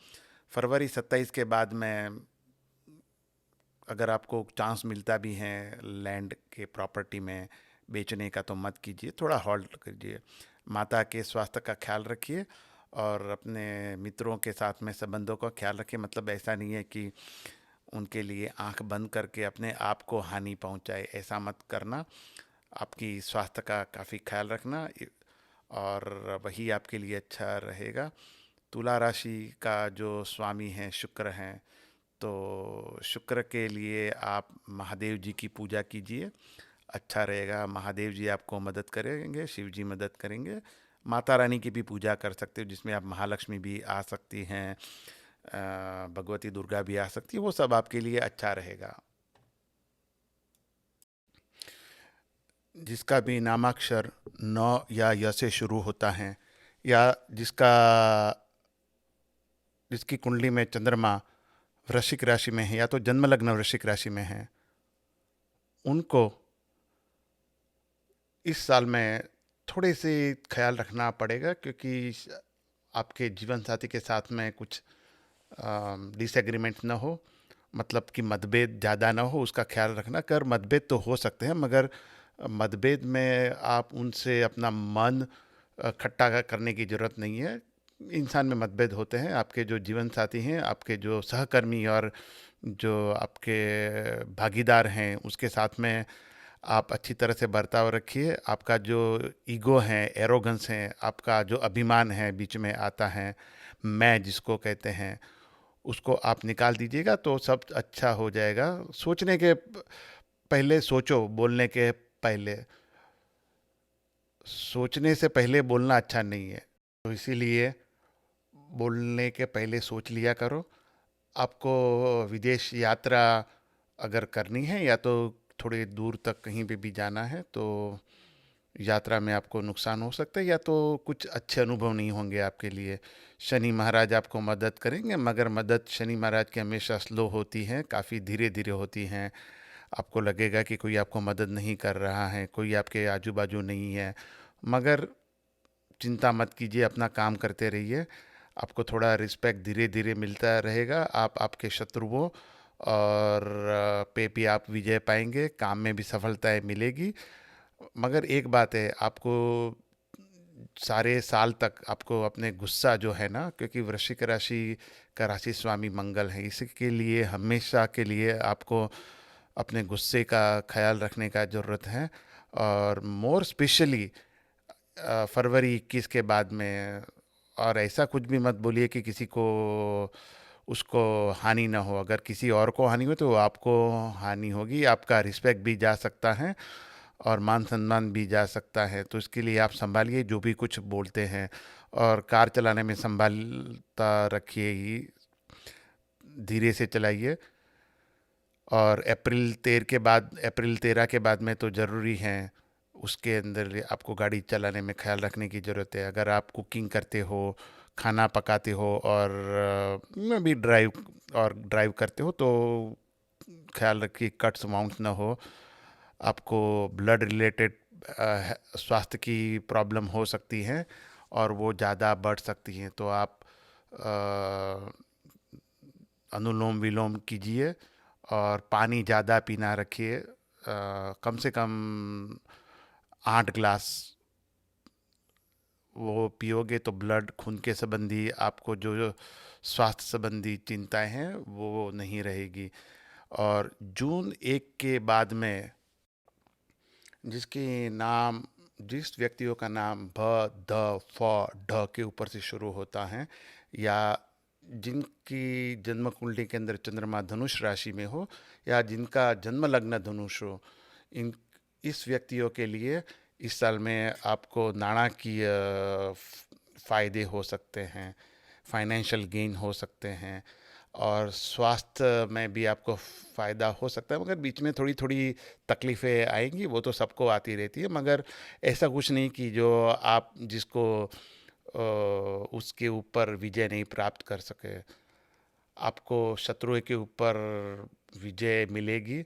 फरवरी 27 के बाद में अगर आपको चांस मिलता भी है लैंड के प्रॉपर्टी में बेचने का तो मत कीजिए, थोड़ा होल्ड कीजिए। माता के स्वास्थ्य का ख्याल रखिए और अपने मित्रों के साथ में संबंधों का ख्याल रखिए। मतलब ऐसा नहीं है कि उनके लिए आंख बंद करके अपने आप को हानि पहुंचाए, ऐसा मत करना। आपकी स्वास्थ्य का काफ़ी ख्याल रखना और वही आपके लिए अच्छा रहेगा। तुला राशि का जो स्वामी हैं शुक्र हैं, तो शुक्र के लिए आप महादेव जी की पूजा कीजिए, अच्छा रहेगा। महादेव जी आपको मदद करेंगे, शिव जी मदद करेंगे। माता रानी की भी पूजा कर सकते हो, जिसमें आप महालक्ष्मी भी आ सकती हैं, भगवती दुर्गा भी आ सकती है, वो सब आपके लिए अच्छा रहेगा। जिसका भी नामाक्षर नौ या य से शुरू होता है, या जिसकी कुंडली में चंद्रमा वृश्चिक राशि में है या तो जन्म लग्न वृश्चिक राशि में है, उनको इस साल में थोड़े से ख्याल रखना पड़ेगा, क्योंकि आपके जीवन साथी के साथ में कुछ डिसएग्रीमेंट ना हो, मतलब कि मतभेद ज़्यादा ना हो, उसका ख्याल रखना। कर मतभेद तो हो सकते हैं, मगर मतभेद में आप उनसे अपना मन खट्टा करने की ज़रूरत नहीं है। इंसान में मतभेद होते हैं। आपके जो जीवन साथी हैं, आपके जो सहकर्मी और जो आपके भागीदार हैं, उसके साथ में आप अच्छी तरह से बर्ताव रखिए। आपका जो ईगो है, एरोगेंस है, आपका जो अभिमान है बीच में आता है, मैं जिसको कहते हैं, उसको आप निकाल दीजिएगा तो सब अच्छा हो जाएगा। सोचने के पहले सोचो, बोलने के पहले। सोचने से पहले बोलना अच्छा नहीं है, तो इसीलिए बोलने के पहले सोच लिया करो। आपको विदेश यात्रा अगर करनी है या तो थोड़ी दूर तक कहीं पे भी जाना है, तो यात्रा में आपको नुकसान हो सकता है या तो कुछ अच्छे अनुभव नहीं होंगे आपके लिए। शनि महाराज आपको मदद करेंगे, मगर मदद शनि महाराज की हमेशा स्लो होती है, काफ़ी धीरे धीरे होती हैं। आपको लगेगा कि कोई आपको मदद नहीं कर रहा है, कोई आपके आजू बाजू नहीं है, मगर चिंता मत कीजिए, अपना काम करते रहिए। आपको थोड़ा रिस्पेक्ट धीरे धीरे मिलता रहेगा। आप आपके शत्रुओं और पे भी आप विजय पाएंगे, काम में भी सफलताएं मिलेगी। मगर एक बात है, आपको सारे साल तक आपको अपने गुस्सा जो है ना, क्योंकि वृश्चिक राशि का राशि स्वामी मंगल है, इसके लिए हमेशा के लिए आपको अपने गुस्से का ख्याल रखने का ज़रूरत है। और मोर स्पेशली फरवरी 21 के बाद में। और ऐसा कुछ भी मत बोलिए कि किसी को उसको हानि ना हो। अगर किसी और को हानि हो तो आपको हानि होगी, आपका रिस्पेक्ट भी जा सकता है और मान सम्मान भी जा सकता है। तो इसके लिए आप संभालिए जो भी कुछ बोलते हैं, और कार चलाने में संभालता रखिए ही, धीरे से चलाइए। और अप्रैल 13 के बाद में तो ज़रूरी है, उसके अंदर आपको गाड़ी चलाने में ख्याल रखने की ज़रूरत है। अगर आप कुकिंग करते हो, खाना पकाते हो और में भी ड्राइव करते हो तो ख्याल रखिए कट्स माउंट्स ना हो। आपको ब्लड रिलेटेड स्वास्थ्य की प्रॉब्लम हो सकती है और वो ज़्यादा बढ़ सकती हैं, तो आप अ, अनुलोम विलोम कीजिए और पानी ज़्यादा पीना रखिए। कम से कम 8 ग्लास वो पियोगे तो ब्लड खून के संबंधी आपको जो जो स्वास्थ्य संबंधी चिंताएं हैं वो नहीं रहेगी। और जून 1 के बाद में जिसके नाम जिस व्यक्तियों का नाम भ ध फ ढ के ऊपर से शुरू होता है, या जिनकी जन्म कुंडली के अंदर चंद्रमा धनुष राशि में हो, या जिनका जन्म लग्न धनुष हो, इन इस व्यक्तियों के लिए इस साल में आपको नाણાकीय फायदे हो सकते हैं, फाइनेंशियल गेन हो सकते हैं, और स्वास्थ्य में भी आपको फ़ायदा हो सकता है। मगर बीच में थोड़ी थोड़ी तकलीफ़ें आएंगी, वो तो सबको आती रहती है, मगर ऐसा कुछ नहीं कि जो आप जिसको उसके ऊपर विजय नहीं प्राप्त कर सके। आपको शत्रुओं के ऊपर विजय मिलेगी।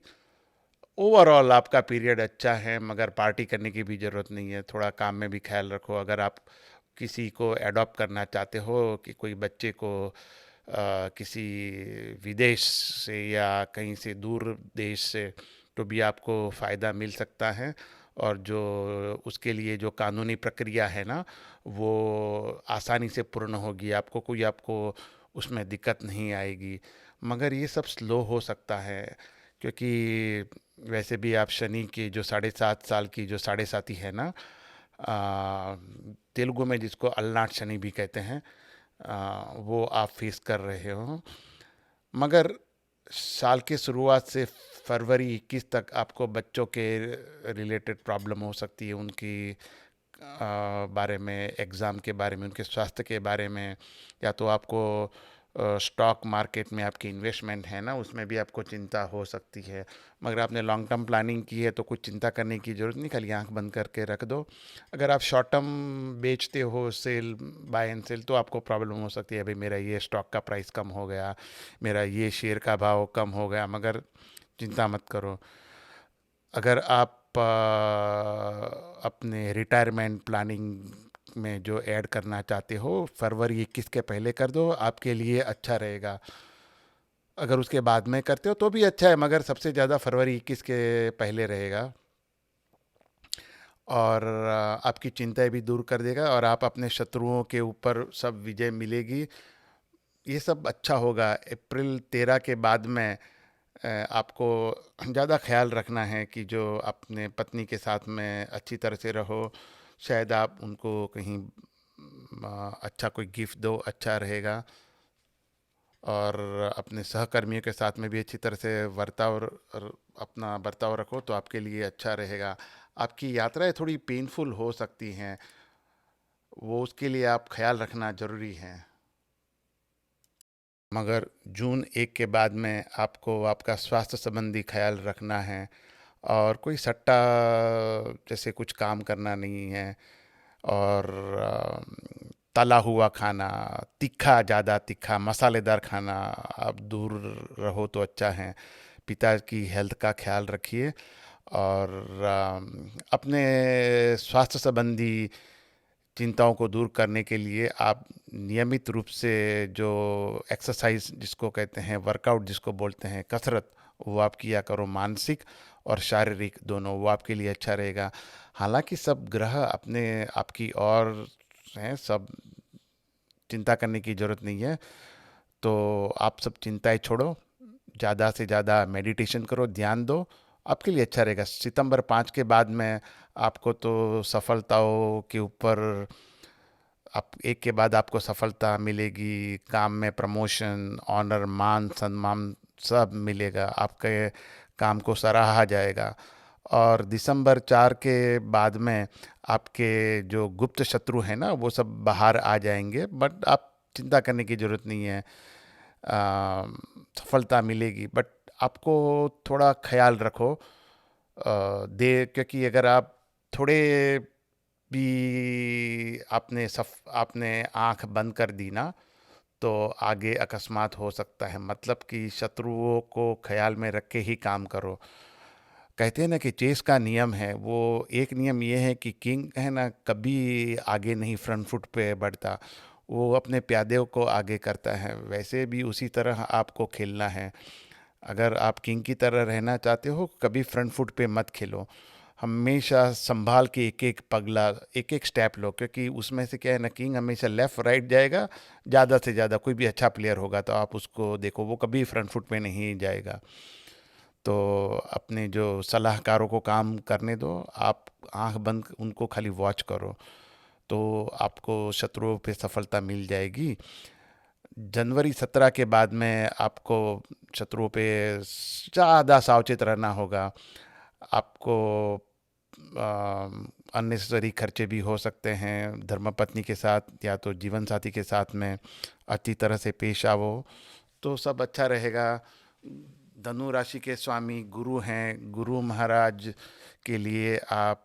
ओवरऑल आपका पीरियड अच्छा है, मगर पार्टी करने की भी ज़रूरत नहीं है। थोड़ा काम में भी ख्याल रखो। अगर आप किसी को एडॉप्ट करना चाहते हो, कि कोई बच्चे को किसी विदेश से या कहीं से दूर देश से, तो भी आपको फ़ायदा मिल सकता है। और जो उसके लिए जो कानूनी प्रक्रिया है ना, वो आसानी से पूर्ण होगी। आपको उसमें दिक्कत नहीं आएगी। मगर ये सब स्लो हो सकता है, क्योंकि वैसे भी आप शनि की जो 7.5 साल की जो साढ़े साथी है ना, तेलुगु में जिसको अलनाट शनि भी कहते हैं, वो आप फेस कर रहे हो। मगर साल के शुरुआत से फरवरी 21 तक आपको बच्चों के रिलेटेड प्रॉब्लम हो सकती है, उनकी बारे में, एग्ज़ाम के बारे में, उनके स्वास्थ्य के बारे में, या तो आपको स्टॉक मार्केट में आपकी इन्वेस्टमेंट है ना, उसमें भी आपको चिंता हो सकती है। मगर आपने लॉन्ग टर्म प्लानिंग की है तो कुछ चिंता करने की ज़रूरत नहीं, खाली आंख बंद करके रख दो। अगर आप शॉर्ट टर्म बेचते हो, सेल बाय एंड सेल, तो आपको प्रॉब्लम हो सकती है, भाई मेरा ये स्टॉक का प्राइस कम हो गया, मेरा ये शेयर का भाव कम हो गया। मगर चिंता मत करो। अगर आप अपने रिटायरमेंट प्लानिंग में जो ऐड करना चाहते हो, फरवरी 21 के पहले कर दो, आपके लिए अच्छा रहेगा। अगर उसके बाद में करते हो तो भी अच्छा है, मगर सबसे ज़्यादा फरवरी 21 के पहले रहेगा। और आपकी चिंताएं भी दूर कर देगा, और आप अपने शत्रुओं के ऊपर सब विजय मिलेगी। ये सब अच्छा होगा। अप्रैल 13 के बाद में आपको ज़्यादा ख्याल रखना है कि जो अपने पत्नी के साथ में अच्छी तरह से रहो। शायद आप उनको कहीं अच्छा कोई गिफ्ट दो, अच्छा रहेगा। और अपने सहकर्मियों के साथ में भी अच्छी तरह से अपना बर्ताव रखो, तो आपके लिए अच्छा रहेगा। आपकी यात्राएं थोड़ी पेनफुल हो सकती हैं, वो उसके लिए आप ख्याल रखना ज़रूरी है। मगर जून 1 के बाद में आपको आपका स्वास्थ्य संबंधी ख्याल रखना है, और कोई सट्टा जैसे कुछ काम करना नहीं है। और तला हुआ खाना, ज़्यादा तीखा मसालेदार खाना आप दूर रहो तो अच्छा है। पिता की हेल्थ का ख्याल रखिए। और अपने स्वास्थ्य संबंधी चिंताओं को दूर करने के लिए आप नियमित रूप से जो एक्सरसाइज जिसको कहते हैं, वर्कआउट जिसको बोलते हैं, कसरत, वो आप किया करो। मानसिक और शारीरिक दोनों, वो आपके लिए अच्छा रहेगा। हालांकि सब ग्रह अपने आपकी और हैं, सब चिंता करने की ज़रूरत नहीं है। तो आप सब चिंताएं छोड़ो, ज़्यादा से ज़्यादा मेडिटेशन करो, ध्यान दो, आपके लिए अच्छा रहेगा। सितंबर 5 के बाद में आपको तो सफलताओं के ऊपर, आप एक के बाद आपको सफलता मिलेगी। काम में प्रमोशन, ऑनर, मान सम्मान सब मिलेगा, आपके काम को सराहा जाएगा। और दिसंबर 4 के बाद में आपके जो गुप्त शत्रु हैं ना, वो सब बाहर आ जाएंगे, बट आप चिंता करने की ज़रूरत नहीं है। सफलता मिलेगी, बट आपको थोड़ा ख्याल रखो दे, क्योंकि अगर आप थोड़े भी आपने आंख बंद कर दी ना, तो आगे अकस्मात हो सकता है। मतलब कि शत्रुओं को ख्याल में रख के ही काम करो। कहते हैं ना कि चेस का नियम है, वो एक नियम ये है कि किंग है ना कभी आगे नहीं फ्रंट फुट पे बढ़ता, वो अपने प्यादे को आगे करता है। वैसे भी उसी तरह आपको खेलना है। अगर आप किंग की तरह रहना चाहते हो, कभी फ्रंट फुट पे मत खेलो। हमेशा संभाल के एक एक पगला, एक एक स्टेप लो, क्योंकि उसमें से क्या है ना, किंग हमेशा लेफ़्ट राइट जाएगा। ज़्यादा से ज़्यादा कोई भी अच्छा प्लेयर होगा तो आप उसको देखो, वो कभी फ्रंट फुट पे नहीं जाएगा। तो अपने जो सलाहकारों को काम करने दो, आप आंख बंद उनको खाली वॉच करो, तो आपको शत्रुओं पे सफलता मिल जाएगी। जनवरी 17 के बाद में आपको शत्रुओं पे ज़्यादा सावचेत रहना होगा। आपको अननेसेसरी खर्चे भी हो सकते हैं धर्मपत्नी के साथ या तो जीवन साथी के साथ में अच्छी तरह से पेश आवो तो सब अच्छा रहेगा। धनु राशि के स्वामी गुरु हैं, गुरु महाराज के लिए आप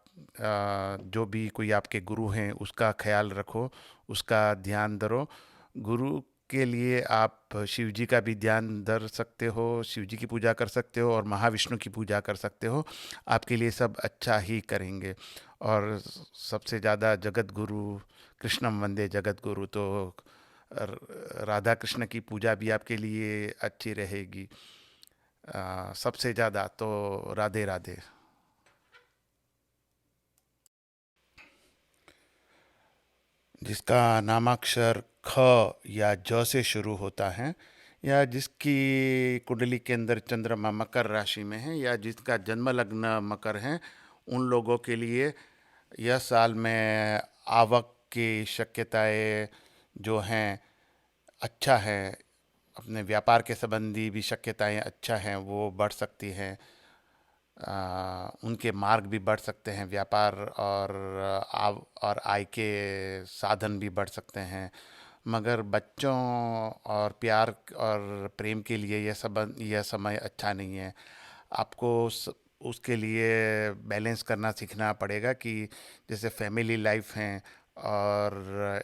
जो भी कोई आपके गुरु हैं उसका ख्याल रखो, उसका ध्यान धरो। गुरु के लिए आप शिव जी का भी ध्यान धर सकते हो, शिव जी की पूजा कर सकते हो और महाविष्णु की पूजा कर सकते हो। आपके लिए सब अच्छा ही करेंगे। और सबसे ज़्यादा जगत गुरु, कृष्णम वंदे जगत गुरु, तो राधा कृष्ण की पूजा भी आपके लिए अच्छी रहेगी। सबसे ज़्यादा तो राधे राधे। जिसका नामाक्षर ख या ज से शुरू होता है, या जिसकी कुंडली के अंदर चंद्रमा मकर राशि में है, या जिसका जन्म लग्न मकर है, उन लोगों के लिए यह साल में आवक की शक्यताएं जो हैं अच्छा है। अपने व्यापार के संबंधी भी शक्यताएं अच्छा हैं, वो बढ़ सकती हैं। उनके मार्ग भी बढ़ सकते हैं, व्यापार और आव और आय के साधन भी बढ़ सकते हैं। मगर बच्चों और प्यार और प्रेम के लिए यह समय अच्छा नहीं है। आपको उसके लिए बैलेंस करना सीखना पड़ेगा कि जैसे फैमिली लाइफ है और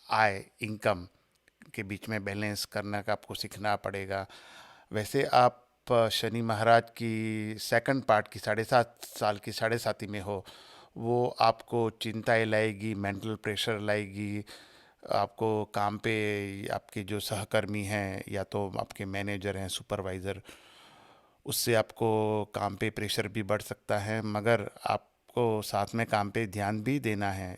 आय इनकम के बीच में बैलेंस करने का आपको सीखना पड़ेगा। वैसे आप शनि महाराज की सेकंड पार्ट की 7.5 साल की 7.5 में हो, वो आपको चिंताएं लाएगी, मेंटल प्रेशर लाएगी। आपको काम पे आपके जो सहकर्मी हैं या तो आपके मैनेजर हैं, सुपरवाइज़र, उससे आपको काम पे प्रेशर भी बढ़ सकता है। मगर आपको साथ में काम पे ध्यान भी देना है।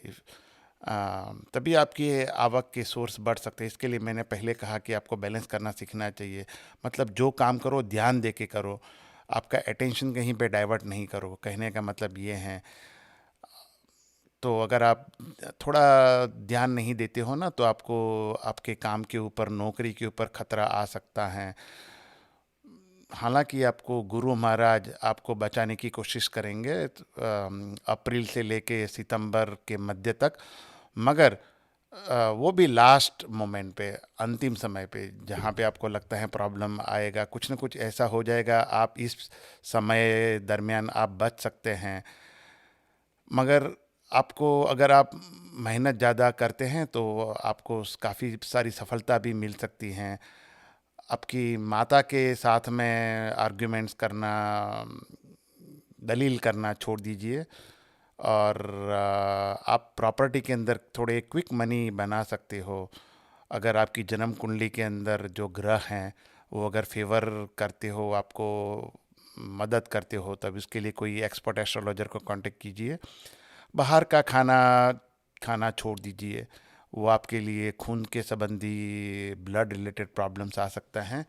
तभी आपकी आवक के सोर्स बढ़ सकते हैं। इसके लिए मैंने पहले कहा कि आपको बैलेंस करना सीखना चाहिए। मतलब जो काम करो ध्यान दे के करो, आपका अटेंशन कहीं पे डाइवर्ट नहीं करो। कहने का मतलब ये है। तो अगर आप थोड़ा ध्यान नहीं देते हो ना, तो आपको आपके काम के ऊपर, नौकरी के ऊपर खतरा आ सकता है। हालांकि आपको गुरु महाराज आपको बचाने की कोशिश करेंगे अप्रैल से लेके सितंबर के मध्य तक। मगर वो भी लास्ट मोमेंट पे, अंतिम समय पे, जहाँ पे आपको लगता है प्रॉब्लम आएगा, कुछ ना कुछ ऐसा हो जाएगा, आप इस समय दरमियान आप बच सकते हैं। मगर आपको, अगर आप मेहनत ज़्यादा करते हैं तो आपको काफ़ी सारी सफलता भी मिल सकती हैं। आपकी माता के साथ में आर्ग्यूमेंट्स करना, दलील करना छोड़ दीजिए। और आप प्रॉपर्टी के अंदर थोड़े क्विक मनी बना सकते हो। अगर आपकी जन्म कुंडली के अंदर जो ग्रह हैं वो अगर फेवर करते हो, आपको मदद करते हो, तब इसके लिए कोई एक्सपर्ट एस्ट्रोलॉजर को कांटेक्ट कीजिए। बाहर का खाना खाना छोड़ दीजिए, वो आपके लिए खून के संबंधी ब्लड रिलेटेड प्रॉब्लम्स आ सकता हैं।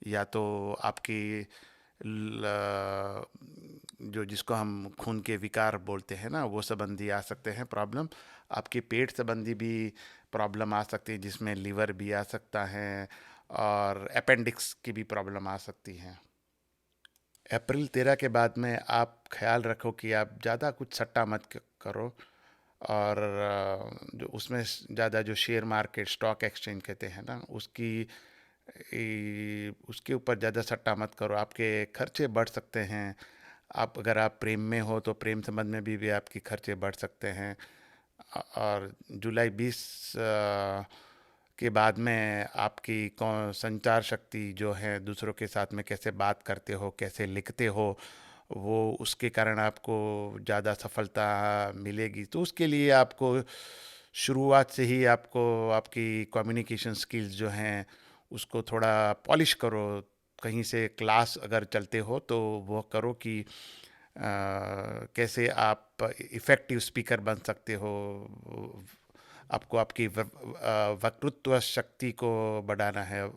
या तो आपकी जो जिसको हम खून के विकार बोलते हैं ना, वो संबंधी आ सकते हैं प्रॉब्लम। आपके पेट संबंधी भी प्रॉब्लम आ सकती है, जिसमें लीवर भी आ सकता है और अपेंडिक्स की भी प्रॉब्लम आ सकती है। अप्रैल 13 के बाद में आप ख्याल रखो कि आप ज़्यादा कुछ सट्टा मत करो। और जो उसमें ज़्यादा जो शेयर मार्केट, स्टॉक एक्सचेंज कहते हैं ना, उसकी उसके ऊपर ज़्यादा सट्टा मत करो, आपके खर्चे बढ़ सकते हैं। आप अगर आप प्रेम में हो तो प्रेम संबंध में भी आपके खर्चे बढ़ सकते हैं। और जुलाई 20 के बाद में आपकी कौन संचार शक्ति जो है, दूसरों के साथ में कैसे बात करते हो, कैसे लिखते हो, वो उसके कारण आपको ज़्यादा सफलता मिलेगी। तो उसके लिए आपको शुरुआत से ही आपको आपकी कम्युनिकेशन स्किल्स जो हैं उसको थोड़ा पॉलिश करो। कहीं से क्लास अगर चलते हो तो वो करो कि कैसे आप इफ़ेक्टिव स्पीकर बन सकते हो। आपको आपकी वक्तृत्व शक्ति को बढ़ाना है।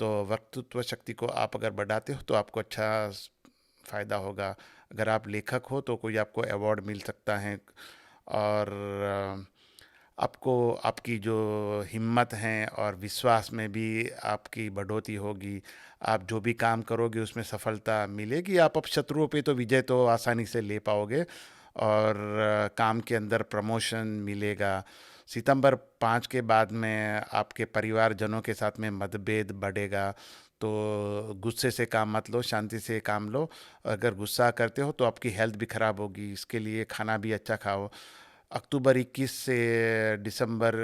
तो वक्तृत्व शक्ति को आप अगर बढ़ाते हो तो आपको अच्छा फ़ायदा होगा। अगर आप लेखक हो तो कोई आपको अवार्ड मिल सकता है। और आपको आपकी जो हिम्मत है और विश्वास में भी आपकी बढ़ोतरी होगी। आप जो भी काम करोगे उसमें सफलता मिलेगी। आप अब शत्रुओं पे तो विजय तो आसानी से ले पाओगे, और काम के अंदर प्रमोशन मिलेगा। सितंबर 5 के बाद में आपके परिवारजनों के साथ में मतभेद बढ़ेगा। तो गुस्से से काम मत लो, शांति से काम लो। अगर गुस्सा करते हो तो आपकी हेल्थ भी ख़राब होगी। इसके लिए खाना भी अच्छा खाओ। अक्टूबर 21 से दिसंबर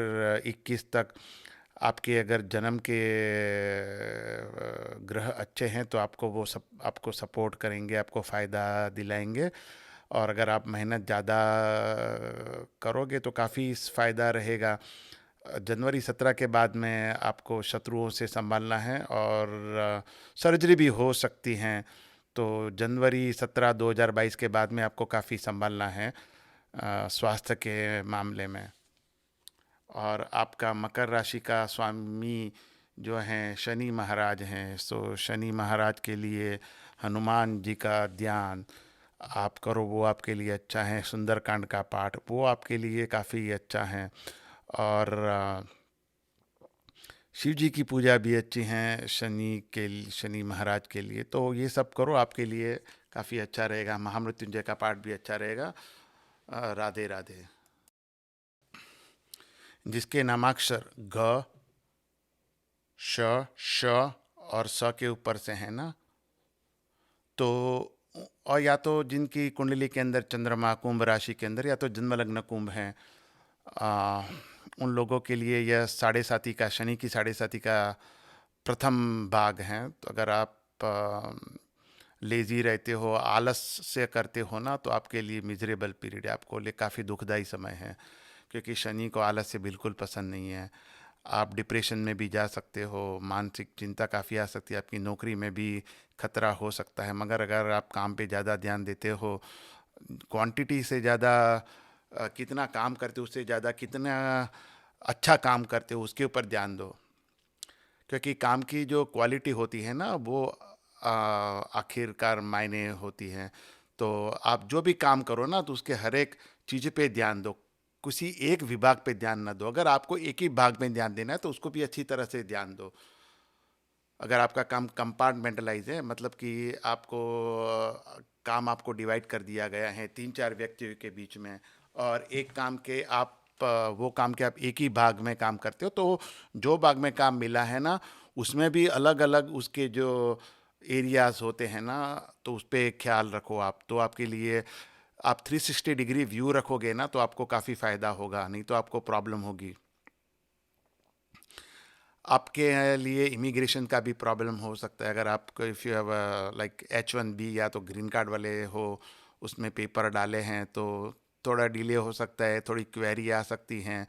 21 तक आपके अगर जन्म के ग्रह अच्छे हैं तो आपको वो सब आपको सपोर्ट करेंगे, आपको फ़ायदा दिलाएंगे। और अगर आप मेहनत ज़्यादा करोगे तो काफ़ी फ़ायदा रहेगा। जनवरी 17 के बाद में आपको शत्रुओं से संभालना है, और सर्जरी भी हो सकती हैं। तो जनवरी 17 2022 के बाद में आपको काफ़ी संभालना है स्वास्थ्य के मामले में। और आपका मकर राशि का स्वामी जो हैं शनि महाराज हैं। सो शनि महाराज के लिए हनुमान जी का ध्यान आप करो, वो आपके लिए अच्छा है। सुंदरकांड का पाठ वो आपके लिए काफ़ी अच्छा है। और शिव जी की पूजा भी अच्छी हैं शनि महाराज के लिए। तो ये सब करो, आपके लिए काफ़ी अच्छा रहेगा। महामृत्युंजय का पाठ भी अच्छा रहेगा। राधे राधे। जिसके नामाक्षर घ, श, श और स के ऊपर से है ना, तो और या तो जिनकी कुंडली के अंदर चंद्रमा कुंभ राशि के अंदर, या तो जन्म लग्न कुंभ है, आ, उन लोगों के लिए यह साढ़े साथी का, शनि की साढ़े साथी का प्रथम भाग है। तो अगर आप लेज़ी रहते हो, आलस से करते हो ना, तो आपके लिए मिजरेबल पीरियड है, आपको लिए काफ़ी दुखदाई समय है। क्योंकि शनि को आलस से बिल्कुल पसंद नहीं है। आप डिप्रेशन में भी जा सकते हो, मानसिक चिंता काफ़ी आ सकती है, आपकी नौकरी में भी खतरा हो सकता है। मगर अगर आप काम पे ज़्यादा ध्यान देते हो, क्वांटिटी से ज़्यादा कितना काम करते हो उससे ज़्यादा कितना अच्छा काम करते हो उसके ऊपर ध्यान दो। क्योंकि काम की जो क्वालिटी होती है ना, वो आखिरकार मायने होती है। तो आप जो भी काम करो ना, तो उसके हर एक चीज़ पे ध्यान दो, किसी एक विभाग पे ध्यान ना दो। अगर आपको एक ही भाग में ध्यान देना है तो उसको भी अच्छी तरह से ध्यान दो। अगर आपका काम कंपार्टमेंटलाइज है, मतलब कि आपको काम आपको डिवाइड कर दिया गया है 3-4 व्यक्तियों के बीच में, और एक काम के आप वो काम के आप एक ही भाग में काम करते हो, तो जो भाग में काम मिला है ना, उसमें भी अलग अलग उसके जो एरियाज होते हैं ना, तो उस पर ख्याल रखो आप। तो आपके लिए आप 360 डिग्री व्यू रखोगे ना, तो आपको काफ़ी फ़ायदा होगा। नहीं तो आपको प्रॉब्लम होगी। आपके लिए इमिग्रेशन का भी प्रॉब्लम हो सकता है। अगर आप if you have like H1B या तो ग्रीन कार्ड वाले हो, उसमें पेपर डाले हैं, तो थोड़ा डिले हो सकता है, थोड़ी क्वेरी आ सकती हैं।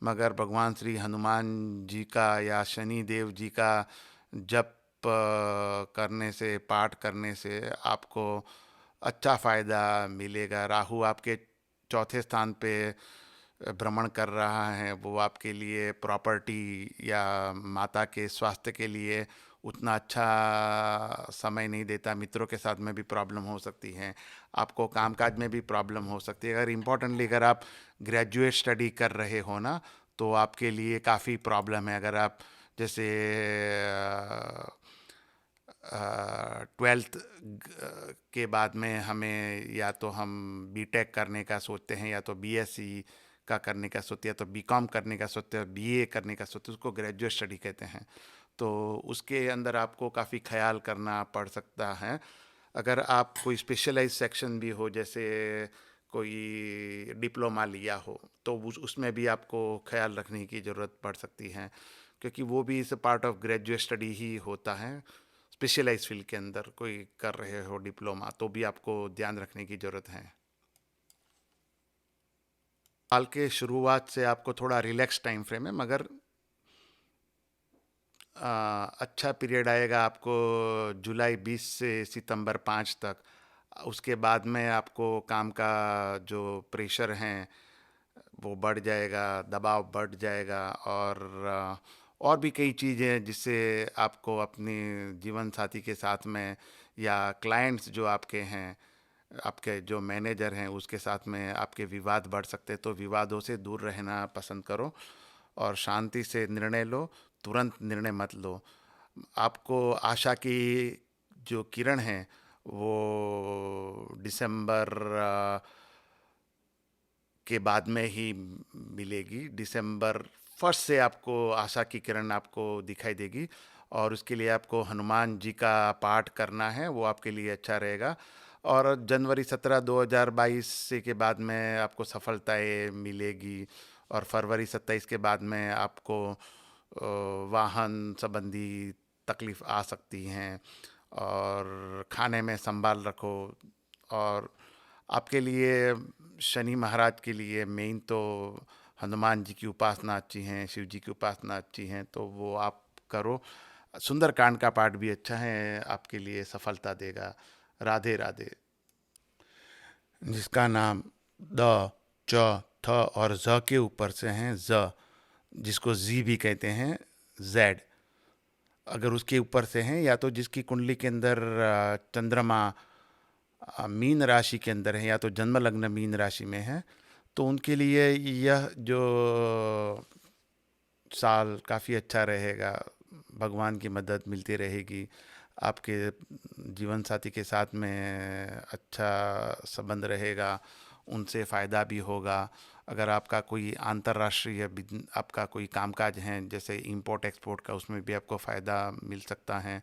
मगर भगवान श्री हनुमान जी का या शनि देव जी का जप करने से, पाठ करने से आपको अच्छा फ़ायदा मिलेगा। राहु आपके चौथे स्थान पे भ्रमण कर रहा है, वो आपके लिए प्रॉपर्टी या माता के स्वास्थ्य के लिए उतना अच्छा समय नहीं देता। मित्रों के साथ में भी प्रॉब्लम हो सकती है, आपको कामकाज में भी प्रॉब्लम हो सकती है। अगर इम्पोर्टेंटली अगर आप ग्रेजुएट स्टडी कर रहे हो ना, तो आपके लिए काफ़ी प्रॉब्लम है। अगर आप जैसे 12th के बाद में हमें या तो हम बीटेक करने का सोचते हैं, या तो बीएससी का करने का सोचते हैं, या तो बीकॉम करने का सोचते हैं, बीए करने का सोचते हैं, उसको ग्रेजुएट स्टडी कहते हैं। तो उसके अंदर आपको काफ़ी ख्याल करना पड़ सकता है। अगर आप कोई स्पेशलाइज सेक्शन भी हो, जैसे कोई डिप्लोमा लिया हो, तो उसमें भी आपको ख्याल रखने की ज़रूरत पड़ सकती है, क्योंकि वो भी इस पार्ट ऑफ ग्रेजुएट स्टडी ही होता है। स्पेशलाइज फील्ड के अंदर कोई कर रहे हो डिप्लोमा, तो भी आपको ध्यान रखने की ज़रूरत है। साल के शुरुआत से आपको थोड़ा रिलैक्स टाइम फ्रेम है, मगर अच्छा पीरियड आएगा आपको जुलाई 20 से सितंबर 5 तक। उसके बाद में आपको काम का जो प्रेशर है वो बढ़ जाएगा, दबाव बढ़ जाएगा, और भी कई चीज़ें हैं जिससे आपको अपनी जीवन साथी के साथ में, या क्लाइंट्स जो आपके हैं, आपके जो मैनेजर हैं उसके साथ में आपके विवाद बढ़ सकते हैं। तो विवादों से दूर रहना पसंद करो और शांति से निर्णय लो, तुरंत निर्णय मत लो। आपको आशा की जो किरण है वो दिसंबर के बाद में ही मिलेगी। दिसंबर 1 से आपको आशा की किरण आपको दिखाई देगी, और उसके लिए आपको हनुमान जी का पाठ करना है, वो आपके लिए अच्छा रहेगा। और जनवरी 17 2022 से के बाद में आपको सफलताएं मिलेगी, और फरवरी 27 के बाद में आपको वाहन संबंधी तकलीफ आ सकती हैं। और खाने में संभाल रखो। और आपके लिए शनि महाराज के लिए मेन तो हनुमान जी की उपासना अच्छी है, शिव जी की उपासना अच्छी है, तो वो आप करो। सुंदरकांड का पाठ भी अच्छा है, आपके लिए सफलता देगा। राधे राधे। जिसका नाम द, च, थ और ज के ऊपर से हैं, ज, जिसको जी भी कहते हैं, जेड, अगर उसके ऊपर से हैं, या तो जिसकी कुंडली के अंदर चंद्रमा मीन राशि के अंदर है, या तो जन्म लग्न मीन राशि में है, तो उनके लिए यह जो साल काफ़ी अच्छा रहेगा। भगवान की मदद मिलती रहेगी, आपके जीवन साथी के साथ में अच्छा संबंध रहेगा, उनसे फ़ायदा भी होगा। अगर आपका कोई अंतर्राष्ट्रीय आपका कोई कामकाज है, जैसे इंपोर्ट एक्सपोर्ट का, उसमें भी आपको फ़ायदा मिल सकता है।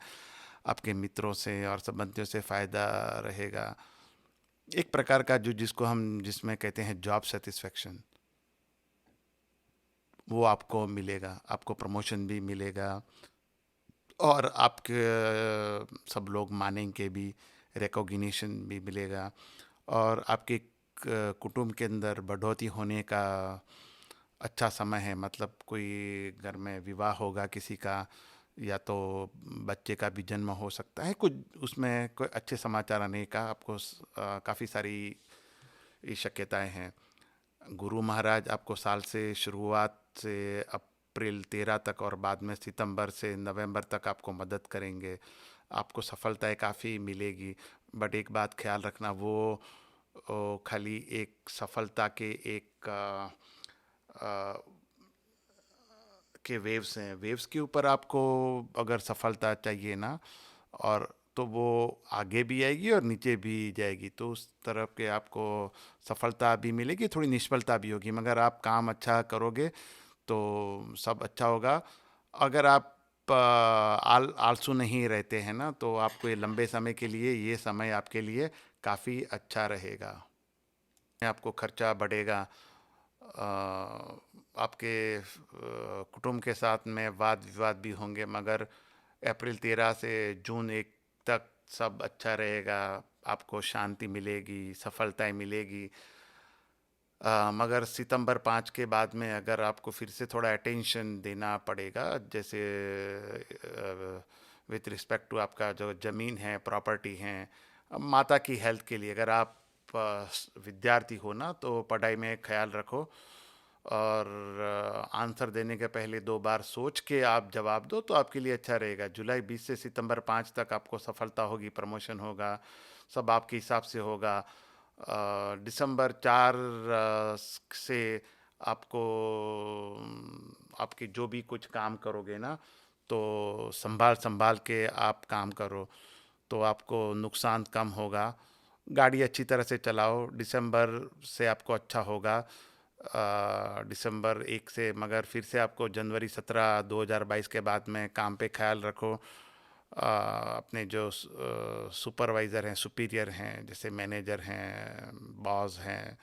आपके मित्रों से और संबंधियों से फ़ायदा रहेगा। एक प्रकार का जो जिसको हम जिसमें कहते हैं जॉब सेटिस्फेक्शन, वो आपको मिलेगा। आपको प्रमोशन भी मिलेगा, और आपके सब लोग मानेंगे भी, रिकॉग्निशन भी मिलेगा। और आपके कुटुंब के अंदर बढ़ोतरी होने का अच्छा समय है। मतलब कोई घर में विवाह होगा किसी का, या तो बच्चे का भी जन्म हो सकता है, कुछ उसमें कोई अच्छे समाचार आने का आपको काफ़ी सारी शक्यताएं हैं। गुरु महाराज आपको साल से शुरुआत से अप्रैल 13 तक, और बाद में सितंबर से नवंबर तक आपको मदद करेंगे। आपको सफलताएं काफ़ी मिलेगी। बट एक बात ख्याल रखना, वो खाली एक सफलता के एक के वेव्स हैं। वेव्स के ऊपर आपको अगर सफलता चाहिए ना, और तो वो आगे भी आएगी और नीचे भी जाएगी, तो उस तरफ के आपको सफलता भी मिलेगी, थोड़ी निष्फलता भी होगी, मगर आप काम अच्छा करोगे तो सब अच्छा होगा। अगर आप आलसू नहीं रहते हैं ना, तो आपको ये लंबे समय के लिए, ये समय आपके लिए काफ़ी अच्छा रहेगा। आपको खर्चा बढ़ेगा, आपके कुटुंब के साथ में वाद विवाद भी होंगे, मगर अप्रैल 13 से जून 1 तक सब अच्छा रहेगा। आपको शांति मिलेगी, सफलताएं मिलेगी। मगर सितंबर 5 के बाद में अगर आपको फिर से थोड़ा अटेंशन देना पड़ेगा, जैसे विथ रिस्पेक्ट टू आपका जो ज़मीन है, प्रॉपर्टी है, माता की हेल्थ के लिए। अगर आप विद्यार्थी हो ना, तो पढ़ाई में ख्याल रखो, और आंसर देने के पहले 2 बार सोच के आप जवाब दो, तो आपके लिए अच्छा रहेगा। जुलाई 20 से सितंबर 5 तक आपको सफलता होगी, प्रमोशन होगा, सब आपके हिसाब से होगा। दिसंबर 4 से आपको आपके जो भी कुछ काम करोगे ना, तो संभाल संभाल के आप काम करो, तो आपको नुकसान कम होगा। गाड़ी अच्छी तरह से चलाओ, दिसंबर से आपको अच्छा होगा। दिसंबर 1 से, मगर फिर से आपको जनवरी 17 2022 के बाद में काम पे ख्याल रखो। अपने जो सुपरवाइज़र हैं, सुपीरियर हैं, जैसे मैनेजर हैं, बॉस हैं,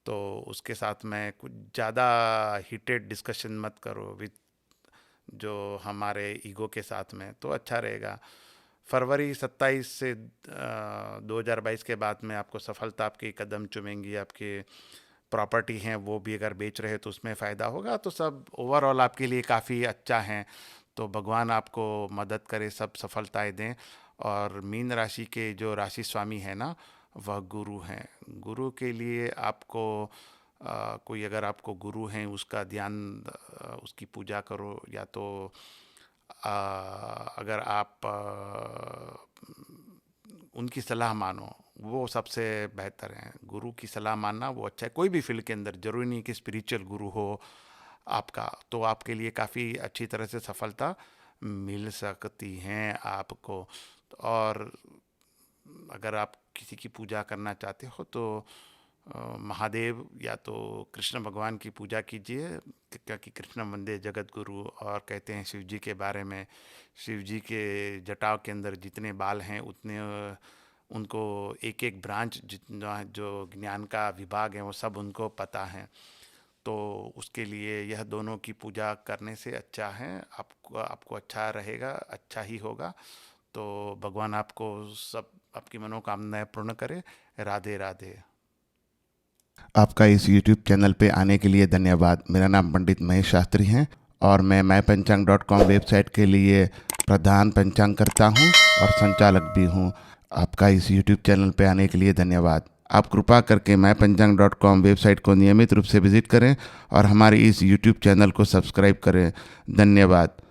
तो उसके साथ में कुछ ज़्यादा हीटेड डिस्कशन मत करो विद जो हमारे ईगो के साथ में, तो अच्छा रहेगा। फरवरी 27 से 2022 के बाद में आपको सफलता आपकी कदम चूमेंगी। आपके प्रॉपर्टी हैं वो भी अगर बेच रहे तो उसमें फ़ायदा होगा। तो सब ओवरऑल आपके लिए काफ़ी अच्छा है। तो भगवान आपको मदद करे, सब सफलताएं दें। और मीन राशि के जो राशि स्वामी है ना, वह गुरु हैं। गुरु के लिए आपको कोई अगर आपको गुरु हैं उसका ध्यान, उसकी पूजा करो। या तो अगर आप उनकी सलाह मानो, वो सबसे बेहतर है। गुरु की सलाह मानना वो अच्छा है, कोई भी फील्ड के अंदर। ज़रूरी नहीं कि स्पिरिचुअल गुरु हो आपका, तो आपके लिए काफ़ी अच्छी तरह से सफलता मिल सकती हैं आपको। और अगर आप किसी की पूजा करना चाहते हो तो महादेव या तो कृष्ण भगवान की पूजा कीजिए, क्योंकि कृष्ण वंदे जगत गुरु। और कहते हैं शिव जी के बारे में, शिव जी के जटाओं के अंदर जितने बाल हैं उतने उनको एक एक ब्रांच जितना जो ज्ञान का विभाग है वो सब उनको पता है। तो उसके लिए यह दोनों की पूजा करने से अच्छा है, आपको अच्छा रहेगा, अच्छा ही होगा। तो भगवान आपको सब आपकी मनोकामनाएं पूर्ण करे। राधे राधे। आपका इस YouTube चैनल पे आने के लिए धन्यवाद। मेरा नाम पंडित महेश शास्त्री है और मैं पंचांग.com वेबसाइट के लिए प्रधान पंचांगकर्ता हूँ और संचालक भी हूँ। आपका इस YouTube चैनल पे आने के लिए धन्यवाद। आप कृपा करके पंचांग.com वेबसाइट को नियमित रूप से विजिट करें और हमारे इस YouTube चैनल को सब्सक्राइब करें। धन्यवाद।